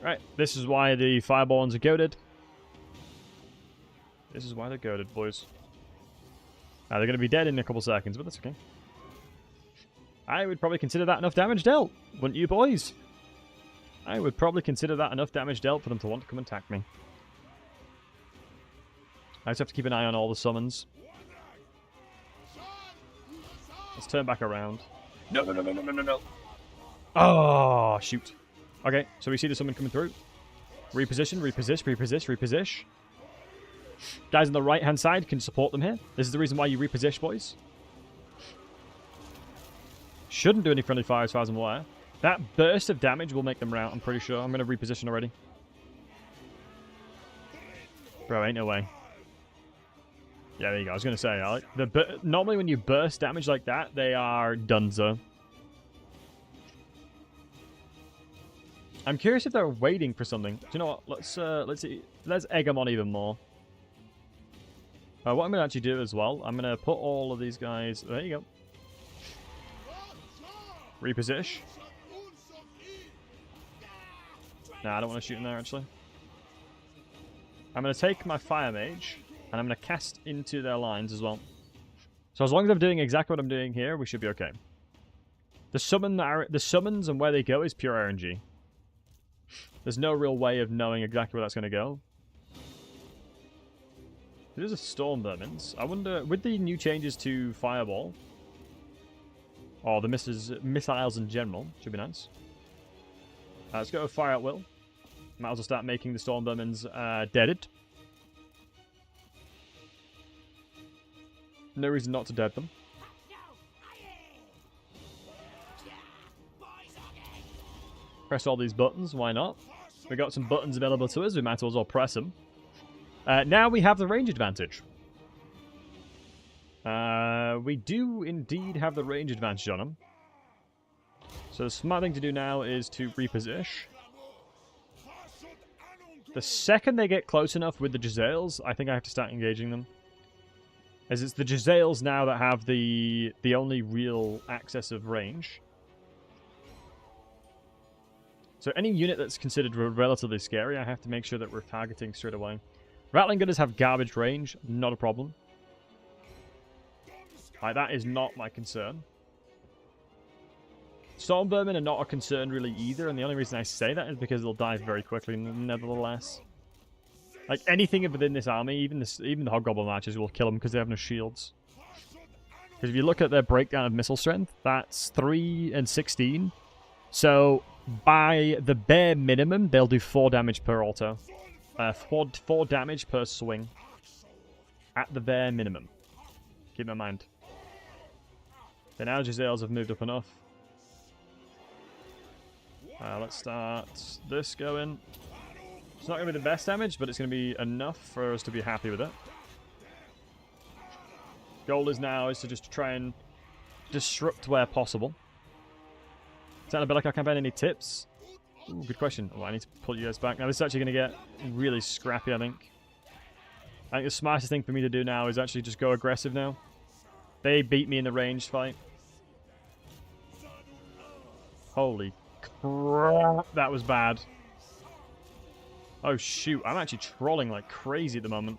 Right, this is why the fireborns are goaded. This is why they're goaded, boys. They're going to be dead in a couple seconds, but that's okay. I would probably consider that enough damage dealt, wouldn't you, boys? I would probably consider that enough damage dealt for them to want to come and attack me. I just have to keep an eye on all the summons. Let's turn back around. No, no, no, no, no, no, no, no. Oh, shoot. Okay, so we see the summon coming through. Reposition, reposition. Guys on the right-hand side can support them here. This is the reason why you reposition, boys. Shouldn't do any friendly fire as far as I'm aware. That burst of damage will make them rout, I'm pretty sure. I'm going to reposition already. Bro, ain't no way. Yeah, there you go. I was going to say, normally when you burst damage like that, they are donezo. I'm curious if they're waiting for something. Do you know what? Let's egg them on even more. What I'm going to actually do as well, I'm going to put all of these guys... There you go. Reposition. Nah, I don't want to shoot in there, actually. I'm going to take my Fire Mage, and I'm going to cast into their lines as well. So as long as I'm doing exactly what I'm doing here, we should be okay. The summons and where they go is pure RNG. There's no real way of knowing exactly where that's going to go. There's a Storm Vermins. I wonder, with the new changes to Fireball, or the missiles in general, should be nice. Let's go with Fire at Will. Might as well start making the Storm Vermins deaded. No reason not to dead them. Press all these buttons, why not? We got some buttons available to us, we might as well press them. Now we have the range advantage. We do indeed have the range advantage on them. So the smart thing to do now is to reposition. The second they get close enough with the Jezzails, I think I have to start engaging them. As it's the Jezzails now that have the only real access of range. So any unit that's considered relatively scary, I have to make sure that we're targeting straight away. Rattling gunners have garbage range, not a problem. Like, that is not my concern. Storm Vermin are not a concern really either, and the only reason I say that is because they'll die very quickly nevertheless. Like, anything within this army, even the Hobgoblin Archers will kill them because they have no shields. Because if you look at their breakdown of missile strength, that's 3 and 16. So, by the bare minimum, they'll do 4 damage per auto. 4 damage per swing. At the bare minimum. Keep in mind. The now Jezzails have moved up enough. Let's start this going. It's not going to be the best damage, but it's going to be enough for us to be happy with it. Goal is to just try and disrupt where possible. Is that a Bellicar campaign? Any tips? Ooh, good question. Oh, I need to pull you guys back. Now, this is actually going to get really scrappy, I think. I think the smartest thing for me to do now is actually just go aggressive now. They beat me in the ranged fight. Holy crap, that was bad. Oh shoot, I'm actually trolling like crazy at the moment.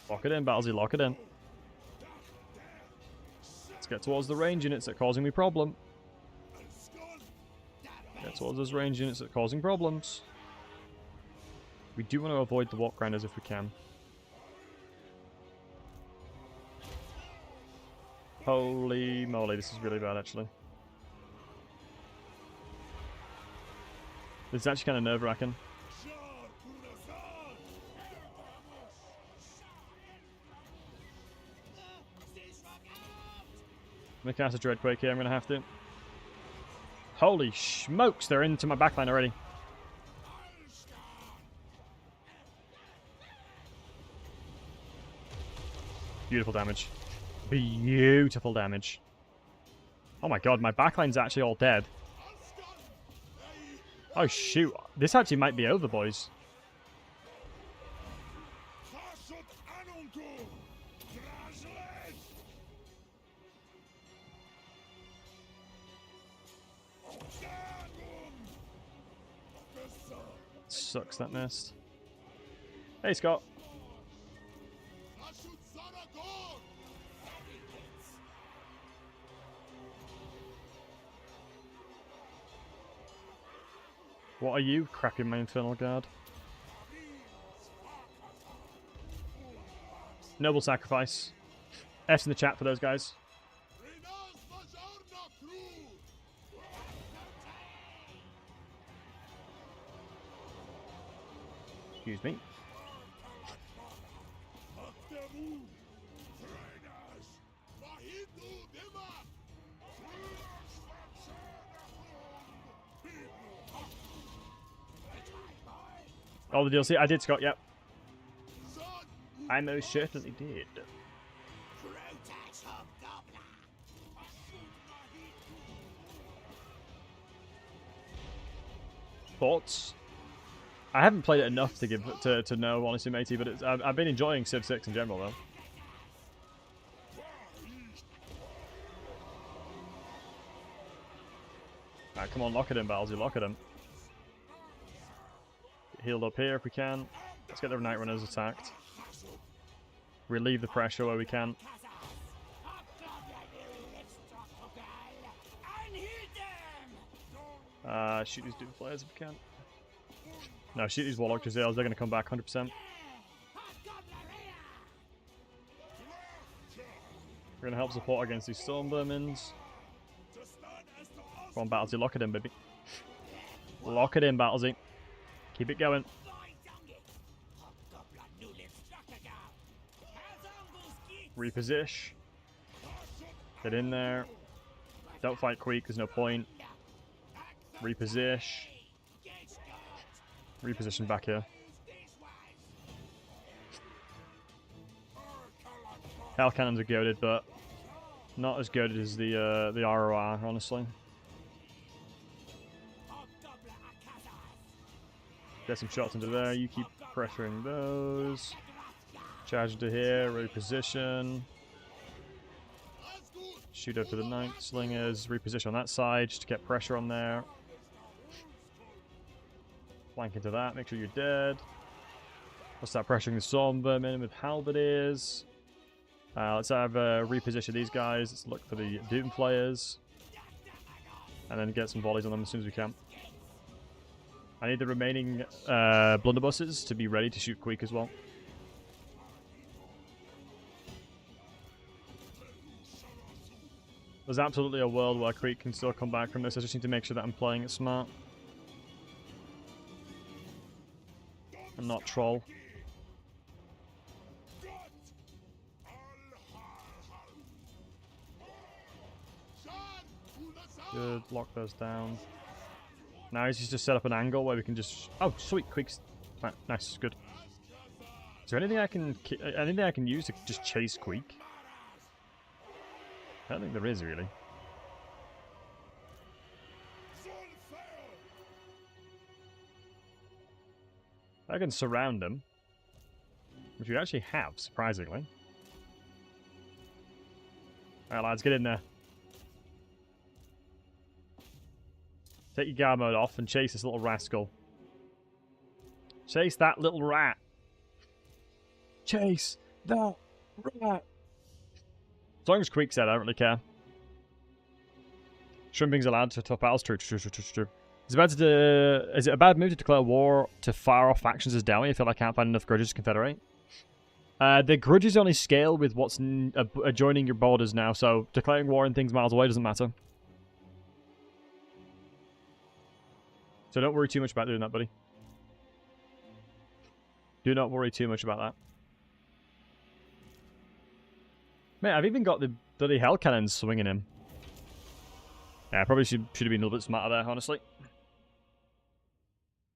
Lock it in, Battlesy, lock it in. Let's get towards the range units that are causing me problem. Get towards those range units that are causing problems. We do want to avoid the walk grinders if we can. Holy moly, this is really bad actually. This is actually kind of nerve-wracking. I'm gonna cast a Dreadquake here, I'm gonna have to. Holy smokes, they're into my backline already. Beautiful damage. Beautiful damage. Oh my god, my backline's actually all dead. Oh shoot, this actually might be over, boys. Sucks that missed. Hey Scott. What are you? Cracking my Infernal Guard. Noble sacrifice. F's in the chat for those guys. Excuse me. Oh, the DLC? I did, Scott, yep. I most certainly did. Thoughts? I haven't played it enough to give to know, honestly, matey, but I've been enjoying Civ 6 in general, though. Alright, come on, lock it in, Balsy, lock it in. Get healed up here if we can. Let's get the Night Runners attacked. Relieve the pressure where we can. Shoot these Doom Flares if we can. No, shoot these Warlock Jazales, they're going to come back 100%. We're going to help support against these Storm Vermins. Come on, Battlesy, lock it in, baby. Lock it in, Battlesy. Keep it going. Reposition. Get in there. Don't fight Queek, there's no point. Reposition. Reposition back here. Hell cannons are goated, but not as goated as the ROR, honestly. Get some shots into there. You keep pressuring those. Charge into here. Reposition. Shoot over to the Night Slingers. Reposition on that side just to get pressure on there. Flank into that. Make sure you're dead. We'll start pressuring the Storm Vermin with Halberdiers. Let's have reposition these guys. Let's look for the Doom Flayers. And then get some volleys on them as soon as we can. I need the remaining blunderbusses to be ready to shoot Queek as well. There's absolutely a world where Queek can still come back from this. I just need to make sure that I'm playing it smart. And not troll. Good, lock those down. Now he's just set up an angle where we can just... Oh, sweet, Queeks. Right, nice, good. Is there anything I can use to just chase Queek? I don't think there is, really. I can surround him. Which we actually have, surprisingly. Alright, lads, get in there. Take your guard mode off and chase this little rascal. Chase that little rat. Chase that rat. As long as Queek said, I don't really care. Shrimping's allowed to tough battles. True. Is it a bad move to declare war to far-off factions as Dowie? I feel like I can't find enough grudges to confederate. The grudges only scale with what's adjoining your borders now, so declaring war and things miles away doesn't matter. So don't worry too much about doing that, buddy. Do not worry too much about that. Mate, I've even got the bloody hell cannons swinging him. Yeah, I probably should have been a little bit smarter there, honestly.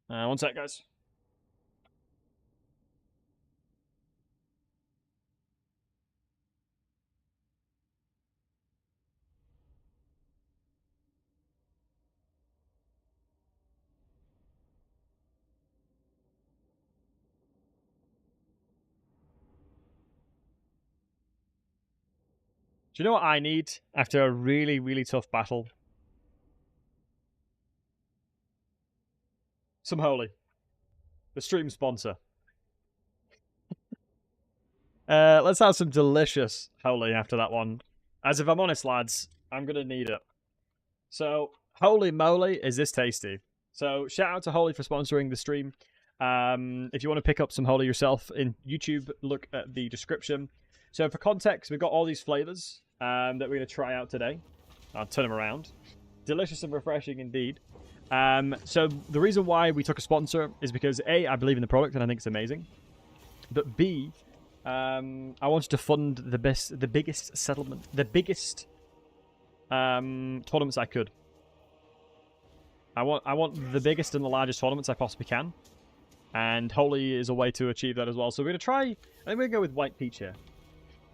One sec, guys. Do you know what I need after a really, really tough battle? Some holy. The stream sponsor. Let's have some delicious holy after that one. As if I'm honest, lads, I'm going to need it. So, holy moly, is this tasty. So, shout out to Holy for sponsoring the stream. If you want to pick up some holy yourself in YouTube, look at the description. So, for context, we've got all these flavors that we're going to try out today. I'll turn them around. Delicious and refreshing indeed. So, the reason why we took a sponsor is because A, I believe in the product and I think it's amazing. But B, I wanted to fund the biggest tournaments I could. I want the biggest and the largest tournaments I possibly can. And Holy is a way to achieve that as well. So we're going to try... I think we're going to go with White Peach here.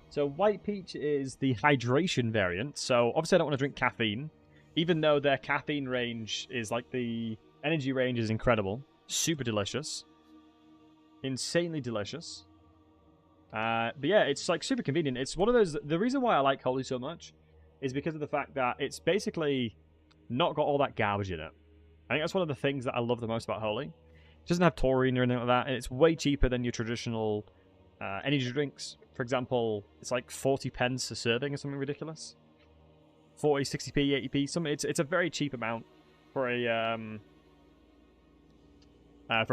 So White Peach is the hydration variant. So obviously I don't want to drink caffeine. Even though their caffeine range is like the energy range is incredible. Super delicious. Insanely delicious. But yeah, it's like super convenient. It's one of those... The reason why I like Holy so much is because of the fact that it's basically not got all that garbage in it. I think that's one of the things that I love the most about Holy. It doesn't have taurine or anything like that, and it's way cheaper than your traditional energy drinks. For example, it's like 40 pence a serving or something ridiculous. 40, 60p, 80p. Something. It's a very cheap amount for a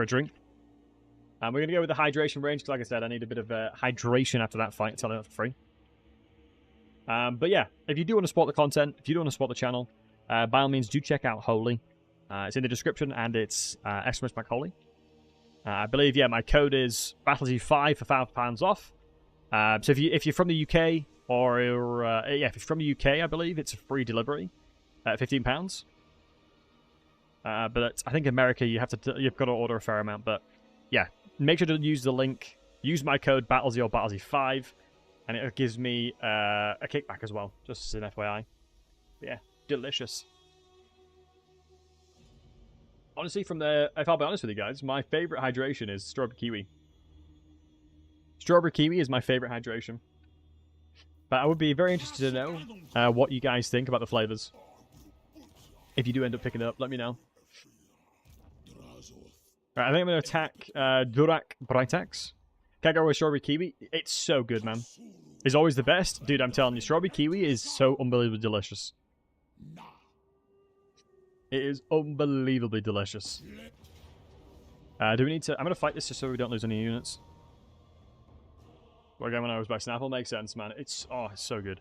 drink. We're going to go with the hydration range, because like I said, I need a bit of hydration after that fight. Tell it for free. But yeah, if you do want to support the content, if you do want to support the channel, by all means, do check out Holy. It's in the description, and it's !Holy. I believe, yeah, my code is BattleG5 for £5 off. So if you're from the UK, or yeah, if you're from the UK, I believe it's a free delivery at £15. But I think America, you've got to order a fair amount. But yeah, make sure to use the link. Use my code BattleG or BattleG5, and it gives me a kickback as well, just as an FYI. But yeah, delicious. Honestly, if I'll be honest with you guys, my favorite hydration is strawberry kiwi. Strawberry kiwi is my favorite hydration. But I would be very interested to know what you guys think about the flavors. If you do end up picking it up, let me know. Right, I think I'm going to attack Durak Britax. Can't go with strawberry kiwi. It's so good, man. It's always the best. Dude, I'm telling you, strawberry kiwi is so unbelievably delicious. It is unbelievably delicious. Do we need to... I'm going to fight this just so we don't lose any units. Well, again, when I was by Snapple, makes sense, man. It's so good.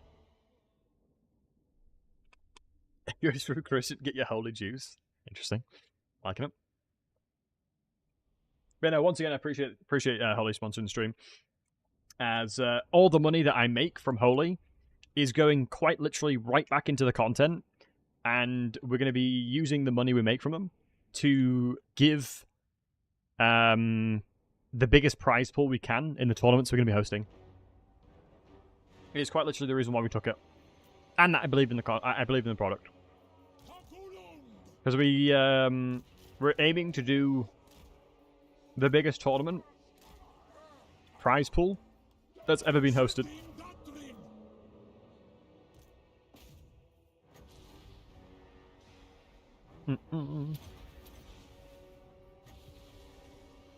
You're through Chris, get your holy juice. Interesting. Liking it. But no, once again, I appreciate Holy sponsoring the stream. As all the money that I make from Holy is going quite literally right back into the content. and we're going to be using the money we make from them to give the biggest prize pool we can in the tournaments we're going to be hosting. It's quite literally the reason why we took it, and I believe in the product, because we're aiming to do the biggest tournament prize pool that's ever been hosted.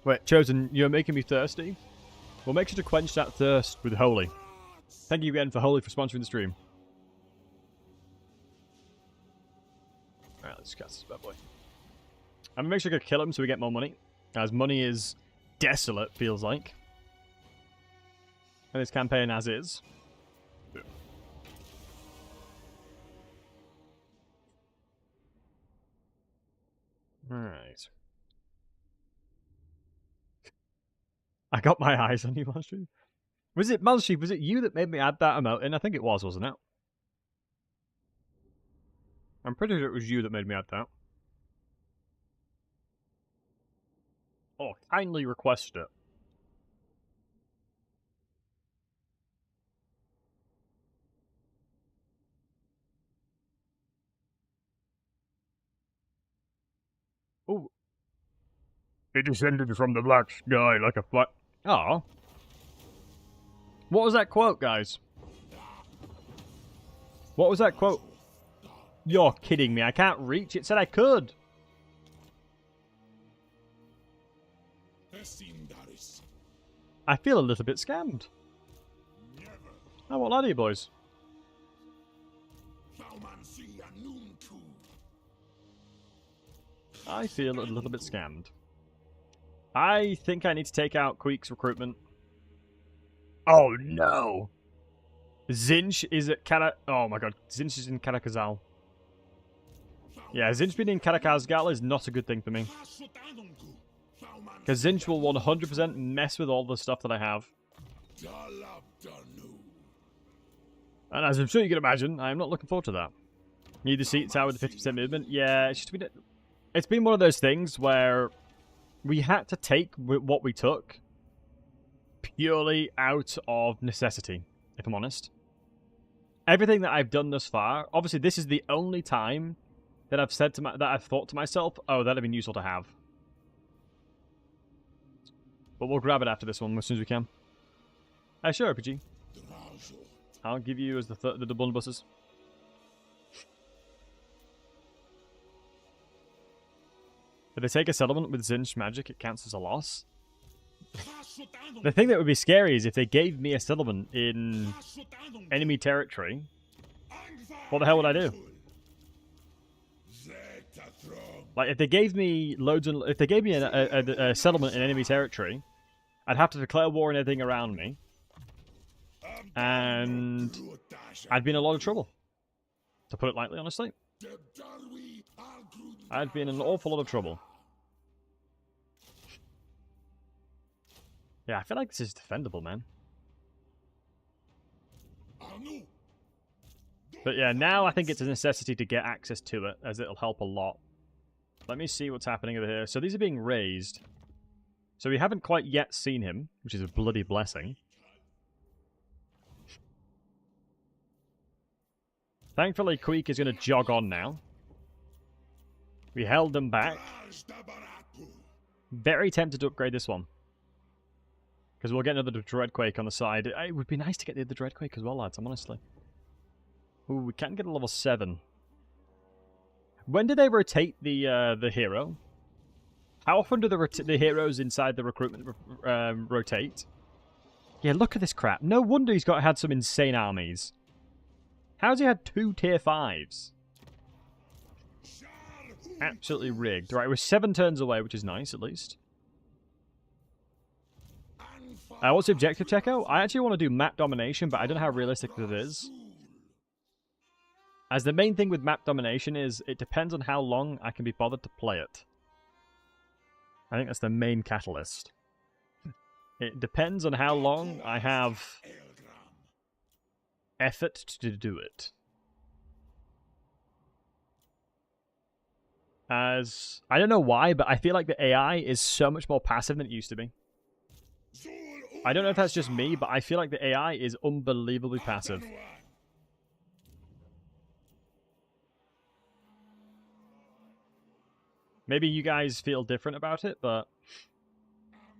Wait, Chosen, you're making me thirsty? Well, make sure to quench that thirst with Holy. Thank you again for Holy for sponsoring the stream. Alright, let's cast this bad boy. I'm gonna make sure I kill him so we get more money, as money is desolate, feels like. And this campaign as is. Alright. I got my eyes on you, Malsheep. Was it, Malsheep, was it you that made me add that emote in? I think it was, wasn't it? I'm pretty sure it was you that made me add that. Oh, kindly request it. Oh. It descended from the black sky like a flat... Oh. What was that quote, guys? What was that quote? You're kidding me. I can't reach. It said I could. I feel a little bit scammed. Oh, what are you boys? I feel a little bit scammed. I think I need to take out Queek's recruitment. Oh no! Zinch is at oh my god, Zinch is in Karakazal. Yeah, Zinch being in Karakazgal is not a good thing for me. Because Zinch will 100% mess with all the stuff that I have. And as I'm sure you can imagine, I'm not looking forward to that. Need the seats out with the 50% movement. Yeah, it's been one of those things where we had to take what we took purely out of necessity, if I'm honest. Everything that I've done thus far, obviously this is the only time that I've said that I've thought to myself, oh, that'd have been useful to have. But we'll grab it after this one as soon as we can. Sure, RPG. I'll give you as the double buses. If they take a settlement with Zinch magic, it counts as a loss. The thing that would be scary is if they gave me a settlement in enemy territory. What the hell would I do? Like, if they gave me if they gave me a settlement in enemy territory, I'd have to declare war on everything around me, and I'd be in a lot of trouble. To put it lightly, honestly, I'd be in an awful lot of trouble. Yeah, I feel like this is defendable, man. But yeah, now I think it's a necessity to get access to it, as it'll help a lot. Let me see what's happening over here. So these are being raised. So we haven't quite yet seen him, which is a bloody blessing. Thankfully, Queek is going to jog on now. We held them back. Very tempted to upgrade this one. Because we'll get another Dreadquake on the side. It would be nice to get the other Dreadquake as well, lads, honestly. Ooh, we can get a level 7. When do they rotate the hero? How often do the heroes inside the recruitment rotate? Yeah, look at this crap. No wonder he's had some insane armies. How's he had 2 tier 5s? Absolutely rigged. Right, we're 7 turns away, which is nice, at least. What's the objective, Checo? I actually want to do map domination, but I don't know how realistic it is. As the main thing with map domination is, it depends on how long I can be bothered to play it. I think that's the main catalyst. It depends on how long I have effort to do it. As I don't know why, but I feel like the AI is so much more passive than it used to be. I don't know if that's just me, but I feel like the AI is unbelievably passive. Maybe you guys feel different about it, but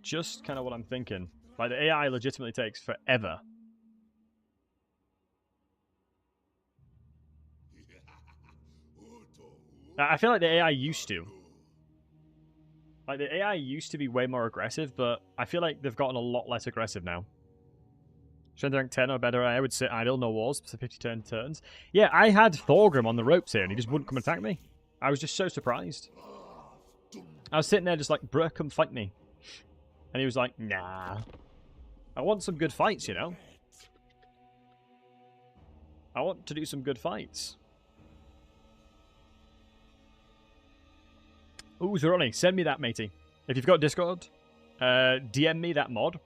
just kind of what I'm thinking. Like, the AI legitimately takes forever. I feel like the AI used to. Like, the AI used to be way more aggressive, but I feel like they've gotten a lot less aggressive now. Strength rank 10 or better, I would sit idle, no walls, for 50 turns. Yeah, I had Thorgrim on the ropes here, and he just wouldn't come attack me. I was just so surprised. I was sitting there just like, bruh, come fight me. And he was like, nah. I want some good fights, you know? I want to do some good fights. Ooh, Zeroni, send me that, matey. If you've got Discord, DM me that mod.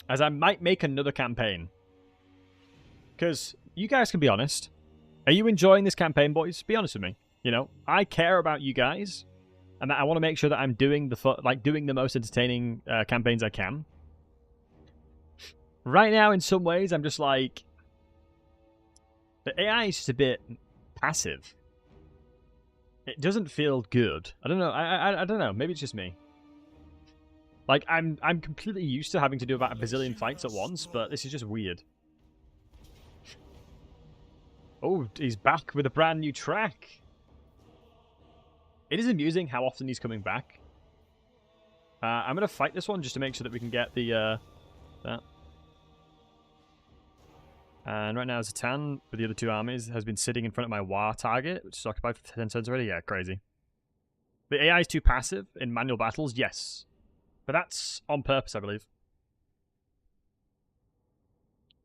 As I might make another campaign. Because you guys can be honest. Are you enjoying this campaign, boys? Be honest with me. You know, I care about you guys. And I want to make sure that I'm doing the most entertaining campaigns I can. Right now, in some ways, I'm just like... The AI is just a bit passive. It doesn't feel good. I don't know. I don't know. Maybe it's just me. Like, I'm completely used to having to do about a bazillion fights at once, but this is just weird. Oh, he's back with a brand new track. It is amusing how often he's coming back. I'm going to fight this one just to make sure that we can get the... that. And right now, Zatan, with the other two armies, has been sitting in front of my War target, which is occupied for 10 turns already. Yeah, crazy. The AI is too passive in manual battles, yes. But that's on purpose, I believe.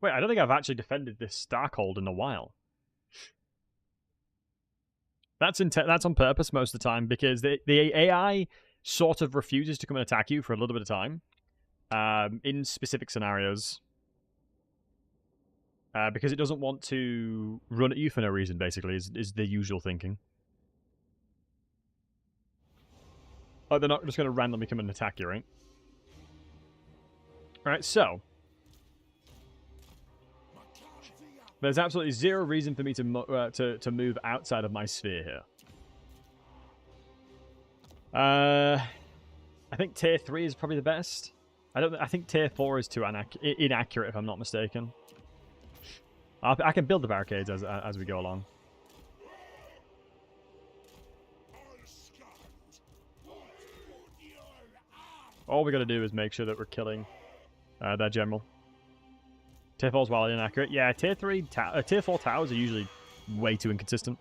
Wait, I don't think I've actually defended this Darkhold in a while. That's on purpose most of the time, because the AI sort of refuses to come and attack you for a little bit of time in specific scenarios. Because it doesn't want to run at you for no reason, basically, is the usual thinking. Oh, they're not just going to randomly come and attack you, right? Alright, so. There's absolutely zero reason for me to move outside of my sphere here. I think tier 3 is probably the best. I think tier 4 is too inaccurate, if I'm not mistaken. I can build the barricades as we go along. All we got to do is make sure that we're killing their general. Tier 4 is while inaccurate. Yeah, tier 4 towers are usually way too inconsistent.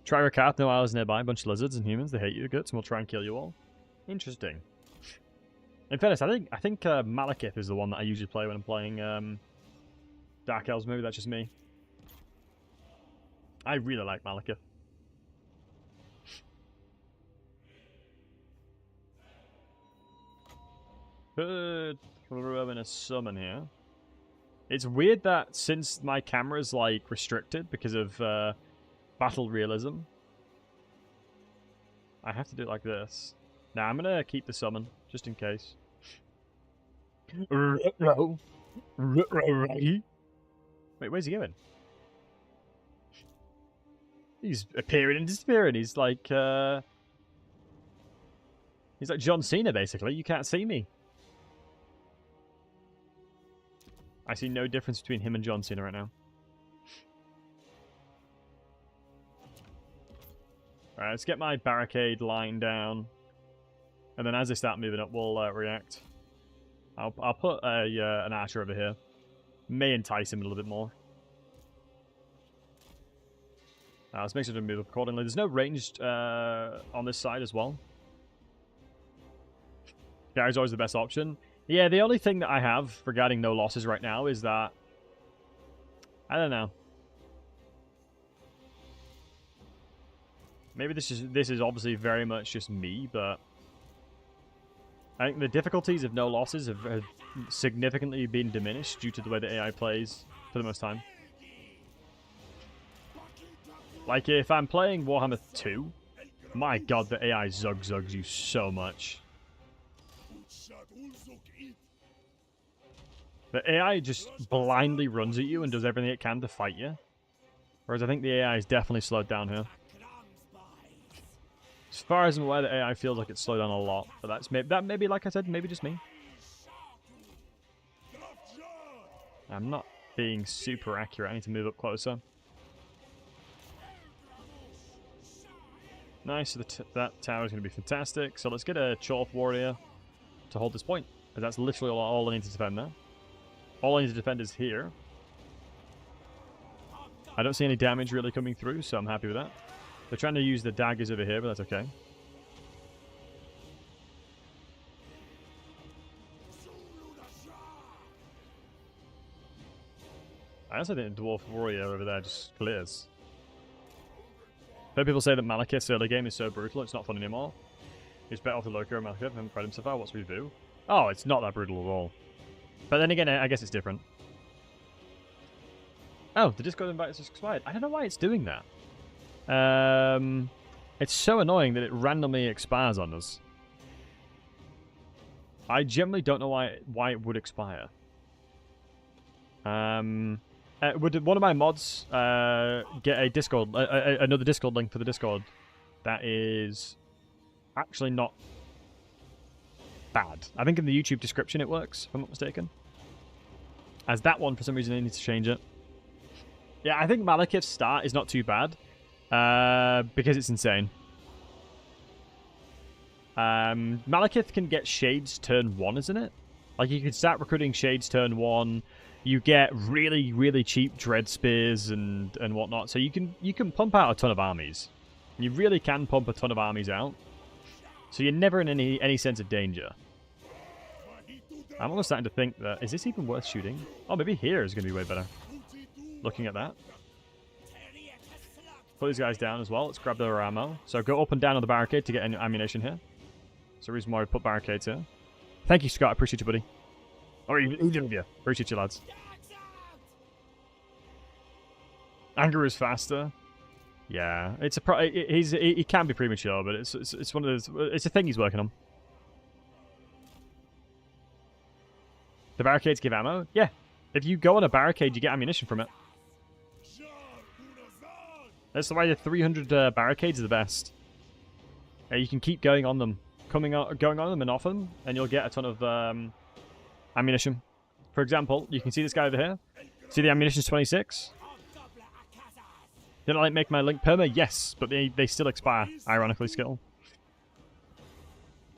Try Rakat, no islands nearby. A bunch of lizards and humans. They hate you, guts, and we'll try and kill you all. Interesting. In fairness, I think Malekith is the one that I usually play when I'm playing Dark Elves. Maybe that's just me. I really like Malekith. Could throw in a summon here. It's weird that since my camera's like restricted because of battle realism, I have to do it like this. Now I'm gonna keep the summon just in case. Wait, where's he going? He's appearing and disappearing. He's like John Cena, basically. You can't see me. I see no difference between him and John Cena right now. Alright, let's get my barricade line down. And then as they start moving up, we'll react. I'll put an archer over here. May entice him a little bit more. Let's make sure to move up accordingly. There's no ranged on this side as well. Gary's always the best option. Yeah, the only thing that I have regarding no losses right now is that... I don't know. Maybe this is obviously very much just me, but... I think the difficulties of no losses have significantly been diminished due to the way the AI plays for the most time. Like, if I'm playing Warhammer 2, my god, the AI zug-zugs you so much. The AI just blindly runs at you and does everything it can to fight you. Whereas I think the AI is definitely slowed down here. As far as I'm aware, the AI feels like it's slowed down a lot. But that maybe, like I said, maybe just me. I'm not being super accurate. I need to move up closer. Nice, so that tower is going to be fantastic. So let's get a Drazhoath warrior to hold this point. Because that's literally all I need to defend there. All I need to defend is here. I don't see any damage really coming through, so I'm happy with that. They're trying to use the daggers over here, but that's okay. I also think the Dwarf Warrior over there just clears. I've heard people say that Malekith's early game is so brutal, it's not fun anymore. He's better off the Loki or Malekith, I haven't tried him so far, what's review? Oh, it's not that brutal at all. But then again, I guess it's different. Oh, the Discord invite has expired. I don't know why it's doing that. It's so annoying that it randomly expires on us. I generally don't know why it would expire. Would one of my mods get a Discord, another Discord link for the Discord? That is actually not bad. I think in the YouTube description it works, if I'm not mistaken. As that one, for some reason, I need to change it. Yeah, I think Malekith's start is not too bad. Because it's insane. Malekith can get Shades turn 1, isn't it? Like, you can start recruiting Shades turn 1. You get really, really cheap Dread Spears and whatnot. So you can pump out a ton of armies. You really can pump a ton of armies out. So you're never in any sense of danger. I'm almost starting to think that... Is this even worth shooting? Oh, maybe here is going to be way better. Looking at that. Put these guys down as well. Let's grab their ammo. So go up and down on the barricade to get ammunition here. That's the reason why we put barricades here. Thank you, Scott. I appreciate you, buddy. Or either of you. Appreciate you, lads. Anger is faster. Yeah, it's he can be premature, but it's one of those. It's a thing he's working on. The barricades give ammo. Yeah, if you go on a barricade, you get ammunition from it. That's why the 300 barricades are the best. You can keep going on them, going on them and off them, and you'll get a ton of ammunition. For example, you can see this guy over here. See the ammunition's 26. Did I make my link perma? Yes, but they still expire. Ironically, skill.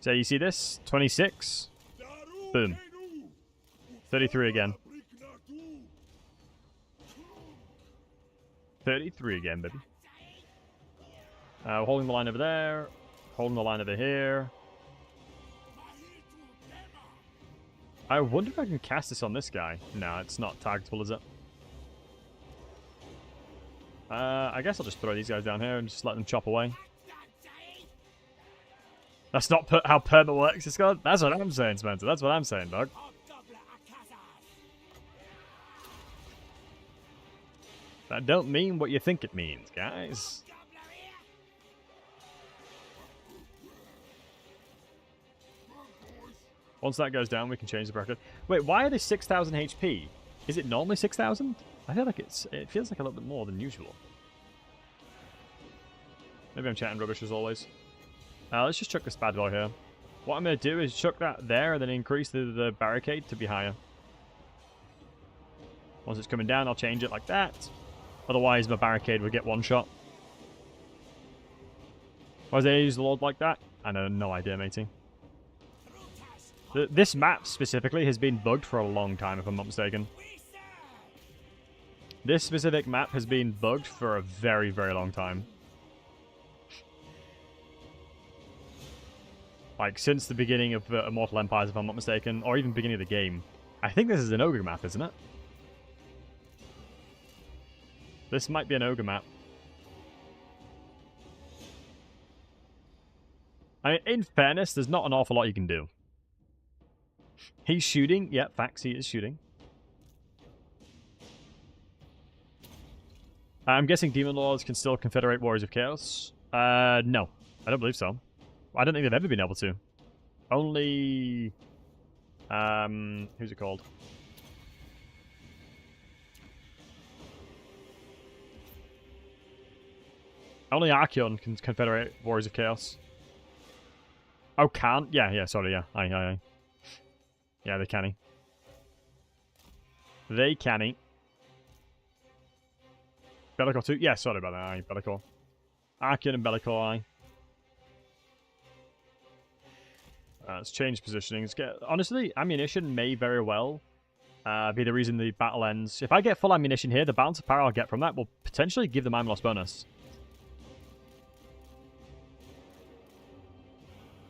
So you see this 26. Boom. 33 again. 33 again, baby. Holding the line over there. Holding the line over here. I wonder if I can cast this on this guy. No, it's not targetable, is it? I guess I'll just throw these guys down here and just let them chop away. That's not how perma works, Scott. That's what I'm saying, Spencer. That's what I'm saying, dog. That don't mean what you think it means, guys. Once that goes down, we can change the bracket. Wait, why are they 6,000 HP? Is it normally 6,000? I feel like it feels like a little bit more than usual. Maybe I'm chatting rubbish as always. Let's just chuck this bad boy here. What I'm going to do is chuck that there and then increase the barricade to be higher. Once it's coming down, I'll change it like that. Otherwise, my barricade would get one shot. Why did they use the Lord like that? I know, no idea, matey. This map specifically has been bugged for a long time, if I'm not mistaken. This specific map has been bugged for a very, very long time. Like, since the beginning of Immortal Empires, if I'm not mistaken, or even beginning of the game. I think this is an ogre map, isn't it? This might be an ogre map. I mean, in fairness, there's not an awful lot you can do. He's shooting. Yeah, facts, he is shooting. I'm guessing Demon Lords can still confederate Warriors of Chaos. No. I don't believe so. I don't think they've ever been able to. Only... who's it called? Only Archeon can confederate Warriors of Chaos. Oh, can't? Yeah, sorry, yeah. Aye. Yeah, they canny. They canny. Bellicor too? Yeah, sorry about that, aye, Bellicor. Archeon and Bellicor, aye. Let's change positionings. Honestly, ammunition may very well be the reason the battle ends. If I get full ammunition here, the balance of power I'll get from that will potentially give them I'm lost bonus.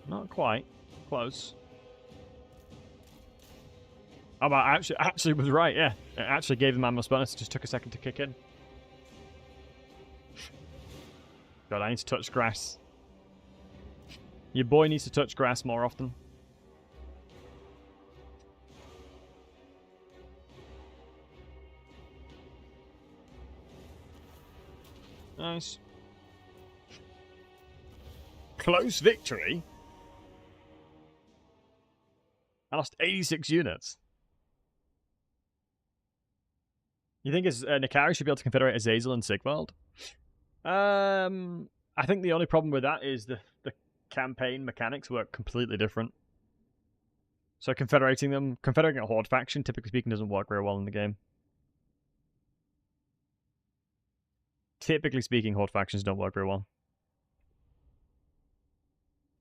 Not quite. Close. Oh, but I actually was right, yeah. It actually gave them I'm lost bonus. It just took a second to kick in. God, I need to touch grass. Your boy needs to touch grass more often. Nice. Close victory? I lost 86 units. You think Nikari should be able to confederate Azazel and Sigvald? I think the only problem with that is the campaign mechanics work completely different. So confederating a Horde faction, typically speaking, doesn't work very well in the game. Typically speaking, Horde factions don't work very well.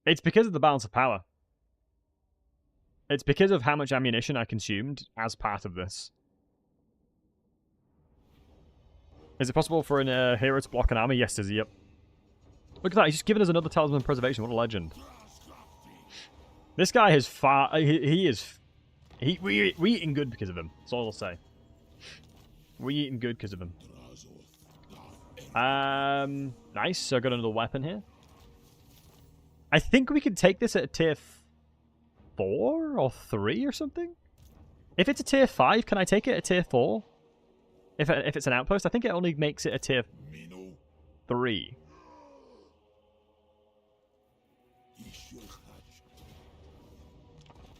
It's because of the balance of power. It's because of how much ammunition I consumed as part of this. Is it possible for a hero to block an army? Yes, is he? Yep. Look at that, he's just given us another Talisman of Preservation. What a legend. This guy is far... we eating good because of him. That's all I'll say. We eating good because of him. Nice. So I got another weapon here. I think we can take this at a tier 4 or 3 or something. If it's a tier 5, can I take it at tier 4? If it's an outpost, I think it only makes it a tier 3.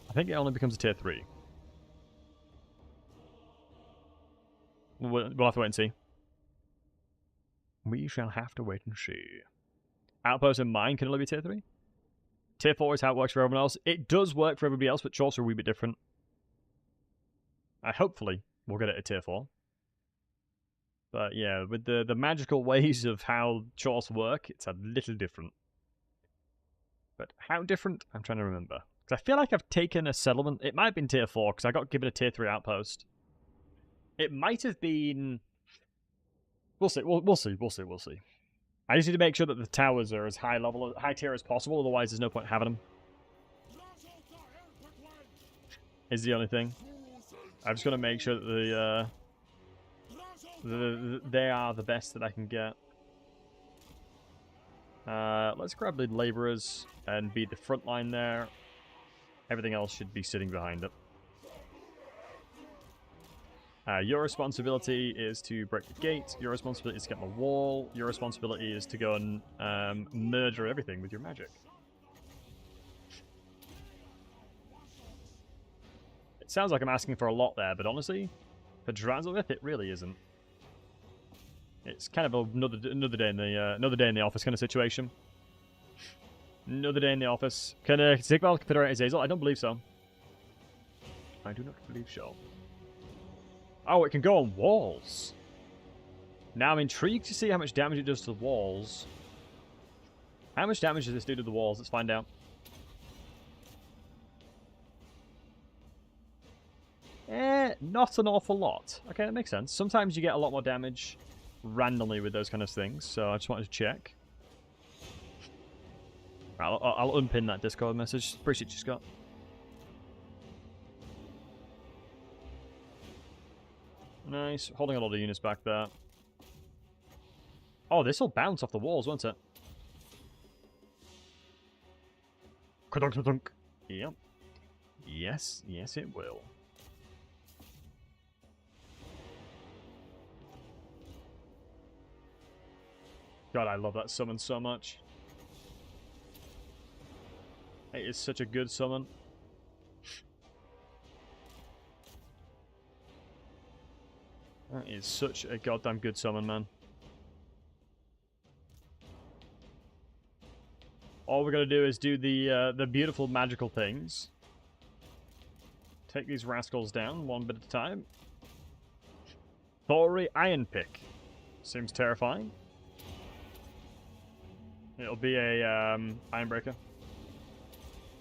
I think it only becomes a tier 3. We'll have to wait and see. We shall have to wait and see. Outpost and mine can only be tier 3. Tier 4 is how it works for everyone else. It does work for everybody else, but Chaucer are a wee bit different. Hopefully, we'll get it at tier 4. But yeah, with the magical ways of how Chaucer work, it's a little different. But how different? I'm trying to remember. Because I feel like I've taken a settlement. It might have been tier 4, because I got given a tier 3 outpost. It might have been... We'll see. We'll see. I just need to make sure that the towers are as high tier as possible, otherwise there's no point having them. Is the only thing. I've just got to make sure that they are the best that I can get. Let's grab the laborers and be the front line there. Everything else should be sitting behind it. Your responsibility is to break the gate. Your responsibility is to get on the wall. Your responsibility is to go and murder everything with your magic. It sounds like I'm asking for a lot there, but honestly, for Drazhoath, it really isn't. It's kind of another day in the office kind of situation. Another day in the office. Can Sigvald confederate Azazel? I don't believe so. I do not believe so. Oh, it can go on walls. Now I'm intrigued to see how much damage it does to the walls. How much damage does this do to the walls? Let's find out. Not an awful lot. Okay, that makes sense. Sometimes you get a lot more damage randomly with those kind of things, so I just wanted to check. I'll unpin that Discord message. Appreciate you, Scott. Nice. Holding a lot of units back there. Oh, this will bounce off the walls, won't it? Ka-dunk-ka-dunk. Yep. Yes, yes it will. God, I love that summon so much. It is such a good summon. That is such a goddamn good summon, man. All we're going to do is do the beautiful magical things. Take these rascals down one bit at a time. Thorry Iron Pick. Seems terrifying. It'll be a Ironbreaker.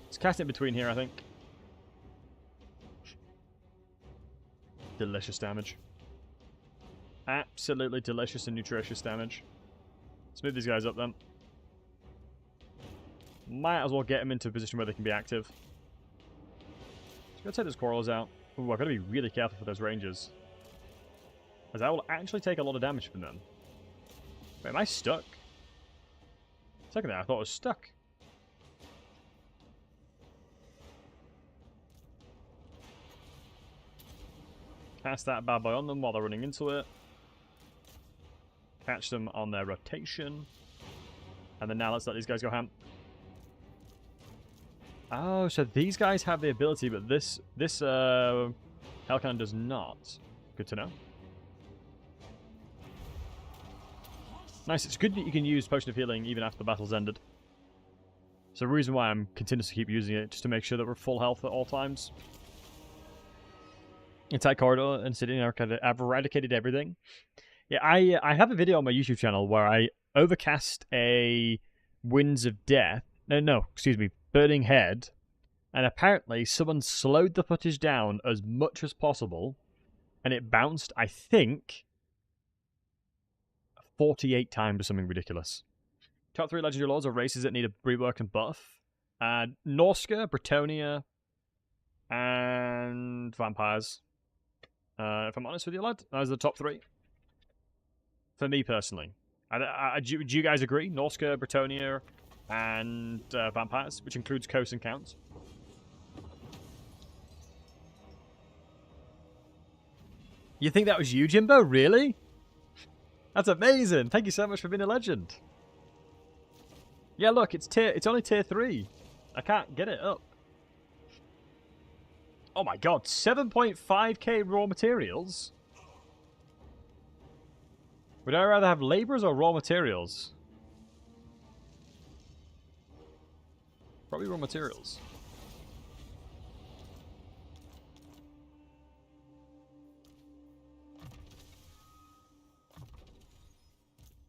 Let's cast it in between here, I think. Delicious damage. Absolutely delicious and nutritious damage. Let's move these guys up then. Might as well get them into a position where they can be active. Just gonna take those Quarrels out. Ooh, I've got to be really careful for those Rangers. As I will actually take a lot of damage from them. Wait, am I stuck? Second there, I thought I was stuck. Cast that bad boy on them while they're running into it. Catch them on their rotation. And then now let's let these guys go ham. Oh, so these guys have the ability, but this Hellcannon does not. Good to know. Nice, it's good that you can use Potion of Healing even after the battle's ended. It's the reason why I'm continuously keep using it, just to make sure that we're full health at all times. Inside Corridor and City, I've eradicated everything. Yeah, I have a video on my YouTube channel where I overcast a Winds of Death. No, excuse me, Burning Head. And apparently someone slowed the footage down as much as possible. And it bounced, I think, 48 times or something ridiculous. Top 3 Legendary Lords are races that need a rework and buff. Norska, Bretonia, and Vampires. If I'm honest with you, lad, those are the top 3. For me, personally. Do you guys agree? Norska, Bretonia, and Vampires, which includes Coast and Counts. You think that was you, Jimbo? Really? That's amazing. Thank you so much for being a legend. Yeah, look, it's only tier 3. I can't get it up. Oh my god, 7.5k raw materials? Would I rather have laborers or raw materials? Probably raw materials.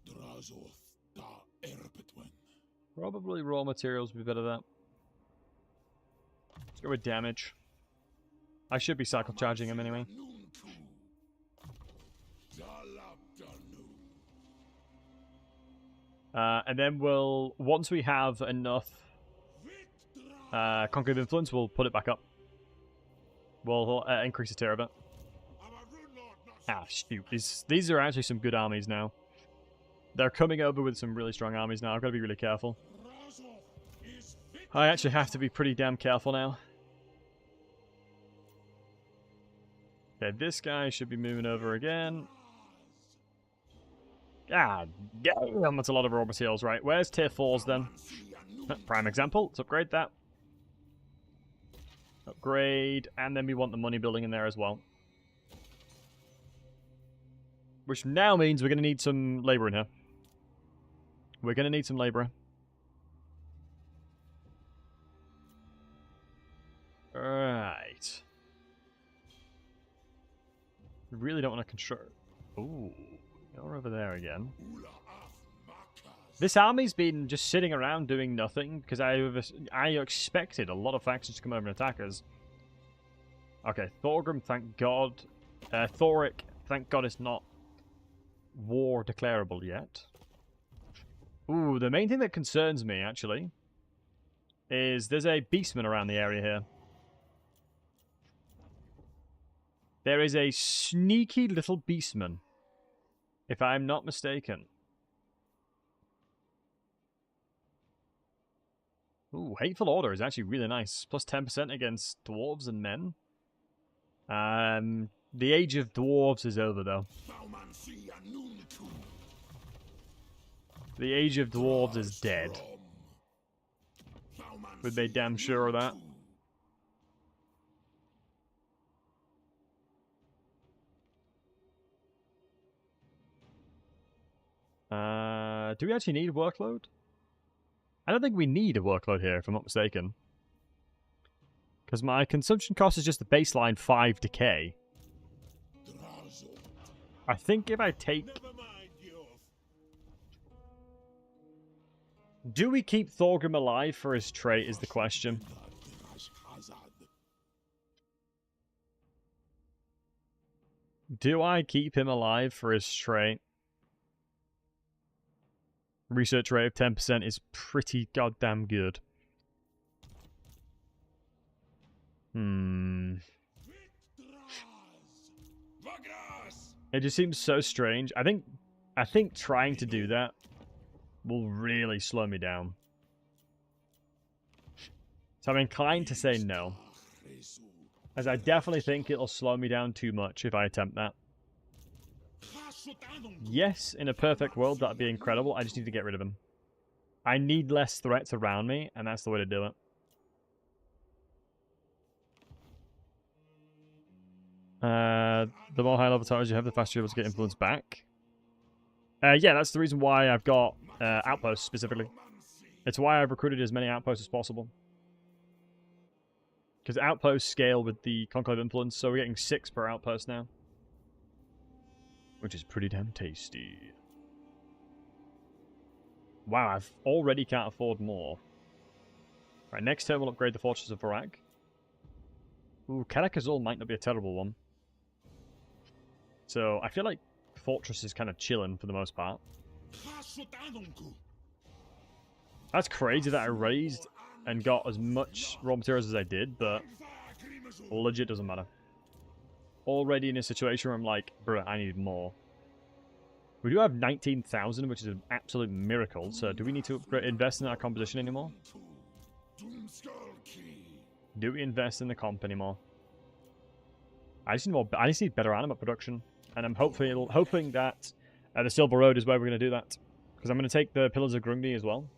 Drazhoath da Erpetwen. Probably raw materials would be better than that. Let's go with damage. I should be cycle charging him anyway. And then we'll, once we have enough Concave Influence, we'll put it back up. We'll increase the tier of it. Ah, shoot. These are actually some good armies now. They're coming over with some really strong armies now. I've got to be really careful. I actually have to be pretty damn careful now. Okay, this guy should be moving over again. God damn, that's a lot of raw materials, right? Where's tier 4s then? Prime example. Let's upgrade that. Upgrade, and then we want the money building in there as well. Which now means we're going to need some labor in here. We're going to need some labor. Alright. We really don't want to construct... Ooh. You're over there again. This army's been just sitting around doing nothing because I expected a lot of factions to come over and attack us. Okay, Thorgrim, thank God. Thoric, thank God it's not war declarable yet. Ooh, the main thing that concerns me, actually, is there's a beastman around the area here. There is a sneaky little beastman, if I'm not mistaken. Ooh, Hateful Order is actually really nice. Plus 10% against dwarves and men. The age of dwarves is over, though. The age of dwarves is dead. We've made damn sure of that. Do we actually need a workload? I don't think we need a workload here, if I'm not mistaken. Because my consumption cost is just the baseline 5 decay. I think if I take... Do we keep Thorgrim alive for his trait is the question. Do I keep him alive for his trait? Research rate of 10% is pretty goddamn good. It just seems so strange. I think trying to do that will really slow me down. So I'm inclined to say no. As I definitely think it'll slow me down too much if I attempt that. Yes, in a perfect world, that'd be incredible. I just need to get rid of him. I need less threats around me, and that's the way to do it. The more high-level towers you have, the faster you're able to get influence back. Yeah, that's the reason why I've got outposts, specifically. It's why I've recruited as many outposts as possible. Because outposts scale with the Conclave Influence, so we're getting 6 per outpost now. Which is pretty damn tasty. Wow, I've already can't afford more. Right, next turn we'll upgrade the Fortress of Varag. Ooh, Karakazul might not be a terrible one. So, I feel like Fortress is kind of chilling for the most part. That's crazy that I raised and got as much raw materials as I did, but legit doesn't matter. Already in a situation where I'm like, bruh, I need more. We do have 19,000, which is an absolute miracle, so do we need to invest in our composition anymore? Do we invest in the comp anymore? I just need better anima production, and I'm hoping that the Silver Road is where we're going to do that. Because I'm going to take the Pillars of Grungni as well.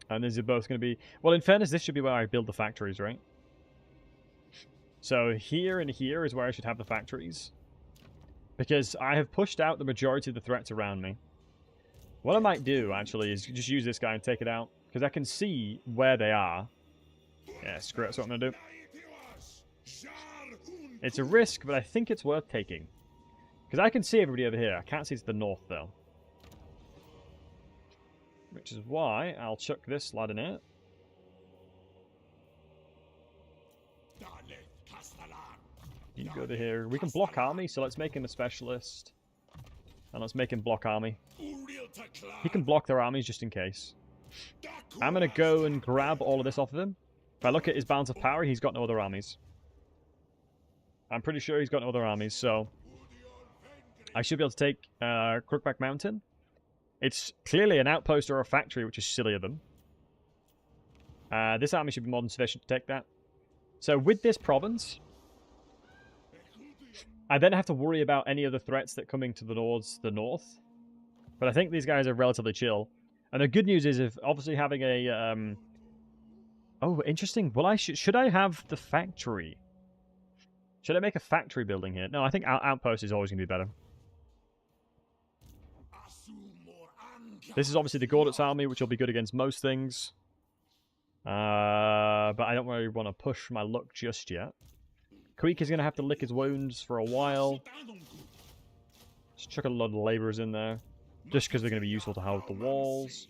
And these are both going to be... Well, in fairness, this should be where I build the factories, right? So here and here is where I should have the factories. Because I have pushed out the majority of the threats around me. What I might do, actually, is just use this guy and take it out. Because I can see where they are. Yeah, screw it, that's what I'm going to do. It's a risk, but I think it's worth taking. Because I can see everybody over here. I can't see to the north, though. Which is why I'll chuck this lad in it. You go to here. We can block army, so let's make him a specialist. And let's make him block army. He can block their armies just in case. I'm going to go and grab all of this off of him. If I look at his balance of power, he's got no other armies. I'm pretty sure he's got no other armies, so... I should be able to take Crookback Mountain. It's clearly an outpost or a factory, which is silly of them. This army should be more than sufficient to take that. So with this province... I then have to worry about any other threats that coming to the north. But I think these guys are relatively chill. And the good news is, if obviously having a... Oh, interesting. Well, should I have the factory? Should I make a factory building here? No, I think outpost is always going to be better. This is obviously the Gordit's army, which will be good against most things. But I don't really want to push my luck just yet. Creek is going to have to lick his wounds for a while. Just chuck a lot of labourers in there. Just because they're going to be useful to hold the walls.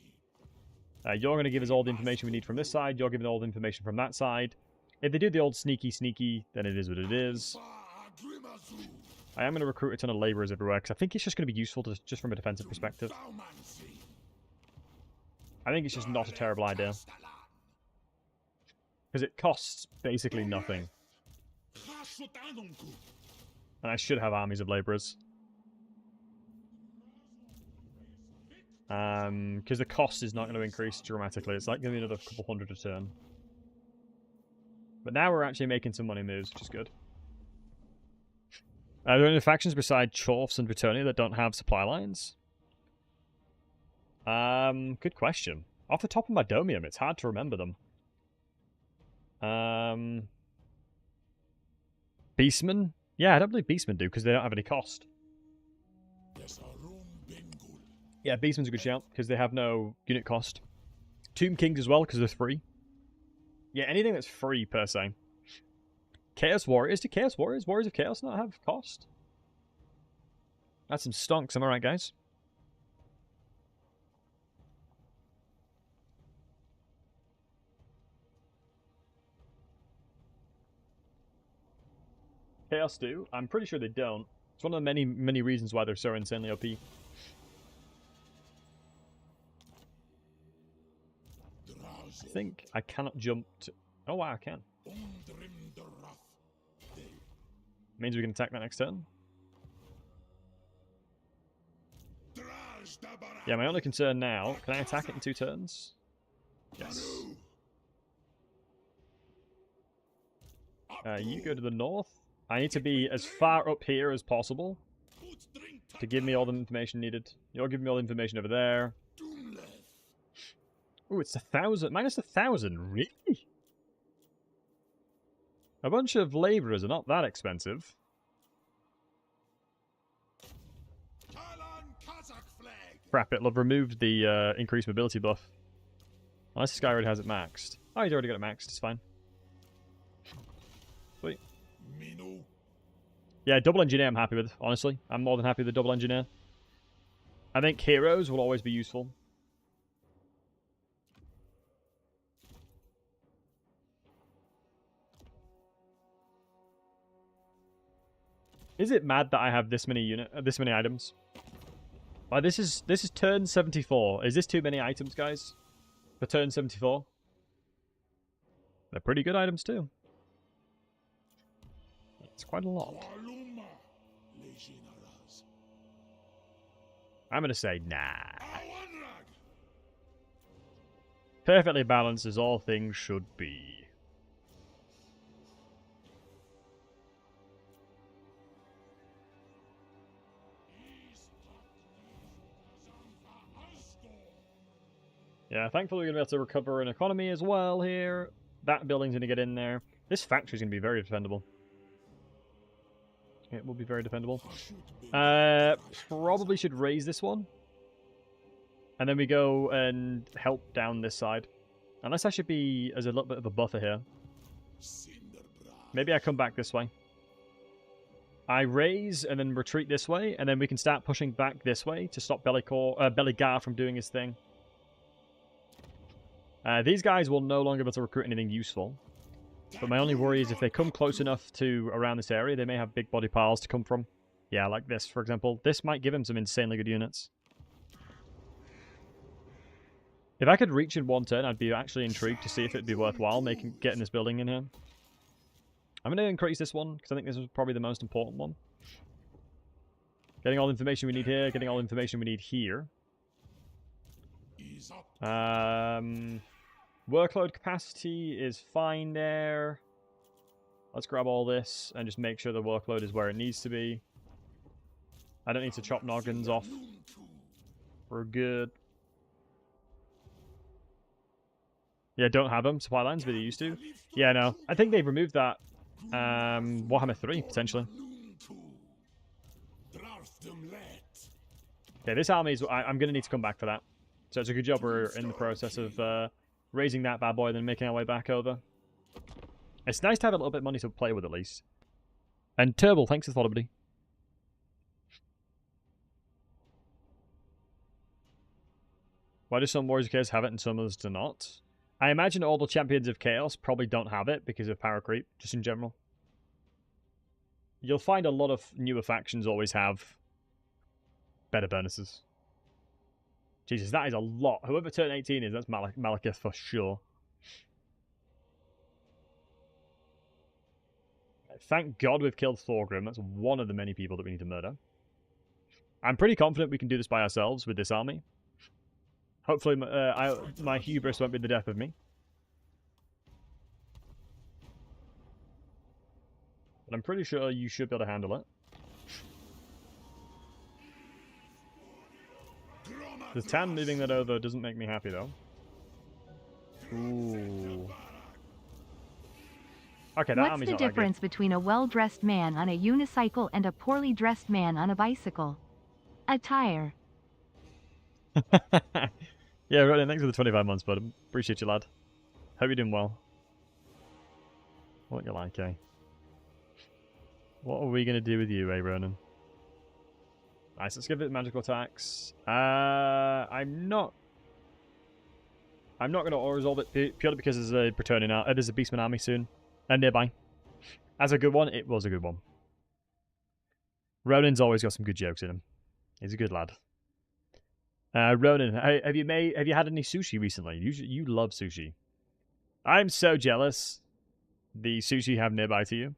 You're going to give us all the information we need from this side. You're giving all the information from that side. If they do the old sneaky, then it is what it is. I am going to recruit a ton of labourers everywhere, because I think it's just going to be useful just from a defensive perspective. I think it's just not a terrible idea. Because it costs basically nothing. And I should have armies of labourers. Because the cost is not going to increase dramatically. It's like going to be another couple hundred a turn. But now we're actually making some money moves, which is good. Are there any factions beside Drazhoath and Bretonnia that don't have supply lines? Good question. Off the top of my domium, it's hard to remember them. Beastmen? Yeah, I don't believe Beastmen do, because they don't have any cost. Yeah, Beastmen's a good shout, because they have no unit cost. Tomb Kings as well, because they're free. Yeah, anything that's free, per se. Chaos Warriors? Do Chaos Warriors, Warriors of Chaos, not have cost? That's some stonks, am I right, guys? Chaos do? I'm pretty sure they don't. It's one of the many reasons why they're so insanely OP. I think I cannot jump to... Oh wow, I can. Means we can attack that next turn. Yeah, my only concern now... Can I attack it in 2 turns? Yes. You go to the north. I need to be as far up here as possible to give me all the information needed. You're giving me all the information over there. Ooh, it's 1,000. Minus 1,000, really? A bunch of labourers are not that expensive. Crap, it'll have removed the increased mobility buff. Unless this guy already has it maxed. Oh, he's already got it maxed, it's fine. Sweet. Yeah, double engineer I'm happy with, honestly. I'm more than happy with the double engineer. I think heroes will always be useful. Is it mad that I have this many items? Like this is turn 74. Is this too many items, guys? For turn 74? They're pretty good items too. It's quite a lot. I'm gonna say nah. Perfectly balanced as all things should be. Yeah, thankfully we're going to be able to recover an economy as well here. That building's going to get in there. This factory's going to be very defendable. It will be very defendable. Probably should raise this one. And then we go and help down this side. Unless I should be as a little bit of a buffer here. Maybe I come back this way. I raise and then retreat this way. And then we can start pushing back this way to stop Beligar from doing his thing. These guys will no longer be able to recruit anything useful. But my only worry is if they come close enough to around this area, they may have big body piles to come from. Yeah, like this, for example. This might give him some insanely good units. If I could reach in 1 turn, I'd be actually intrigued to see if it'd be worthwhile getting this building in here. I'm going to increase this one, because I think this is probably the most important one. Getting all the information we need here, getting all the information we need here. Workload capacity is fine there. Let's grab all this and just make sure the workload is where it needs to be. I don't need to chop noggins off. We're good. Yeah, don't have them. Supply lines, but they used to. Yeah, no. I think they've removed that. Warhammer 3, potentially. Okay, this army is... I'm going to need to come back for that. So it's a good job we're in the process of raising that bad boy and then making our way back over. It's nice to have a little bit of money to play with at least. And Turble, thanks for the follow, buddy. Why do some Warriors of Chaos have it and some others do not? I imagine all the Champions of Chaos probably don't have it because of power creep, just in general. You'll find a lot of newer factions always have better bonuses. Jesus, that is a lot. Whoever turn 18 is, that's Malekith for sure. Thank God we've killed Thorgrim. That's one of the many people that we need to murder. I'm pretty confident we can do this by ourselves with this army. Hopefully my hubris won't be the death of me. But I'm pretty sure you should be able to handle it. The tan moving that over doesn't make me happy, though. Ooh. Okay, that What's the difference between a well-dressed man on a unicycle and a poorly dressed man on a bicycle? Attire. Yeah, right. Thanks for the 25 months, bud. Appreciate you, lad. Hope you're doing well. What you like, eh? What are we gonna do with you, eh, Ronan? Nice. Let's give it magical attacks. I'm not gonna auto-resolve it purely because there's a returning out. There's a Beastman army soon. And nearby. As a good one, it was a good one. Ronan's always got some good jokes in him. He's a good lad. Ronan, have you had any sushi recently? You love sushi. I'm so jealous. The sushi you have nearby to you.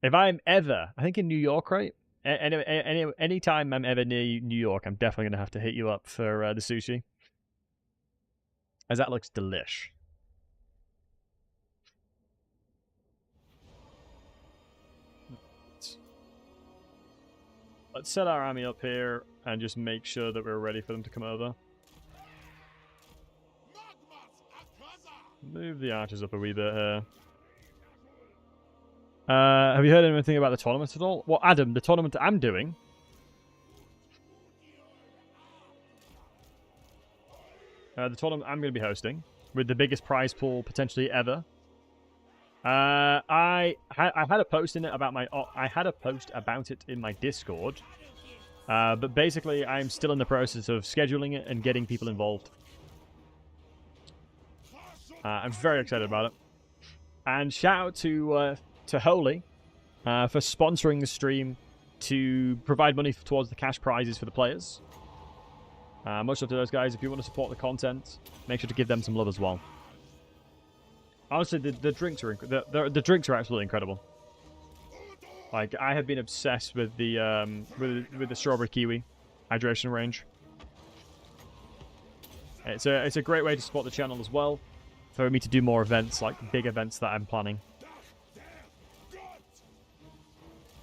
If I'm ever, I think in New York, right? Any time I'm ever near New York, I'm definitely gonna have to hit you up for the sushi, as that looks delish. Let's set our army up here and just make sure that we're ready for them to come over. Move the archers up a wee bit here. Have you heard anything about the tournament at all? Well, Adam, the tournament I'm doing. The tournament I'm going to be hosting with the biggest prize pool potentially ever. I had a post in it about I had a post about it in my Discord. But basically, I'm still in the process of scheduling it and getting people involved. I'm very excited about it. And shout out to Holy for sponsoring the stream to provide money towards the cash prizes for the players. Much love to those guys. If you want to support the content, make sure to give them some love as well. Honestly, the drinks are the drinks are absolutely incredible. Like, I have been obsessed with the strawberry kiwi hydration range. It's a great way to support the channel as well, for me to do more events, like big events that I'm planning.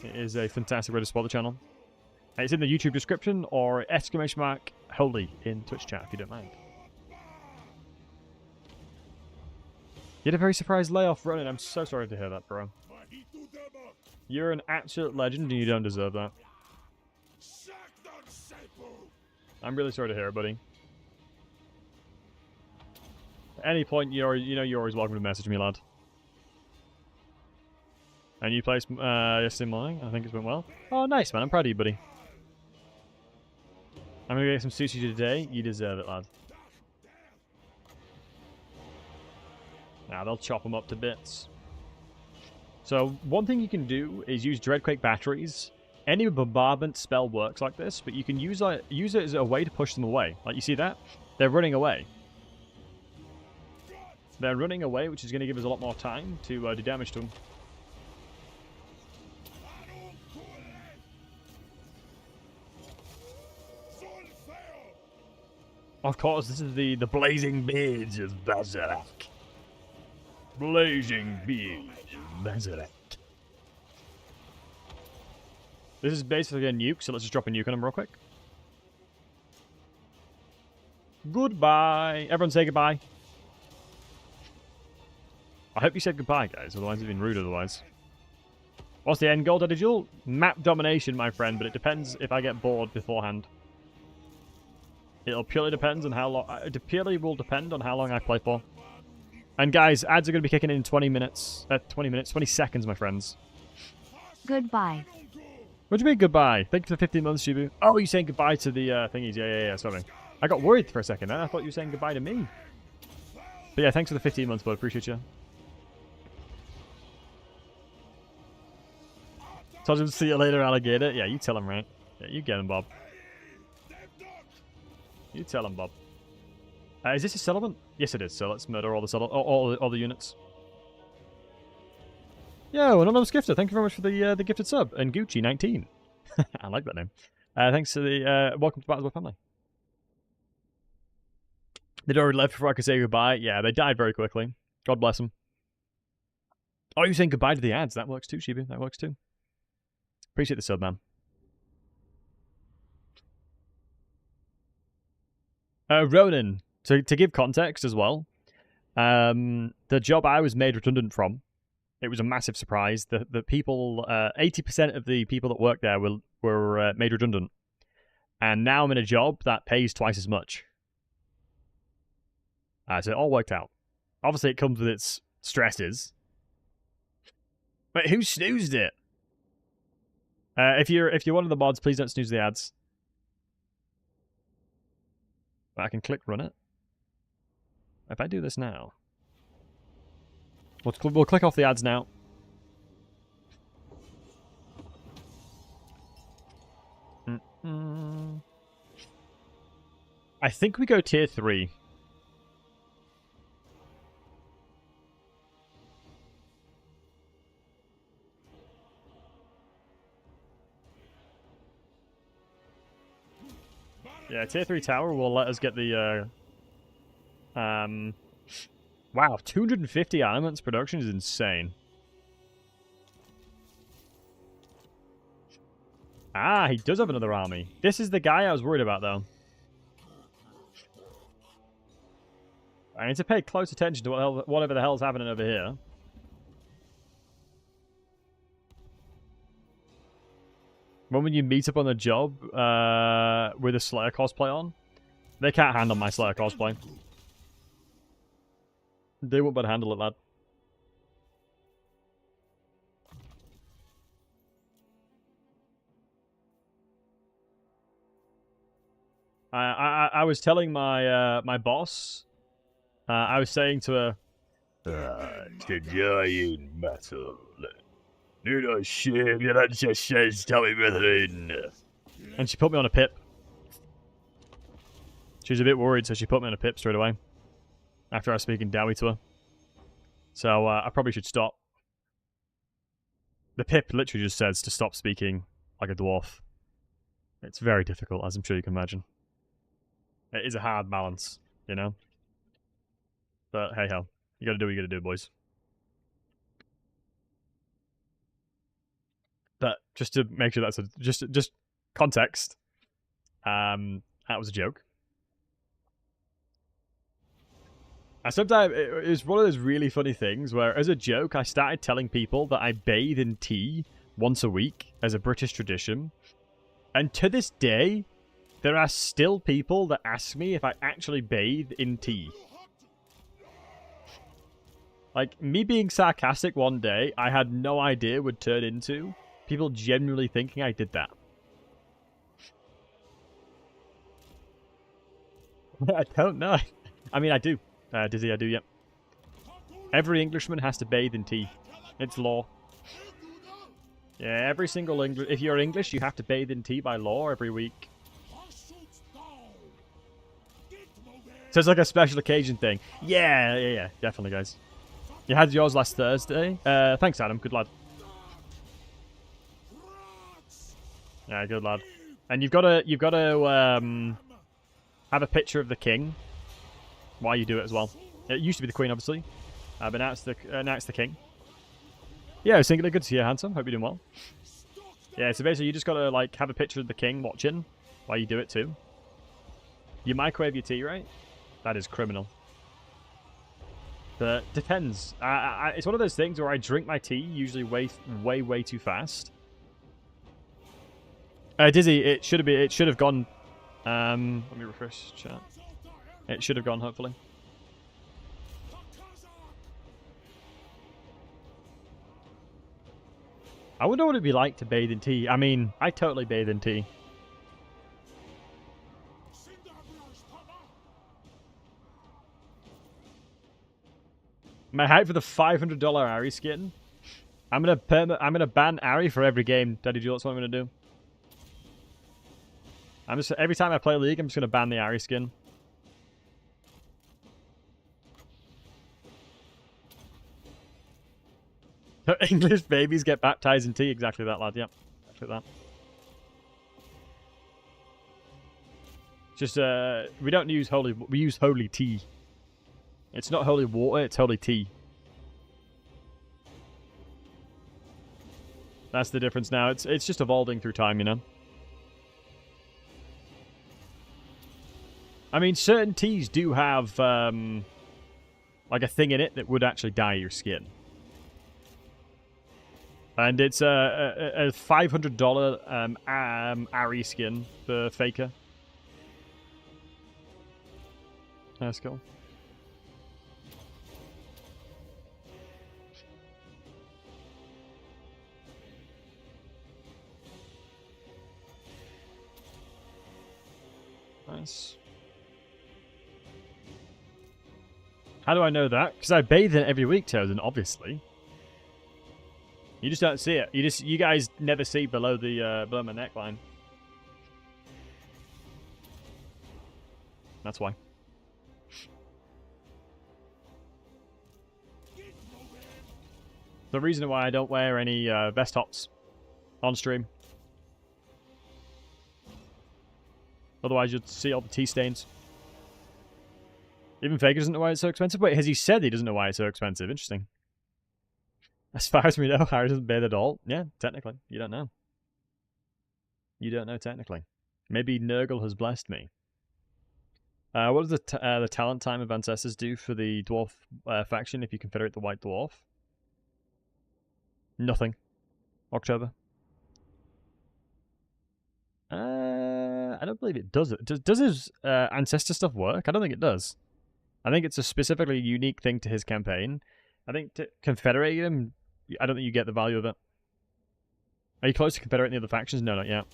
It is a fantastic way to support the channel. It's in the YouTube description or !holy in Twitch chat if you don't mind. You had a very surprised layoff, Ronan. I'm so sorry to hear that, bro. You're an absolute legend and you don't deserve that. I'm really sorry to hear it, buddy. At any point, you're always welcome to message me, lad. And you placed yesterday morning. I think it went well. Oh, nice, man. I'm proud of you, buddy. I'm gonna get some sushi today. You deserve it, lad. Now they'll chop them up to bits. So one thing you can do is use Dreadquake batteries. Any bombardment spell works like this, but you can use it as a way to push them away. Like, you see that? They're running away. They're running away, which is going to give us a lot more time to do damage to them. Of course, this is the blazing beards of Berserk. Blazing beards of Berserk. This is basically a nuke, so let's just drop a nuke on him real quick. Goodbye. Everyone say goodbye. I hope you said goodbye, guys, otherwise it's been rude otherwise. What's the end goal, Daddy Jewel? Map domination, my friend, but it depends if I get bored beforehand. It'll purely depend on how long. It purely will depend on how long I play for. And guys, ads are going to be kicking in 20 minutes. 20 seconds, my friends. Goodbye. What do you mean goodbye? Thank you for the 15 months, Shibu. Oh, you're saying goodbye to the thingies. Yeah, sorry. I got worried for a second then. I thought you were saying goodbye to me. But yeah, thanks for the 15 months, bud. Appreciate you. Told him to see you later, alligator. Yeah, you tell him, right? Yeah, you get him, Bob. You tell him, Bob. Is this a settlement? Yes, it is. So let's murder all the all the units. Yo, anonymous gifter. Thank you very much for the gifted sub. And Gucci 19. I like that name. Thanks to the welcome to Battlesworth family. They'd already left before I could say goodbye. Yeah, they died very quickly. God bless them. Oh, you're saying goodbye to the ads. That works too, Shibu. That works too. Appreciate the sub, man. Ronan, to give context as well, the job I was made redundant from, it was a massive surprise. The people, 80% of the people that work there were made redundant. And now I'm in a job that pays twice as much. So it all worked out. Obviously, it comes with its stresses. Wait, who snoozed it? If you're one of the mods, please don't snooze the ads. But I can click run it. If I do this now, we'll click off the ads now. I think we go tier 3. Yeah, tier 3 tower will let us get the wow, 250 armaments production is insane. Ah, he does have another army. This is the guy I was worried about, though. I need to pay close attention to whatever the hell's happening over here. When you meet up on the job with a Slayer cosplay on, they can't handle my Slayer cosplay. They won't be able to handle it, lad. I was telling my my boss, I was saying to her, the giant metal. Do not shame your ancestors, tell me, brethren. And she put me on a pip. She was a bit worried, so she put me on a pip straight away. After I was speaking Dowie to her. So I probably should stop. The pip literally just says to stop speaking like a dwarf. It's very difficult, as I'm sure you can imagine. It is a hard balance, you know? But hey ho. You gotta do what you gotta do, boys. But just to make sure that's just context. That was a joke. Sometimes it was one of those really funny things where, as a joke, I started telling people that I bathe in tea once a week as a British tradition. And to this day, there are still people that ask me if I actually bathe in tea. Like, me being sarcastic one day, I had no idea would turn into people genuinely thinking I did that. I don't know. I mean, I do. Dizzy, I do, yep. Every Englishman has to bathe in tea. It's law. Yeah, every single English... If you're English, you have to bathe in tea by law every week. So it's like a special occasion thing. Yeah, definitely, guys. You had yours last Thursday. Thanks, Adam. Good lad. Yeah, good lad. And you've got to have a picture of the king while you do it as well. It used to be the queen, obviously, but now it's the king. Yeah, singular. Good to see you, handsome. Hope you're doing well. Yeah, so basically you just got to like have a picture of the king watching while you do it too. You microwave your tea, right? That is criminal. But depends. It's one of those things where I drink my tea usually way too fast. Dizzy, it should have gone. Let me refresh chat. It should have gone, hopefully. I wonder what it'd be like to bathe in tea. I mean, I totally bathe in tea. Am I hyped for the $500 Ari skin? I'm gonna ban Ari for every game. Daddy Joe, that's what I'm gonna do. Every time I play League, I'm just gonna ban the Ari skin. English babies get baptized in tea. Exactly that, lad. Yep. Exactly that. Just, we don't use holy... We use holy tea. It's not holy water, it's holy tea. That's the difference now. It's just evolving through time, you know? I mean, certain teas do have, like a thing in it that would actually dye your skin. And it's a $500 Ari skin for Faker. That's cool. Nice. How do I know that? Because I bathe in it every week, Tozen, obviously. You just don't see it. You guys never see below the below my neckline. That's why. The reason why I don't wear any vest tops on stream. Otherwise, you'd see all the tea stains. Even Faker doesn't know why it's so expensive. Wait, has he said he doesn't know why it's so expensive? Interesting. As far as we know, Harry doesn't bathe at all. Yeah, technically. You don't know. You don't know technically. Maybe Nurgle has blessed me. What does the talent time of Ancestors do for the Dwarf faction if you confederate the White Dwarf? Nothing. October. I don't believe it does. Does his Ancestor stuff work? I don't think it does. I think it's a specifically unique thing to his campaign. I think to confederate him, I don't think you get the value of it. Are you close to confederating the other factions? No, not yet.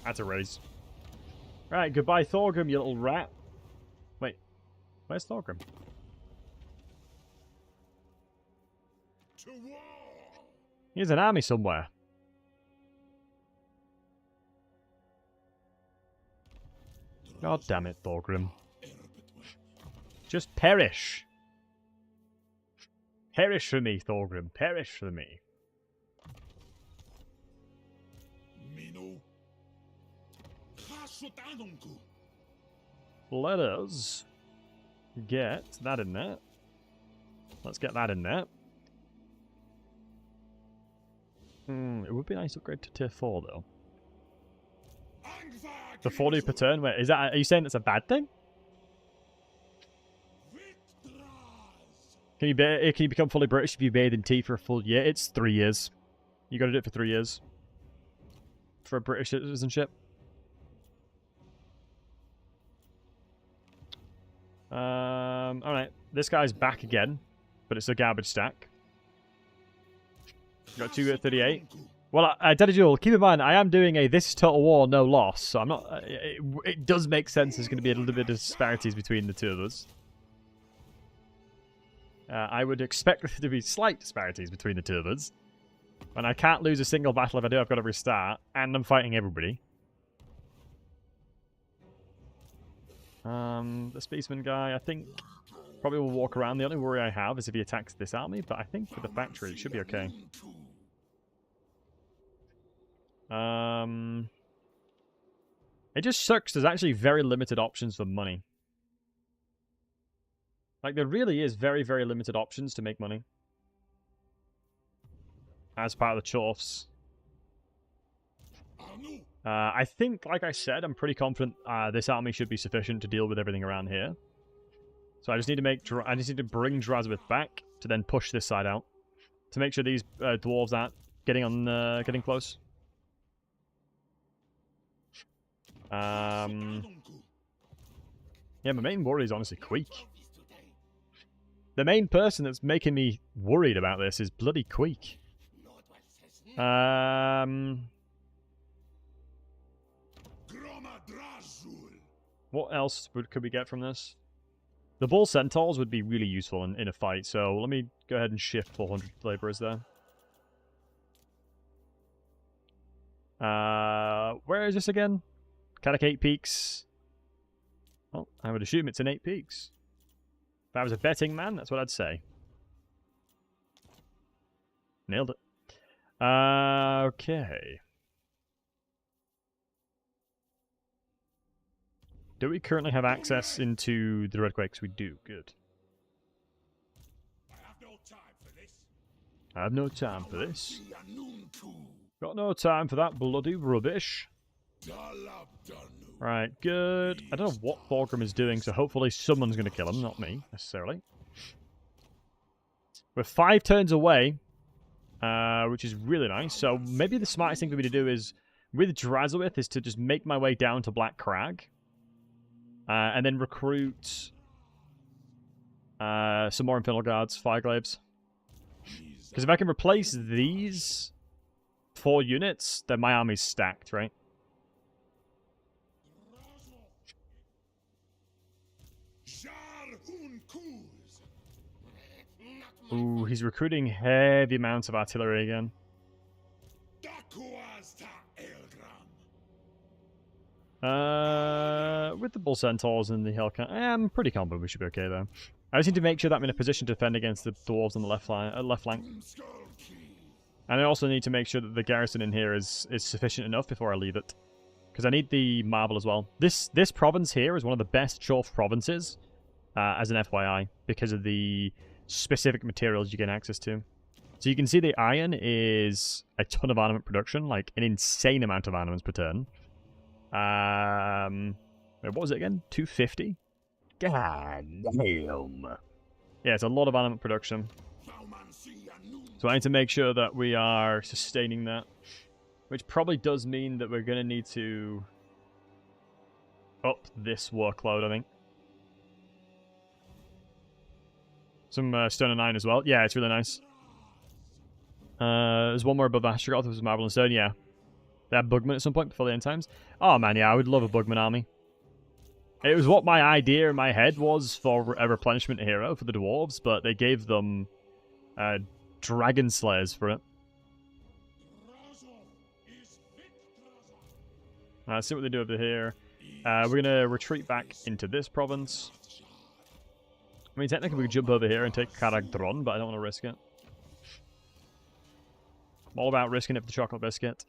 That's a raise. Right, goodbye Thorgrim, you little rat. Wait, where's Thorgrim? Here's an army somewhere. God damn it, Thorgrim. Just perish. Perish for me, Thorgrim. Perish for me. Let us get that in there. Let's get that in there. It would be nice to upgrade to tier 4 though. The 40 per turn? Wait, are you saying that's a bad thing? Can you become fully British if you bathe in tea for a full year? It's 3 years. You gotta do it for 3 years. For a British citizenship. Alright. This guy's back again, but it's a garbage stack. Got 2 at 38. Well, Daddy Jewel, keep in mind, I am doing a this is Total War, no loss, so I'm not... it does make sense there's going to be a little bit of disparities between the two of us. I would expect there to be slight disparities between the two of us. And I can't lose a single battle if I do, I've got to restart. And I'm fighting everybody. The Spaceman guy, I think, probably will walk around. The only worry I have is if he attacks this army, but I think for the factory it should be okay. It just sucks. There's actually very limited options for money. Like, there really is very, very limited options to make money. As part of the Chorfs. I think, like I said, I'm pretty confident this army should be sufficient to deal with everything around here. So I just need to bring Drazhoath back to then push this side out. To make sure these dwarves aren't getting close. Yeah, my main worry is honestly Queek. The main person that's making me worried about this is bloody Queek. What else could we get from this? The Bull Centaurs would be really useful in a fight, so let me go ahead and shift 400 laborers there. Where is this again? Kadak 8 Peaks. Well, I would assume it's in 8 Peaks. If I was a betting man, that's what I'd say. Nailed it. Okay. Do we currently have access into the Red Quakes? We do. Good. I have no time for this. Got no time for that bloody rubbish. Right, good. I don't know what Thorgrim is doing, so hopefully someone's going to kill him, not me, necessarily. We're 5 turns away, which is really nice. So maybe the smartest thing for me to do is, with Drazhoath, is to just make my way down to Black Crag. And then recruit some more Infernal Guards, Fireglaves. Because if I can replace these 4 units, then my army's stacked, right? Ooh, he's recruiting heavy amounts of artillery again. With the Bull Centaurs and the Hellcat, I'm pretty confident we should be okay though. I just need to make sure that I'm in a position to defend against the dwarves on the left flank. And I also need to make sure that the garrison in here is sufficient enough before I leave it. Because I need the marble as well. This province here is one of the best Chorf provinces, as an FYI, because of the specific materials you get access to. So you can see the iron is a ton of armament production, like an insane amount of armaments per turn. What was it again? 250? God damn. Yeah, it's a lot of armament production. So I need to make sure that we are sustaining that. Which probably does mean that we're going to need to up this workload, I think. Some stone and iron as well. Yeah, it's really nice. There's one more above Astrogoth with some marble and stone, yeah. They have Bugman at some point before the end times. Oh man, yeah, I would love a Bugman army. It was what my idea in my head was for a replenishment hero for the dwarves, but they gave them Dragon Slayers for it. Let's see what they do over here. We're going to retreat back into this province. I mean, technically we could jump over here and take Karagdron, but I don't want to risk it. I'm all about risking it for the chocolate biscuit,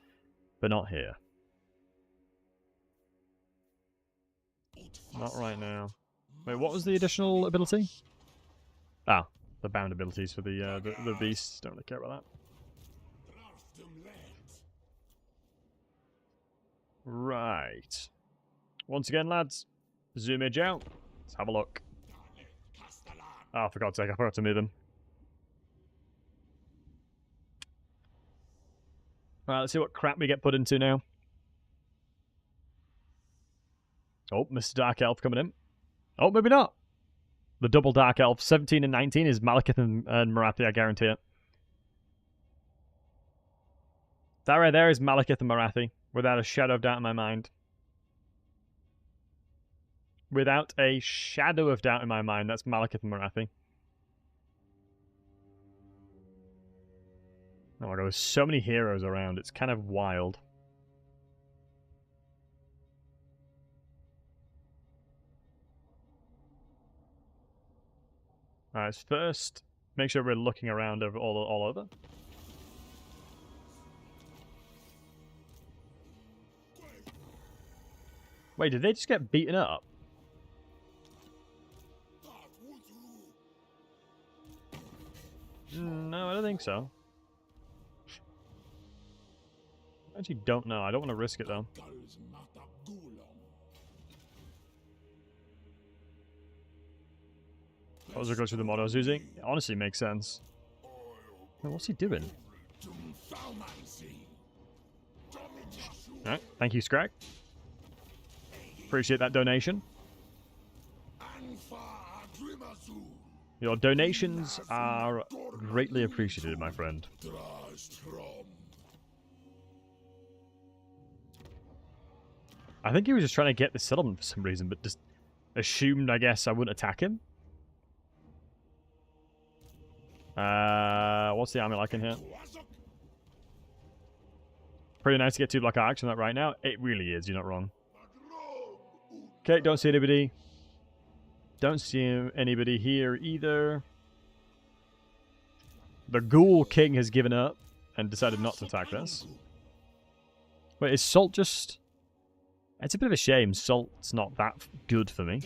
but not here. Not right now. Wait, what was the additional ability? Ah, the bound abilities for the beasts. Don't really care about that. Right. Once again, lads, zoom edge out. Let's have a look. Oh, for God's sake, I forgot to move them. Right, let's see what crap we get put into now. Oh, Mr. Dark Elf coming in. Oh, maybe not. The double Dark Elf, 17 and 19 is Malekith and Marathi, I guarantee it. That right there is Malekith and Marathi, without a shadow of doubt in my mind. Without a shadow of doubt in my mind, that's Malekith and Marathi. Oh my god, there's so many heroes around, it's kind of wild. Alright, first, make sure we're looking around all over. Wait, did they just get beaten up? No, I don't think so. I actually don't know. I don't want to risk it, though. That was a glitch with the mod I was using. It honestly makes sense. Wait, what's he doing? Alright, thank you, Scrag. Appreciate that donation. Your donations are greatly appreciated, my friend. I think he was just trying to get the settlement for some reason, but just assumed, I guess, I wouldn't attack him. What's the army like in here? Pretty nice to get 2 Black Arcs on that right now. It really is, you're not wrong. Okay, don't see anybody. Don't see anybody here either. The Ghoul King has given up and decided not to attack this. Wait, is Salt just... It's a bit of a shame Salt's not that good for me.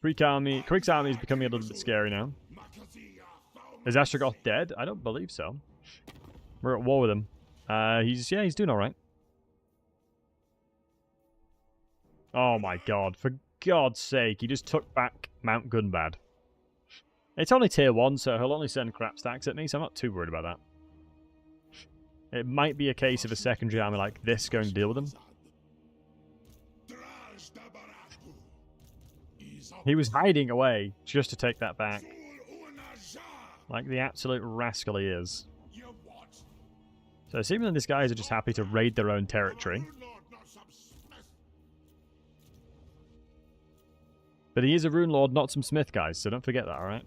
Creek's army is becoming a little bit scary now. Is Astrogoth dead? I don't believe so. We're at war with him. He's doing alright. Oh my god, for God's sake, he just took back Mount Gunbad. It's only tier 1, so he'll only send crap stacks at me, so I'm not too worried about that. It might be a case of a secondary army like this going to deal with him. He was hiding away just to take that back. Like the absolute rascal he is. So seemingly these guys are just happy to raid their own territory. But he is a Rune Lord, not some Smith, guys, so don't forget that, alright?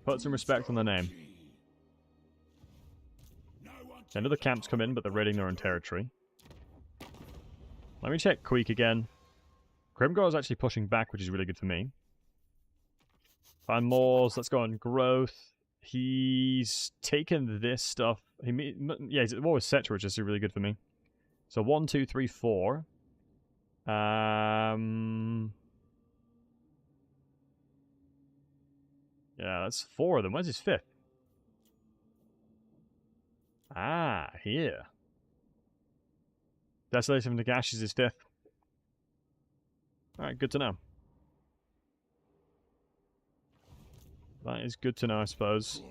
Put some respect on the name. Another camp's come in, but they're raiding their own territory. Let me check Queek again. Grimgor is actually pushing back, which is really good for me. Find Moors, let's go on Growth. He's taken this stuff. Yeah, he's at war with Cetra, which is really good for me. So 1, 2, 3, 4. Yeah, that's 4 of them. Where's his 5th? Ah, here. Desolation from the Gash is his 5th. Alright, good to know. That is good to know, I suppose.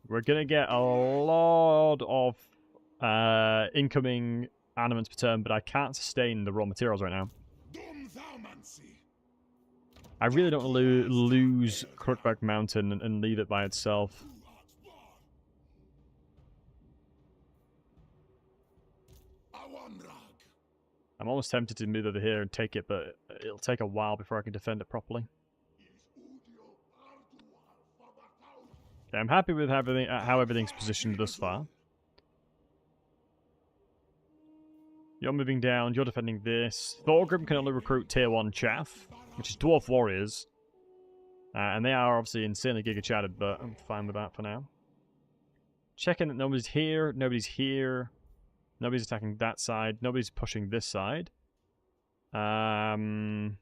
We're gonna get a lot of incoming animals per turn, but I can't sustain the raw materials right now. I really don't want to lose Crookback Mountain and leave it by itself. I'm almost tempted to move over here and take it, but it'll take a while before I can defend it properly. Okay, I'm happy with how everything's positioned thus far. You're moving down, you're defending this. Thorgrim can only recruit tier 1 chaff, which is Dwarf Warriors. And they are obviously insanely giga-chatted, but I'm fine with that for now. Checking that nobody's here, nobody's here. Nobody's attacking that side, nobody's pushing this side. Alright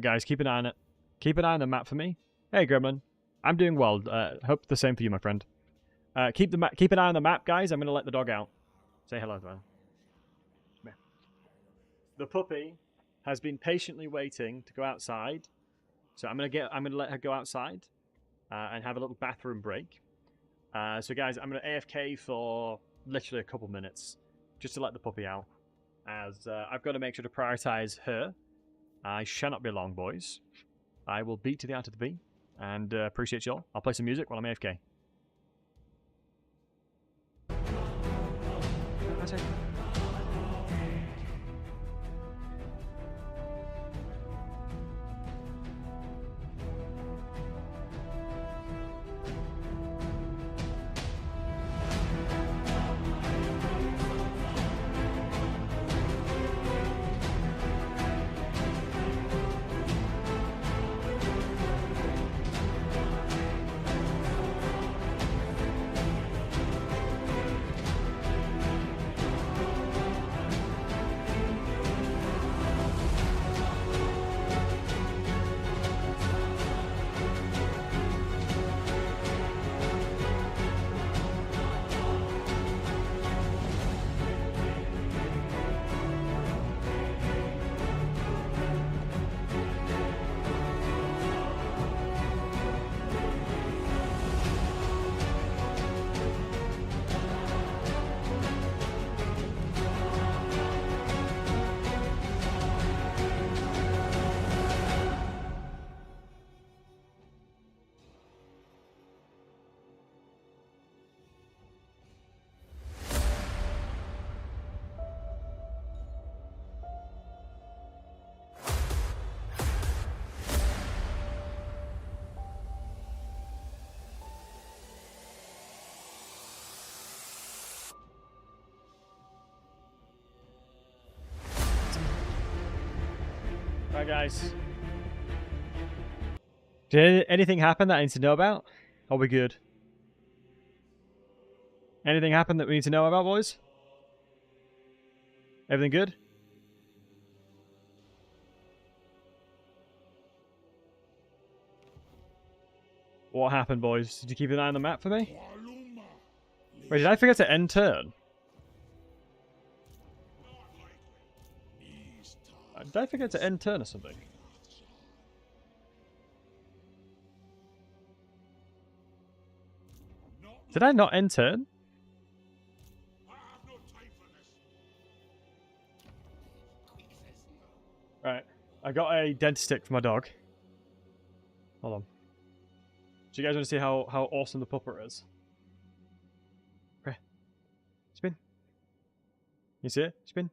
guys, keep an eye on it. Keep an eye on the map for me. Hey Gremlin, I'm doing well. Hope the same for you, my friend. Keep an eye on the map, guys. I'm going to let the dog out. Say hello to her. The puppy has been patiently waiting to go outside, so I'm gonna let her go outside and have a little bathroom break. So guys, I'm gonna AFK for literally a couple minutes just to let the puppy out, as I've got to make sure to prioritize her. I shall not be long, boys. I will beat to the out of the B, and appreciate y'all. I'll play some music while I'm AFK. Alright, guys. Did anything happen that I need to know about? Are we good? Anything happen that we need to know about, boys? Everything good? What happened, boys? Did you keep an eye on the map for me? Wait, did I forget to end turn? Did I forget to end turn or something? Did I not end turn? Right. I got a dead stick for my dog. Hold on. Do you guys want to see how awesome the pupper is? Okay. Spin. You see it? Spin.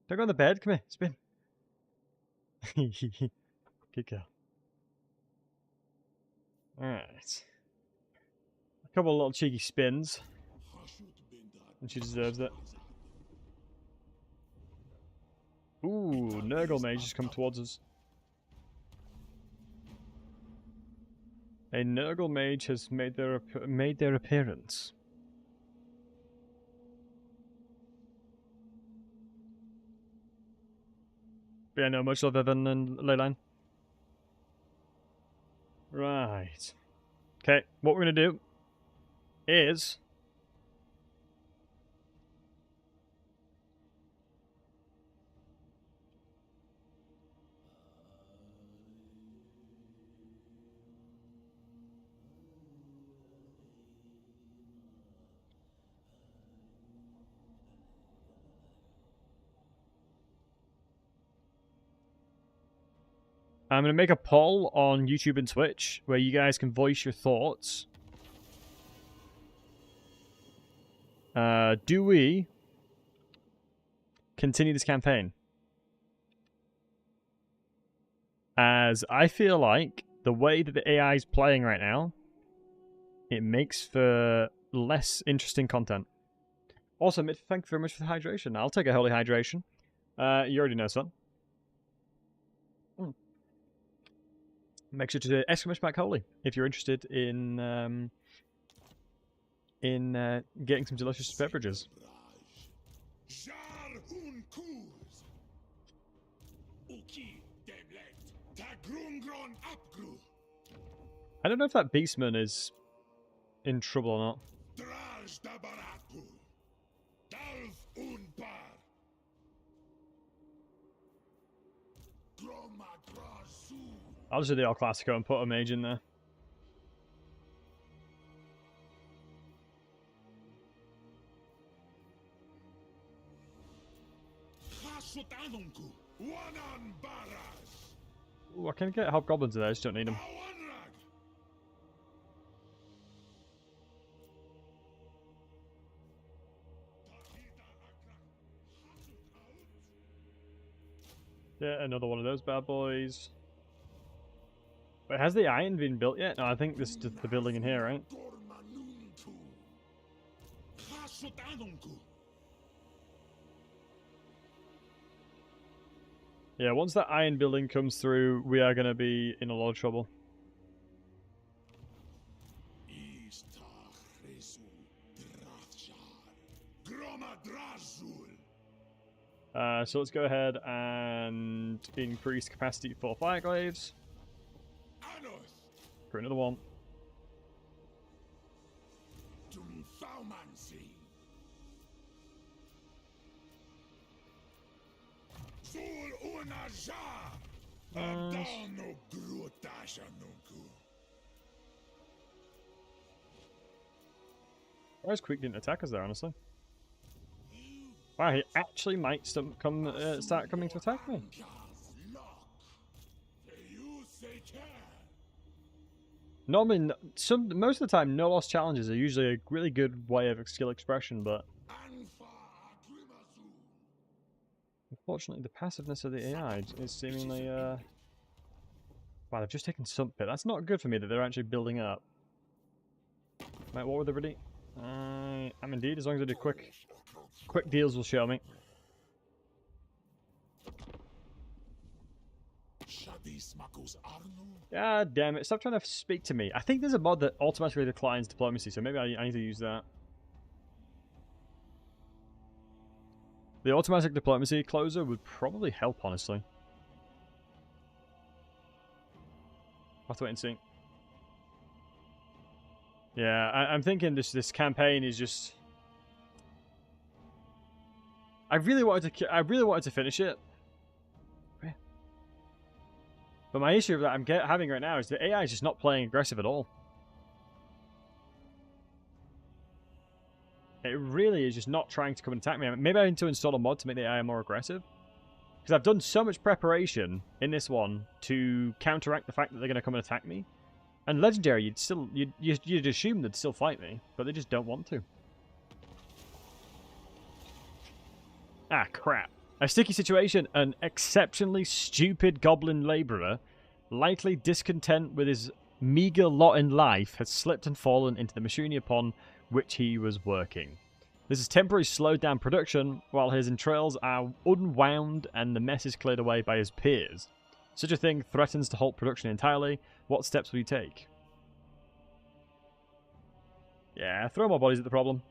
Don't go on the bed. Come here. Spin. Good girl. Alright. A couple of little cheeky spins. And she deserves it. Ooh, Nurgle Mage has come towards us. A Nurgle Mage has made their appearance. Yeah, no, much other than Leyline. Right. Okay, what we're going to do is... I'm going to make a poll on YouTube and Twitch where you guys can voice your thoughts. Do we continue this campaign? As I feel like the way that the AI is playing right now, it makes for less interesting content. Also, Mitch, thank you very much for the hydration. I'll take a holy hydration. You already know, son. Make sure to exclamation back holy if you're interested in getting some delicious beverages. I don't know if that beastman is in trouble or not. I'll just do the El Clasico and put a mage in there. Ooh, I can get hobgoblins there, I just don't need them. Yeah, another one of those bad boys. But has the iron been built yet? No, I think this is just the building in here, right? Yeah, once that iron building comes through, we are going to be in a lot of trouble. So let's go ahead and increase capacity for fireglaves. For another one. Why is Quick didn't attack us there, honestly? Wow, he actually might start coming to attack me. Normally, most of the time, no loss challenges are usually a really good way of skill expression, but unfortunately, the passiveness of the AI is seemingly wow, they've just taken something. That's not good for me that they're actually building up. Right, what were they ready? I'm indeed, as long as I do quick deals will show me. God damn it, stop trying to speak to me. I think there's a mod that automatically declines diplomacy, so maybe I need to use that. The automatic diplomacy closer would probably help, honestly. I'll have to wait and see. Yeah, I'm thinking this campaign is just... I really wanted to finish it. But my issue that I'm having right now is the AI is just not playing aggressive at all. It really is just not trying to come and attack me. Maybe I need to install a mod to make the AI more aggressive. Because I've done so much preparation in this one to counteract the fact that they're going to come and attack me. And Legendary, you'd assume they'd still fight me, but they just don't want to. Ah, crap. A sticky situation. An exceptionally stupid goblin labourer, likely discontent with his meagre lot in life, has slipped and fallen into the machinery upon which he was working. This has temporarily slowed down production, while his entrails are unwound and the mess is cleared away by his peers. Such a thing threatens to halt production entirely. What steps will you take? Yeah, throw more bodies at the problem.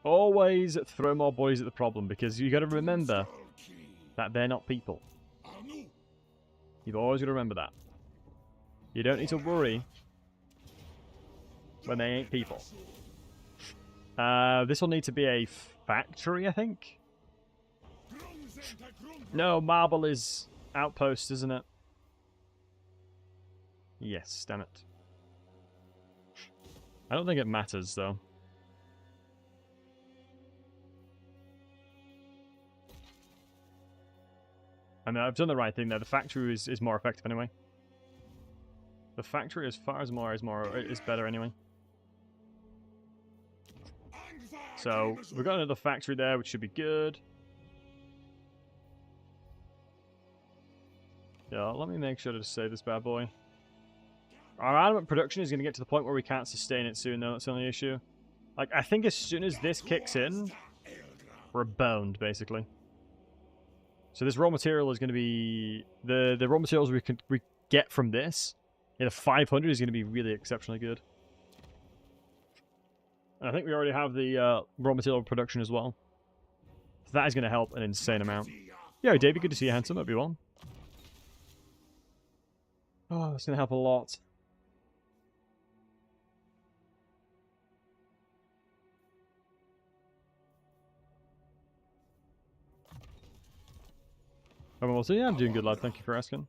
Always throw more bodies at the problem, because you got to remember that they're not people. You've always got to remember that. You don't need to worry when they ain't people. This will need to be a factory, I think. No, marble is outpost, isn't it? Yes, damn it. I don't think it matters, though. I mean, I've done the right thing there. The factory is more effective anyway. The factory, as far as more is better anyway. So we've got another factory there, which should be good. Yeah, let me make sure to save this bad boy. Our armament production is going to get to the point where we can't sustain it soon, though. That's the only issue. Like, I think as soon as this kicks in, we're boned, basically. So this raw material is going to be... The raw materials we get from this in a 500 is going to be really exceptionally good. And I think we already have the raw material production as well. So that is going to help an insane amount. Yo, David, good to see you, handsome. Hope you're well. Oh, that's going to help a lot. Oh, well, so yeah, I'm doing good, lad. Thank you for asking.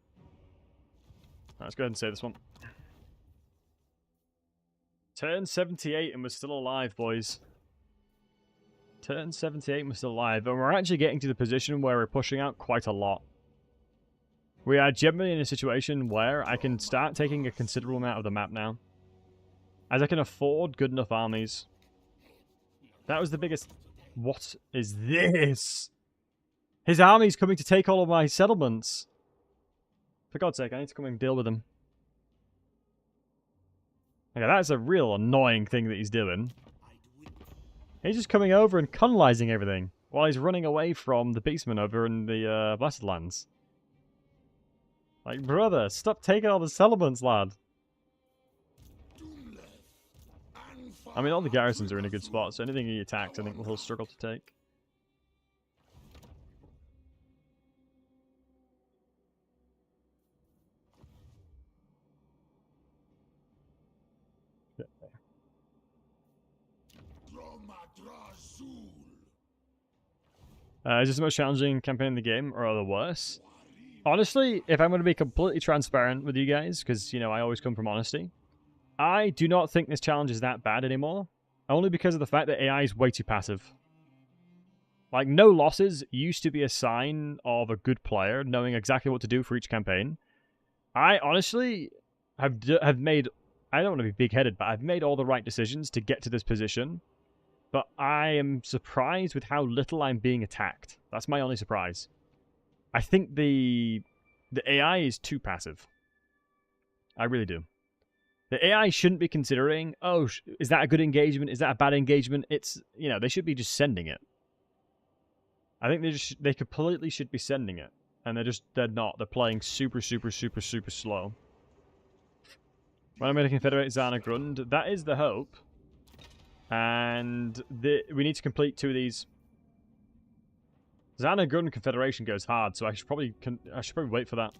Right, let's go ahead and save this one. Turn 78 and we're still alive, boys. Turn 78 and we're still alive. And we're actually getting to the position where we're pushing out quite a lot. We are generally in a situation where I can start taking a considerable amount of the map now. As I can afford good enough armies. That was the biggest... What is this? His army's coming to take all of my settlements. For God's sake, I need to come and deal with him. Okay, that's a real annoying thing that he's doing. He's just coming over and colonizing everything, while he's running away from the beastmen over in the Blessed Lands. Like, brother, stop taking all the settlements, lad. I mean, all the garrisons are in a good spot, so anything he attacks, I think he'll struggle to take. Is this the most challenging campaign in the game, or the worst? Honestly, if I'm going to be completely transparent with you guys, because, you know, I always come from honesty, I do not think this challenge is that bad anymore, only because of the fact that AI is way too passive. Like, no losses used to be a sign of a good player, knowing exactly what to do for each campaign. I honestly have made, I don't want to be big-headed, but I've made all the right decisions to get to this position. But I am surprised with how little I'm being attacked. That's my only surprise. I think the AI is too passive. I really do. The AI shouldn't be considering, oh, is that a good engagement? Is that a bad engagement? It's, you know, they should be just sending it. I think they completely should be sending it, and they're not. They're playing super slow. When I'm going to confederate Zana Grund, that is the hope, and we need to complete 2 of these. Zana Grund Confederation goes hard, so I should probably wait for that,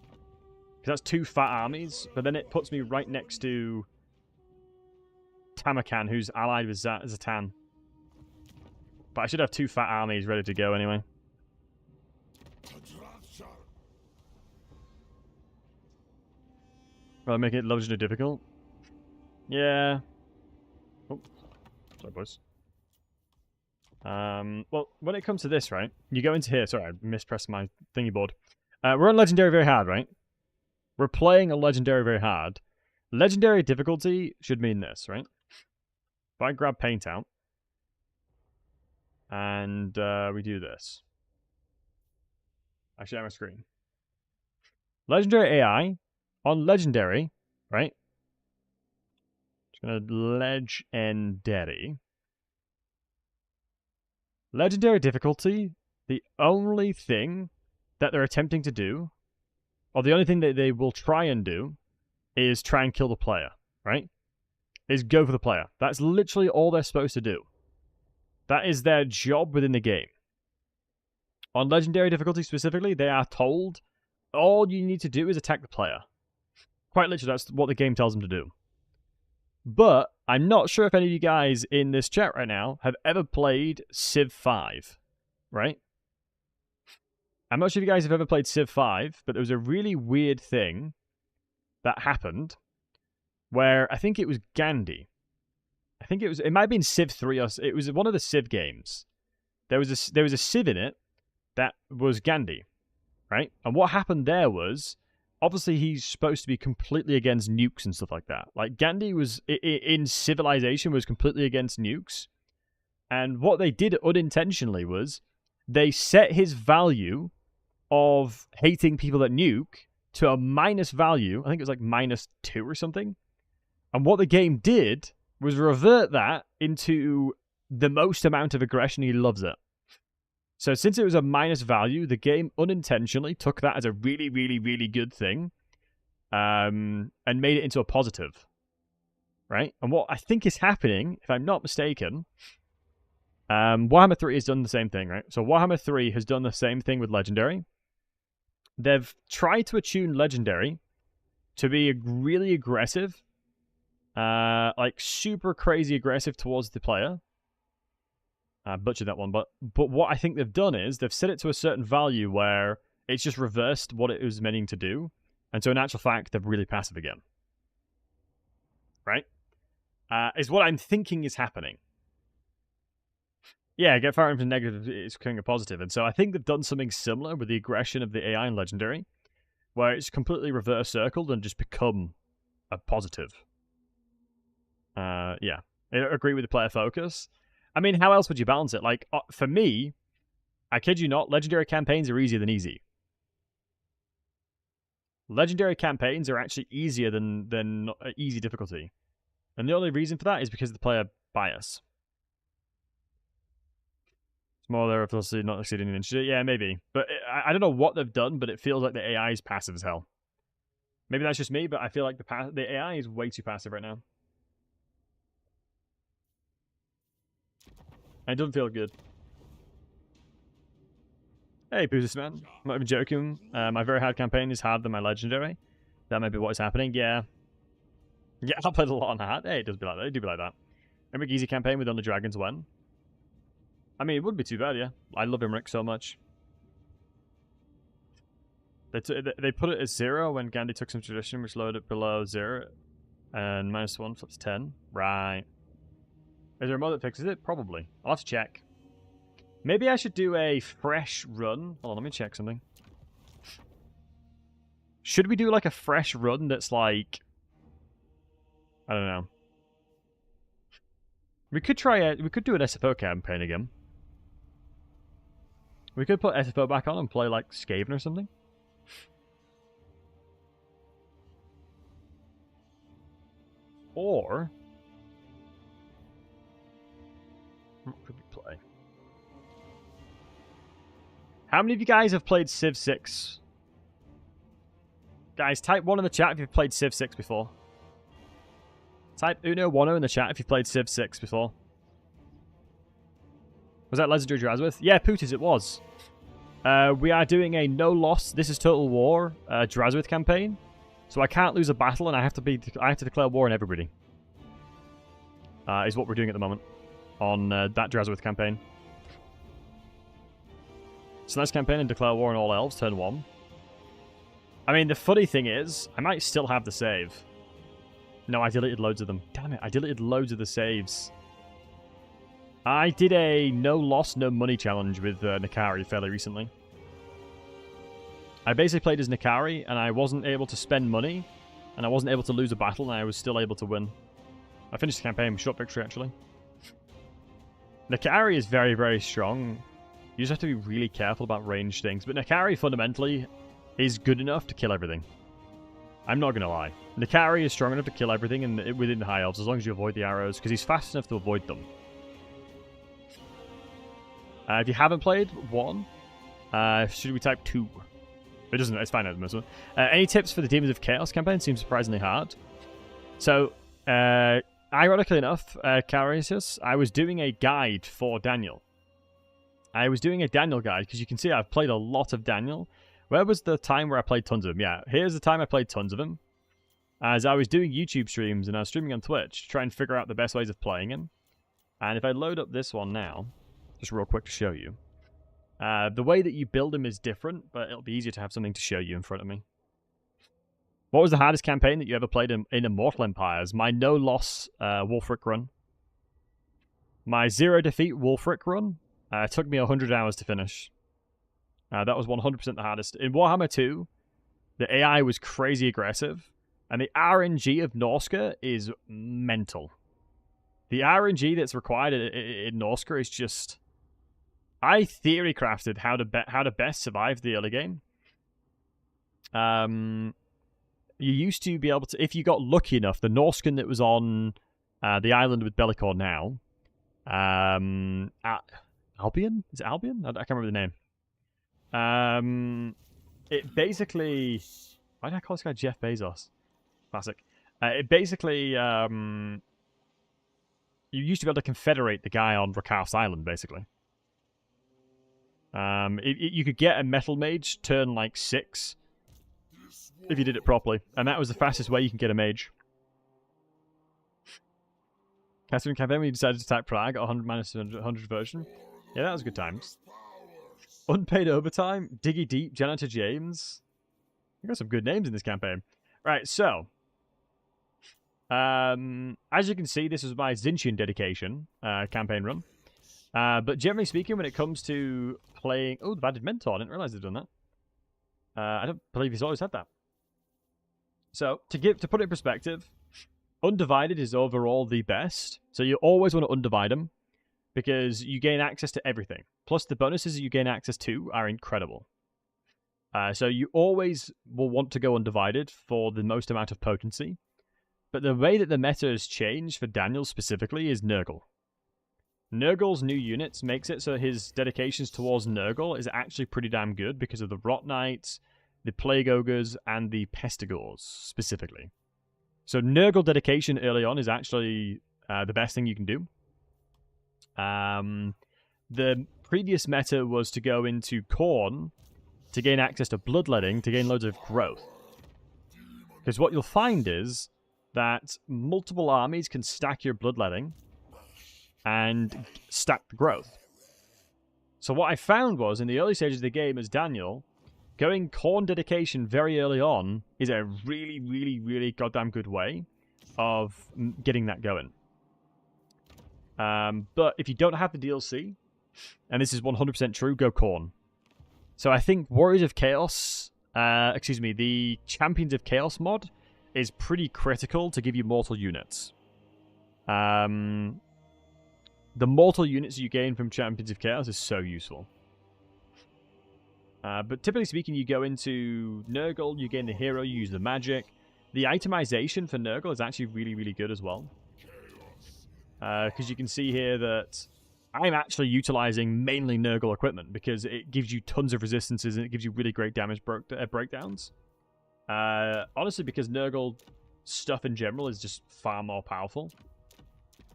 because that's 2 fat armies. But then it puts me right next to Tamarkan, who's allied with Zatan. But I should have 2 fat armies ready to go anyway. Will I make it legendary difficult? Yeah. Oh, sorry, boys. Well, when it comes to this, right? You go into here. Sorry, I mispressed my thingy board. We're on legendary very hard, right? We're playing a legendary very hard. Legendary difficulty should mean this, right? If I grab paint out, and we do this. I share my screen. Legendary AI on legendary, right? Just gonna legendary. Legendary difficulty, the only thing that they're attempting to do, or the only thing that they will try and do, is try and kill the player, right? Is go for the player. That's literally all they're supposed to do. That is their job within the game. On legendary difficulty specifically, they are told all you need to do is attack the player. Quite literally, that's what the game tells them to do. But I'm not sure if any of you guys in this chat right now have ever played Civ 5, right? I'm not sure if you guys have ever played Civ 5, but there was a really weird thing that happened where I think it was Gandhi. I think it might have been Civ 3 or it was one of the Civ games. There was a Civ in it that was Gandhi, right? And what happened there was, obviously he's supposed to be completely against nukes and stuff like that. Like Gandhi was in Civilization was completely against nukes. And what they did unintentionally was they set his value of hating people that nuke to a minus value. I think it was like -2 or something. And what the game did was revert that into the most amount of aggression. He loves it. So since it was a minus value, the game unintentionally took that as a really, really, really good thing, and made it into a positive, right? And what I think is happening, if I'm not mistaken, Warhammer 3 has done the same thing, right? So Warhammer 3 has done the same thing with Legendary. They've tried to attune Legendary to be really aggressive, like super crazy aggressive towards the player. I butchered that one, but what I think they've done is they've set it to a certain value where it's just reversed what it was meaning to do, and so in actual fact, they're really passive again. Right? Is what I'm thinking is happening. Yeah, get fired from negative is becoming a positive, and so I think they've done something similar with the aggression of the AI in Legendary, where it's completely reverse circled and just become a positive. Yeah, I agree with the player focus. I mean, how else would you balance it? Like, for me, I kid you not, Legendary campaigns are easier than easy. Legendary campaigns are actually easier than easy difficulty. And the only reason for that is because of the player bias. It's more there if they'll not exceeding an inch. Yeah, maybe. But I don't know what they've done, but it feels like the AI is passive as hell. Maybe that's just me, but I feel like the AI is way too passive right now. And it doesn't feel good. Hey, Poozis man. I'm not even joking. My very hard campaign is harder than my legendary. That might be what is happening. Yeah. Yeah, I played a lot on hard. Hey, it does be like that. It do be like that. Emric easy campaign with only dragons when? I mean, it wouldn't be too bad, yeah. I love Emric so much. They put it as 0 when Gandhi took some tradition, which lowered it below 0. And -1 flips 10. Right. Is there a mod that fixes it? Probably. I'll have to check. Maybe I should do a fresh run. Hold on, let me check something. Should we do like a fresh run that's like... I don't know. We could do an SFO campaign again. We could put SFO back on and play like Skaven or something. Or... what could we play? How many of you guys have played Civ 6? Guys, type 1 in the chat if you've played Civ 6 before. Type Uno Wano in the chat if you've played Civ 6 before. Was that Legendary Drazhoath? Yeah, Pooties, it was. We are doing a no-loss, this is Total War, Drazhoath campaign. So I can't lose a battle and I have to declare war on everybody. Is what we're doing at the moment on that Drazhoath campaign. So nice campaign and declare war on all elves, turn 1. I mean, the funny thing is, I might still have the save. No, I deleted loads of them. Damn it, I deleted loads of the saves. I did a no loss, no money challenge with Nakari fairly recently. I basically played as Nakari, and I wasn't able to spend money, and I wasn't able to lose a battle, and I was still able to win. I finished the campaign with short victory, actually. Nakari is very, very strong. You just have to be really careful about ranged things, but Nakari fundamentally is good enough to kill everything. I'm not going to lie. Nakari is strong enough to kill everything within the High Elves, as long as you avoid the arrows, because he's fast enough to avoid them. If you haven't played 1, should we type 2? It doesn't, it's fine at the moment. Any tips for the Demons of Chaos campaign? Seems surprisingly hard. So, ironically enough, Carisius, I was doing a guide for Daniel. I was doing a Daniel guide, because you can see I've played a lot of Daniel. Where was the time where I played tons of him? Yeah, here's the time I played tons of him. As I was doing YouTube streams, and I was streaming on Twitch, to try and figure out the best ways of playing him. And if I load up this one now, just real quick to show you. The way that you build him is different, but it'll be easier to have something to show you in front of me. What was the hardest campaign that you ever played in Immortal Empires? My no-loss Wulfric run. My 0 defeat Wulfric run took me 100 hours to finish. That was 100% the hardest. In Warhammer 2, the AI was crazy aggressive, and the RNG of Norska is mental. The RNG that's required in Norska is just... I theory crafted how to best survive the early game. You used to be able to, if you got lucky enough, the Norskan that was on the island with Bellicor now, Albion? Is it Albion? I can't remember the name. It basically... Why did I call this guy Jeff Bezos? Classic. It basically... you used to be able to confederate the guy on Rakaf's island, basically. You could get a Metal Mage turn like 6 if you did it properly, and that was the fastest way you can get a mage. Catherine campaign, we decided to type Prague at 100 minus 100 version. Yeah, that was good times. Unpaid overtime, Diggy Deep, Janitor James. We got some good names in this campaign. Right, so as you can see, this was my Zinchian dedication campaign run. But generally speaking, when it comes to playing... Oh, the Banded Mentor. I didn't realize they'd done that. I don't believe he's always had that. So, to put it in perspective, Undivided is overall the best. So you always want to undivide them, because you gain access to everything. Plus the bonuses you gain access to are incredible. So you always will want to go Undivided for the most amount of potency. But the way that the meta has changed for Daniel specifically is Nurgle. Nurgle's new units makes it so his dedications towards Nurgle is actually pretty damn good because of the Rot Knights, the Plague Ogres, and the Pestigors, specifically. So Nurgle dedication early on is actually the best thing you can do. The previous meta was to go into Khorne to gain access to Bloodletting to gain loads of growth. Because what you'll find is that multiple armies can stack your Bloodletting and stack the growth. So what I found was, in the early stages of the game as Daniel, going Khorne dedication very early on is a really, really, really goddamn good way of getting that going. But if you don't have the DLC, and this is 100% true, go Khorne. So I think Warriors of Chaos, the Champions of Chaos mod is pretty critical to give you mortal units. The mortal units you gain from Champions of Chaos is so useful. But typically speaking, you go into Nurgle, you gain the hero, you use the magic. The itemization for Nurgle is actually really, really good as well. Because you can see here that I'm actually utilizing mainly Nurgle equipment because it gives you tons of resistances and it gives you really great damage breakdowns. Honestly, because Nurgle stuff in general is just far more powerful.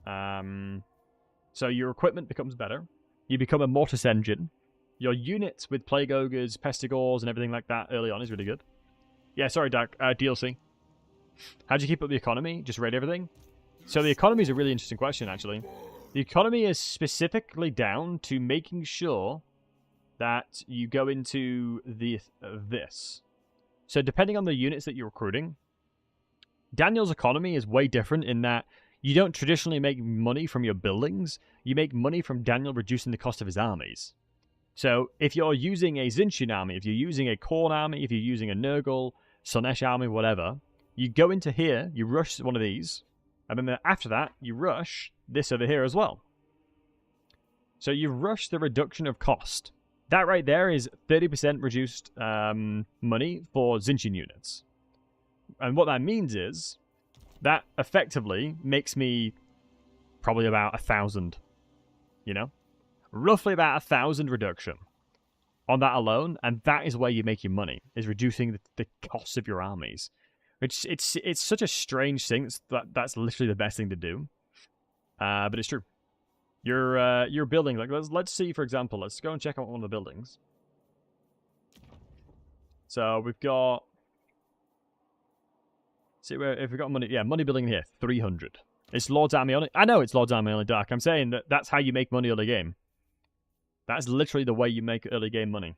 So your equipment becomes better. You become a Mortis engine. Your units with Plague Ogres, Pestigores, and everything like that early on is really good. Yeah, sorry, Dak. DLC. How'd you keep up the economy? Just raid everything? So the economy is a really interesting question, actually. The economy is specifically down to making sure that you go into this. So depending on the units that you're recruiting, Daniel's economy is way different in that you don't traditionally make money from your buildings. You make money from Daniel reducing the cost of his armies. So if you're using a Tzeentch army, if you're using a Khorne army, if you're using a Nurgle, Slaanesh army, whatever, you go into here, you rush one of these, and then after that, you rush this over here as well. So you rush the reduction of cost. That right there is 30% reduced money for Tzeentch units. And what that means is that effectively makes me probably about 1,000, you know? Roughly about 1,000 reduction on that alone, and that is where you make your money, is reducing the cost of your armies. It's such a strange thing that's literally the best thing to do, but it's true. You're building, like, let's see, for example, let's go and check out one of the buildings. So we've got, see where, if we've got money, yeah, money building here, 300. It's Lord's Army only. I know it's Lord's Army only, Dark. I'm saying that's how you make money early game. That's literally the way you make early game money,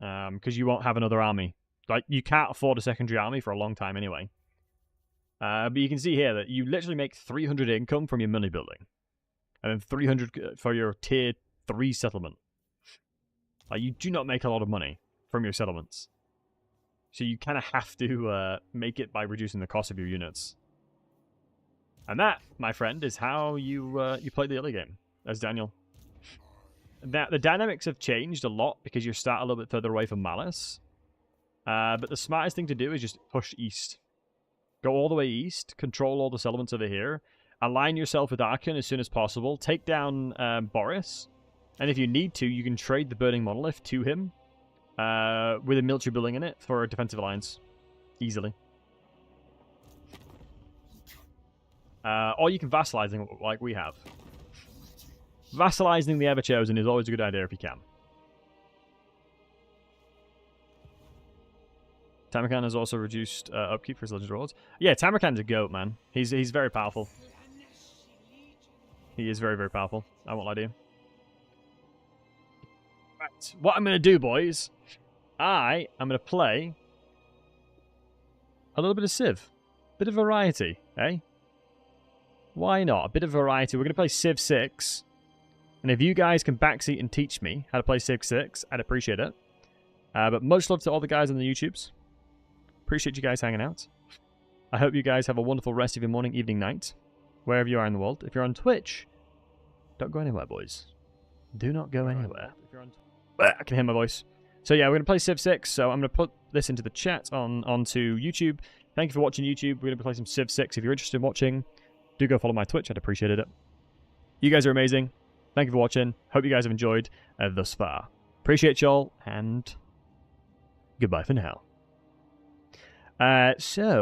because you won't have another army. Like, you can't afford a secondary army for a long time anyway. But you can see here that you literally make 300 income from your money building. And then 300 for your tier 3 settlement. Like, you do not make a lot of money from your settlements. So you kind of have to make it by reducing the cost of your units. And that, my friend, is how you play the early game as Daniel. The dynamics have changed a lot because you start a little bit further away from Malice. But the smartest thing to do is just push east. Go all the way east, control all the settlements over here, align yourself with Archon as soon as possible, take down Boris, and if you need to, you can trade the Burning Monolith to him with a military building in it for a defensive alliance. Easily. Or you can vassalize him like we have. Vassalizing the Ever-Chosen is always a good idea if you can. Tamarkan has also reduced upkeep for his Legend Rewards. Yeah, Tamarkan's a goat, man. He's very powerful. He is very, very powerful. I won't lie to you. Right, what I'm going to do, boys, I am going to play a little bit of Civ. Bit of variety, eh? Why not? A bit of variety. We're going to play Civ 6. And if you guys can backseat and teach me how to play Civ 6, I'd appreciate it. But much love to all the guys on the YouTubes. Appreciate you guys hanging out. I hope you guys have a wonderful rest of your morning, evening, night, wherever you are in the world. If you're on Twitch, don't go anywhere, boys. Do not go anywhere. I can hear my voice. So yeah, we're going to play Civ 6, so I'm going to put this into the chat onto YouTube. Thank you for watching YouTube. We're going to play some Civ 6. If you're interested in watching, do go follow my Twitch. I'd appreciate it. You guys are amazing. Thank you for watching. Hope you guys have enjoyed thus far. Appreciate y'all, and goodbye for now. So...